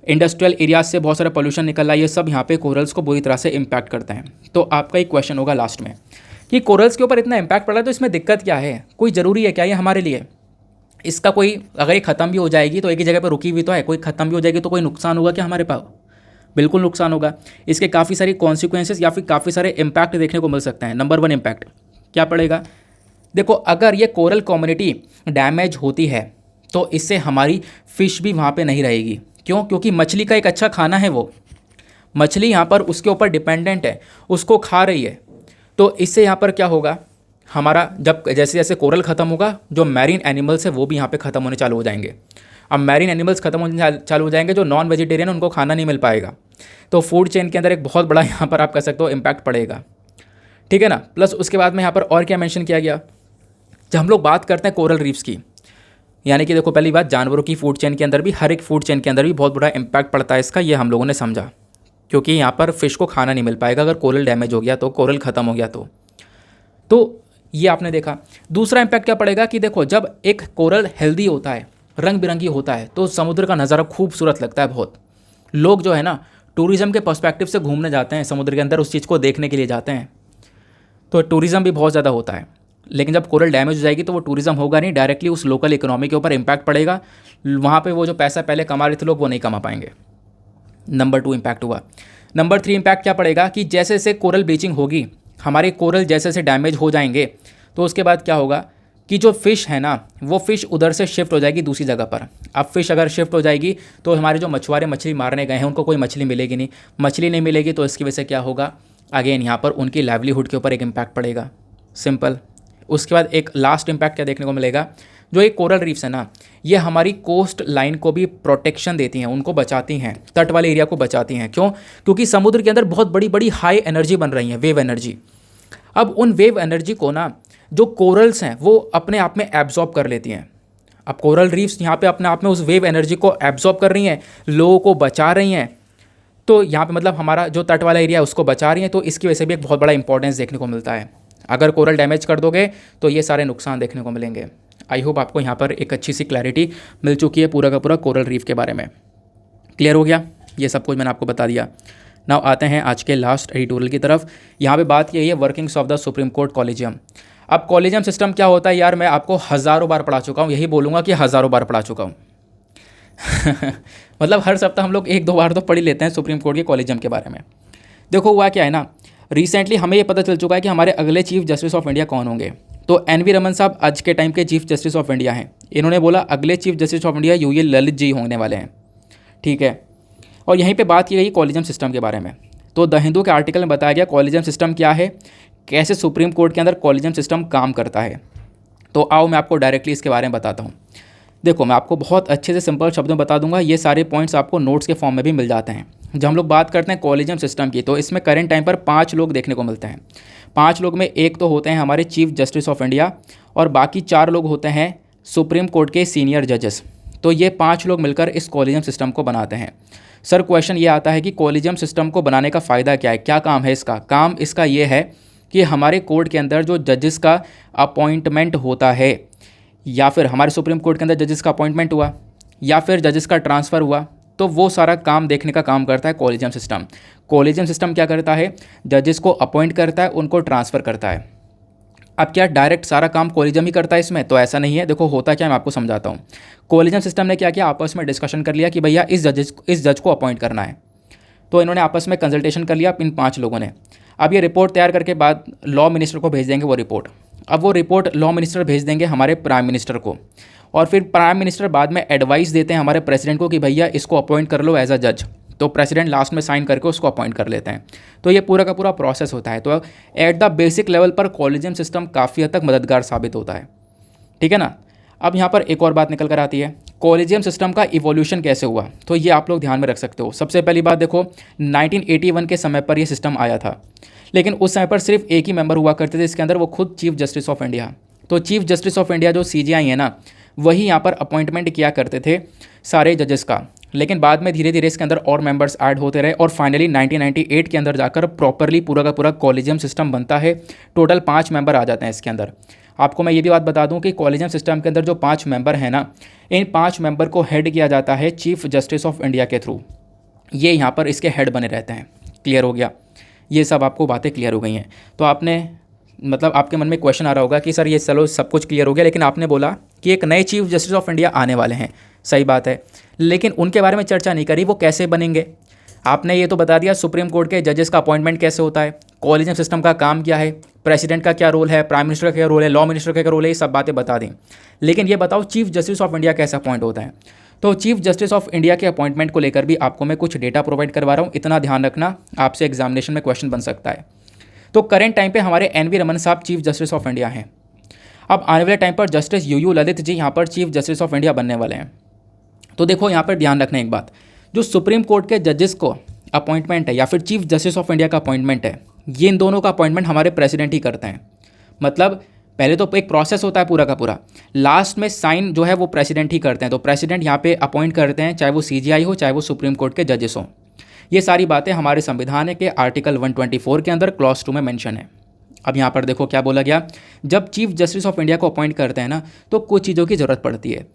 इंडस्ट्रियल एरियाज से बहुत सारा पोल्यूशन निकलना, ये सब यहाँ पे कोरल्स को बुरी तरह से इम्पैक्ट करते हैं। तो आपका एक क्वेश्चन होगा लास्ट में कि कोरल्स के ऊपर इतना इम्पैक्ट पड़ा है तो इसमें दिक्कत क्या है, कोई ज़रूरी है क्या ये हमारे लिए? इसका कोई, अगर ये ख़त्म भी हो जाएगी तो एक ही जगह पर रुकी हुई तो है, कोई ख़त्म भी हो जाएगी तो कोई नुकसान होगा क्या हमारे पास? बिल्कुल नुकसान होगा। इसके काफ़ी सारी कॉन्सिक्वेंसेस या फिर काफ़ी सारे इम्पैक्ट देखने को मिल सकते हैं। नंबर 1 इम्पैक्ट क्या पड़ेगा? देखो, अगर ये कोरल कम्युनिटी डैमेज होती है तो इससे हमारी फ़िश भी वहाँ पे नहीं रहेगी। क्यों? क्योंकि मछली का एक अच्छा खाना है, वो मछली यहाँ पर उसके ऊपर डिपेंडेंट है, उसको खा रही है। तो इससे यहाँ पर क्या होगा, हमारा जब जैसे जैसे कोरल ख़त्म होगा, जो मैरीन एनिमल्स है वो भी यहाँ पे ख़त्म होने चालू हो जाएंगे। अब मैरीन एनिमल्स ख़त्म होने चालू हो जाएंगे, जो नॉन वेजिटेरियन उनको खाना नहीं मिल पाएगा, तो फूड चेन के अंदर एक बहुत बड़ा यहाँ पर आप कह सकते हो इम्पैक्ट पड़ेगा। ठीक है ना। प्लस उसके बाद में यहाँ पर और क्या मेंशन किया गया, जब हम लोग बात करते हैं कोरल रीफ्स की, यानी कि देखो पहली बात, जानवरों की फूड चेन के अंदर भी, हर एक फूड चेन के अंदर भी बहुत बड़ा इम्पैक्ट पड़ता है इसका, ये हम लोगों ने समझा, क्योंकि यहाँ पर फिश को खाना नहीं मिल पाएगा अगर कोरल डैमेज हो गया, तो कोरल ख़त्म हो गया तो ये आपने देखा। दूसरा इम्पैक्ट क्या पड़ेगा कि देखो, जब एक कोरल हेल्दी होता है, रंग बिरंगी होता है, तो समुद्र का नज़ारा खूबसूरत लगता है बहुत। लोग जो है ना टूरिज़्म के पर्सपेक्टिव से घूमने जाते हैं समुद्र के अंदर, उस चीज़ को देखने के लिए जाते हैं, तो टूरिज़्म भी बहुत ज़्यादा होता है। लेकिन जब कोरल डैमेज हो जाएगी तो वो टूरिज़्म होगा नहीं, डायरेक्टली उस लोकल इकोनॉमी के ऊपर इम्पैक्ट पड़ेगा। वहाँ पे वो जो पैसा पहले कमा रहे थे लोग, वो नहीं कमा पाएंगे। नंबर 2 इम्पैक्ट हुआ। नंबर 3 इम्पैक्ट क्या पड़ेगा कि जैसे जैसे कोरल ब्लीचिंग होगी, हमारे कोरल जैसे जैसे डैमेज हो जाएंगे, तो उसके बाद क्या होगा कि जो फ़िश है ना, वो फ़िश उधर से शिफ्ट हो जाएगी दूसरी जगह पर। अब फ़िश अगर शिफ्ट हो जाएगी तो हमारे जो मछुआरे मछली मारने गए हैं उनको कोई मछली मिलेगी नहीं, मछली नहीं मिलेगी तो इसकी वजह से क्या होगा, अगेन यहाँ पर उनकी लाइवलीहुड के ऊपर एक इम्पैक्ट पड़ेगा, सिंपल। उसके बाद एक लास्ट इम्पैक्ट क्या देखने को मिलेगा, जो ये कोरल रीफ्स है ना, ये हमारी कोस्ट लाइन को भी प्रोटेक्शन देती हैं, उनको बचाती हैं, तट वाले एरिया को बचाती हैं। क्यों? क्योंकि समुद्र के अंदर बहुत बड़ी बड़ी हाई एनर्जी बन रही है, वेव एनर्जी। अब उन वेव एनर्जी को ना जो कोरल्स हैं वो अपने आप में एब्जॉर्ब कर लेती हैं। अब कोरल रीफ्स यहाँ पे अपने आप में उस वेव एनर्जी को एब्जॉर्ब कर रही हैं, लोगों को बचा रही हैं, तो यहाँ पे मतलब हमारा जो तट वाला एरिया है उसको बचा रही हैं, तो इसकी वजह से भी एक बहुत बड़ा इंपॉर्टेंस देखने को मिलता है। अगर कोरल डैमेज कर दोगे तो ये सारे नुकसान देखने को मिलेंगे। आई होप आपको यहाँ पर एक अच्छी सी क्लैरिटी मिल चुकी है पूरा का पूरा कोरल रीफ के बारे में। क्लियर हो गया? ये सब कुछ मैंने आपको बता दिया। नाउ आते हैं आज के लास्ट एडिटोरियल की तरफ। यहाँ पे बात की है workings of the supreme court collegium. अब कॉलेजियम सिस्टम क्या होता है यार, मैं आपको हज़ारों बार पढ़ा चुका हूँ, यही बोलूँगा कि हज़ारों बार पढ़ा चुका हूँ। मतलब हर सप्ताह हम लोग 1-2 बार तो पढ़ ही लेते हैं सुप्रीम कोर्ट के कॉलेजियम के बारे में। देखो हुआ क्या है ना, रिसेंटली हमें ये पता चल चुका है कि हमारे अगले चीफ जस्टिस ऑफ इंडिया कौन होंगे। तो एन.वी. रमन साहब आज के टाइम के चीफ जस्टिस ऑफ इंडिया हैं। इन्होंने बोला अगले chief justice of India U Lalit ji होने वाले हैं। ठीक है, और यहीं पे बात की गई कॉलेजियम सिस्टम के बारे में। तो द हिंदू के आर्टिकल में बताया गया कॉलेजियम सिस्टम क्या है, कैसे सुप्रीम कोर्ट के अंदर कॉलेजियम सिस्टम काम करता है। तो आओ मैं आपको डायरेक्टली इसके बारे में बताता हूँ। देखो मैं आपको बहुत अच्छे से सिंपल शब्दों में बता दूंगा, ये सारे पॉइंट्स आपको नोट्स के फॉर्म में भी मिल जाते हैं। जब हम लोग बात करते हैं कॉलेजियम सिस्टम की, तो इसमें करंट टाइम पर 5 लोग देखने को मिलते हैं। 5 लोग में एक तो होते हैं हमारे चीफ जस्टिस ऑफ इंडिया, और बाकी 4 लोग होते हैं सुप्रीम कोर्ट के सीनियर जजेस। तो ये 5 लोग मिलकर इस कॉलेजियम सिस्टम को बनाते हैं। सर क्वेश्चन ये आता है कि कॉलेजियम सिस्टम को बनाने का फ़ायदा क्या है, क्या काम है इसका? काम इसका ये है कि हमारे कोर्ट के अंदर जो जजेस का अपॉइंटमेंट होता है, या फिर हमारे सुप्रीम कोर्ट के अंदर जजेस का अपॉइंटमेंट हुआ, या फिर जजेस का ट्रांसफ़र हुआ, तो वो सारा काम देखने का काम करता है कॉलेजियम सिस्टम। कॉलेजियम सिस्टम क्या करता है? जजेस को अपॉइंट करता है, उनको ट्रांसफ़र करता है। अब क्या डायरेक्ट सारा काम कॉलेजियम ही करता है इसमें? तो ऐसा नहीं है। देखो होता क्या, मैं आपको समझाता हूँ। कॉलेजियम सिस्टम ने क्या किया, आपस में डिस्कशन कर लिया कि भैया इस जज को अपॉइंट करना है। तो इन्होंने आपस में कंसल्टेशन कर लिया इन 5 लोगों ने। अब ये रिपोर्ट तैयार करके बाद लॉ मिनिस्टर को भेज देंगे वो रिपोर्ट। अब वो रिपोर्ट लॉ मिनिस्टर भेज देंगे हमारे प्राइम मिनिस्टर को, और फिर प्राइम मिनिस्टर बाद में एडवाइस देते हैं हमारे प्रेसिडेंट को कि भैया इसको अपॉइंट कर लो एज अ जज। तो प्रेसिडेंट लास्ट में साइन करके उसको अपॉइंट कर लेते हैं। तो ये पूरा का पूरा प्रोसेस होता है। तो एट द बेसिक लेवल पर कॉलेजियम सिस्टम काफ़ी हद तक मददगार साबित होता है, ठीक है ना। अब यहाँ पर एक और बात निकल कर आती है, कॉलेजियम सिस्टम का इवोल्यूशन कैसे हुआ, तो ये आप लोग ध्यान में रख सकते हो। सबसे पहली बात देखो, 1981 के समय पर ये सिस्टम आया था, लेकिन उस समय पर सिर्फ एक ही मेंबर हुआ करते थे इसके अंदर, वो खुद चीफ जस्टिस ऑफ इंडिया। तो चीफ जस्टिस ऑफ इंडिया जो CJI है ना, वही यहाँ पर अपॉइंटमेंट किया करते थे सारे जजेस का। लेकिन बाद में धीरे धीरे इसके अंदर और मेंबर्स ऐड होते रहे, और फाइनली 1998 के अंदर जाकर प्रॉपरली पूरा का पूरा कॉलेजियम सिस्टम बनता है। टोटल 5 मेंबर आ जाते हैं इसके अंदर। आपको मैं ये भी बात बता दूं कि कॉलेजियम सिस्टम के अंदर जो 5 मेंबर हैं ना, इन 5 मेंबर को हेड किया जाता है चीफ जस्टिस ऑफ इंडिया के थ्रू। ये यहाँ पर इसके हेड बने रहते हैं। क्लियर हो गया? ये सब आपको बातें क्लियर हो गई हैं। तो आपने मतलब आपके मन में क्वेश्चन आ रहा होगा कि सर ये चलो सब कुछ क्लियर हो गया, लेकिन आपने बोला कि एक नए चीफ जस्टिस ऑफ इंडिया आने वाले हैं। सही बात है, लेकिन उनके बारे में चर्चा नहीं करी, वो कैसे बनेंगे। आपने ये तो बता दिया सुप्रीम कोर्ट के जजेस का अपॉइंटमेंट कैसे होता है, कॉलेजियम सिस्टम का काम क्या है, प्रेसिडेंट का क्या रोल है, प्राइम मिनिस्टर का क्या रोल है, लॉ मिनिस्टर का क्या रोल है, ये सब बातें बता दी। लेकिन ये बताओ चीफ जस्टिस ऑफ इंडिया कैसे अपॉइंट होता है। तो चीफ जस्टिस ऑफ इंडिया के अपॉइंटमेंट को लेकर भी आपको मैं कुछ डेटा प्रोवाइड करवा रहा हूँ, इतना ध्यान रखना, आपसे एग्जामिनेशन में क्वेश्चन बन सकता है। तो करेंट टाइम पे हमारे NV रमन साहब चीफ जस्टिस ऑफ इंडिया हैं। अब आने वाले टाइम पर जस्टिस UU ललित जी यहाँ पर चीफ जस्टिस ऑफ इंडिया बनने वाले हैं। तो देखो यहाँ पर ध्यान रखना एक बात, जो सुप्रीम कोर्ट के जजेस को अपॉइंटमेंट है या फिर चीफ जस्टिस ऑफ इंडिया का अपॉइंटमेंट है, ये इन दोनों का अपॉइंटमेंट हमारे प्रेसिडेंट ही करते हैं। मतलब पहले तो एक प्रोसेस होता है पूरा का पूरा, लास्ट में साइन जो है वो प्रेसिडेंट ही करते हैं। तो प्रेसिडेंट यहाँ पे अपॉइंट करते हैं, चाहे वो CJI हो चाहे वो सुप्रीम कोर्ट के जजेस हों। ये सारी बातें हमारे संविधान के आर्टिकल 124 के अंदर क्लॉज 2 में मेंशन है। अब यहाँ पर देखो क्या बोला गया, जब चीफ जस्टिस ऑफ इंडिया को अपॉइंट करते हैं ना, तो कुछ चीज़ों की ज़रूरत पड़ती है।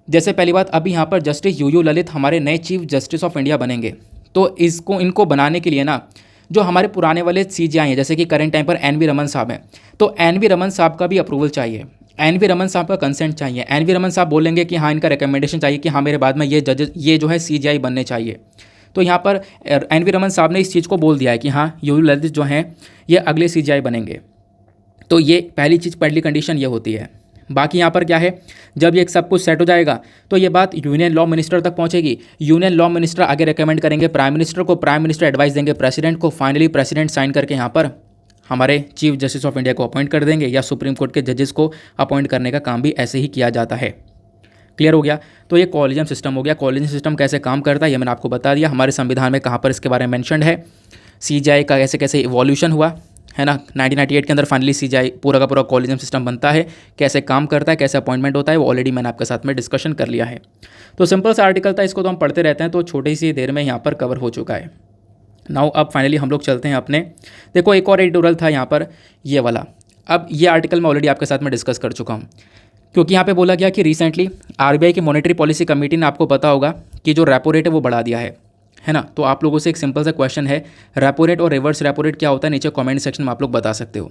जैसे पहली बात, अभी यहाँ पर जस्टिस UU ललित हमारे नए चीफ जस्टिस ऑफ इंडिया बनेंगे। तो इनको बनाने के लिए ना, जो हमारे पुराने वाले CJI हैं, जैसे कि करंट टाइम पर NV रमन साहब हैं, तो NV रमन साहब का भी अप्रूवल चाहिए, NV रमन साहब का कंसेंट चाहिए। NV रमन साहब बोलेंगे कि हाँ, इनका रिकमेंडेशन चाहिए कि हाँ मेरे बाद में ये जो है CJI बनने चाहिए। तो यहाँ पर NV रमन साहब ने इस चीज़ को बोल दिया है कि हाँ UU ललित जो हैं ये अगले CJI बनेंगे। तो ये पहली चीज़, पहली कंडीशन ये होती है। बाकी यहाँ पर क्या है, जब ये सब कुछ सेट हो जाएगा तो ये बात यूनियन लॉ मिनिस्टर तक पहुँचेगी। यूनियन लॉ मिनिस्टर आगे रेकमेंड करेंगे प्राइम मिनिस्टर को, प्राइम मिनिस्टर एडवाइस देंगे प्रेसिडेंट को, फाइनली प्रेसिडेंट साइन करके यहाँ पर हमारे चीफ जस्टिस ऑफ इंडिया को अपॉइंट कर देंगे, या सुप्रीम कोर्ट के जजेस को अपॉइंट करने का काम भी ऐसे ही किया जाता है। क्लियर हो गया? तो ये कॉलेजियम सिस्टम हो गया। कॉलेजियम सिस्टम कैसे काम करता है ये मैंने आपको बता दिया। हमारे संविधान में कहाँ पर इसके बारे में मेंशन्ड है, CJI का कैसे कैसे इवोल्यूशन हुआ है ना, 1998 के अंदर फाइनली CJI पूरा का पूरा कॉलेजियम सिस्टम बनता है, कैसे काम करता है, कैसे अपॉइंटमेंट होता है, वो ऑलरेडी मैंने आपके साथ में डिस्कशन कर लिया है। तो सिंपल सा आर्टिकल था, इसको तो हम पढ़ते रहते हैं, तो छोटी सी देर में यहाँ पर कवर हो चुका है। नाउ अब फाइनली हम लोग चलते हैं अपने, देखो एक और एडिटोरियल था यहाँ पर ये वाला। अब ये आर्टिकल मैं ऑलरेडी आपके साथ में डिस्कस कर चुका हूँ, क्योंकि यहाँ पे बोला गया कि रिसेंटली RBI की मॉनेटरी पॉलिसी कमेटी ने, आपको पता होगा कि जो रेपो रेट है वो बढ़ा दिया है ना। तो आप लोगों से एक सिंपल सा क्वेश्चन है, रेपो रेट और रिवर्स रेपो रेट क्या होता है, नीचे कमेंट सेक्शन में आप लोग बता सकते हो,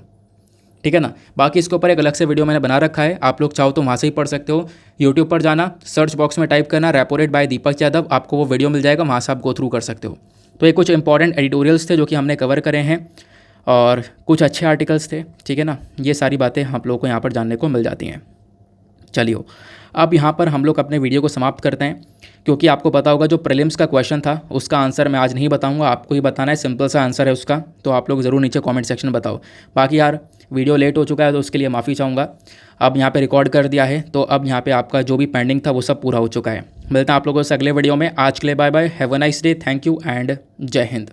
ठीक है ना। बाकी इसके ऊपर एक अलग से वीडियो मैंने बना रखा है, आप लोग चाहो तो वहाँ से ही पढ़ सकते हो। यूट्यूब पर जाना, सर्च बॉक्स में टाइप करना repo rate by Deepak Yadav, आपको वो वीडियो मिल जाएगा, वहाँ से आप गो थ्रू कर सकते हो। तो ये कुछ इंपॉर्टेंट एडिटोरियल्स थे जो कि हमने कवर करे हैं, और कुछ अच्छे आर्टिकल्स थे, ठीक है ना। ये सारी बातें आप लोगों को यहाँ पर जानने को मिल जाती हैं। चलिए अब यहाँ पर हम लोग अपने वीडियो को समाप्त करते हैं, क्योंकि आपको पता होगा जो प्रीलिम्स का क्वेश्चन था उसका आंसर मैं आज नहीं बताऊंगा, आपको ही बताना है, सिंपल सा आंसर है उसका। तो आप लोग ज़रूर नीचे कमेंट सेक्शन में बताओ। बाकी यार वीडियो लेट हो चुका है तो उसके लिए माफ़ी चाहूँगा। अब यहाँ पे रिकॉर्ड कर दिया है तो अब यहाँ पे आपका जो भी पेंडिंग था वो सब पूरा हो चुका है। मिलते हैं आप लोगों से अगले वीडियो में। आज के लिए bye bye, have a nice day, thank you and जय हिंद।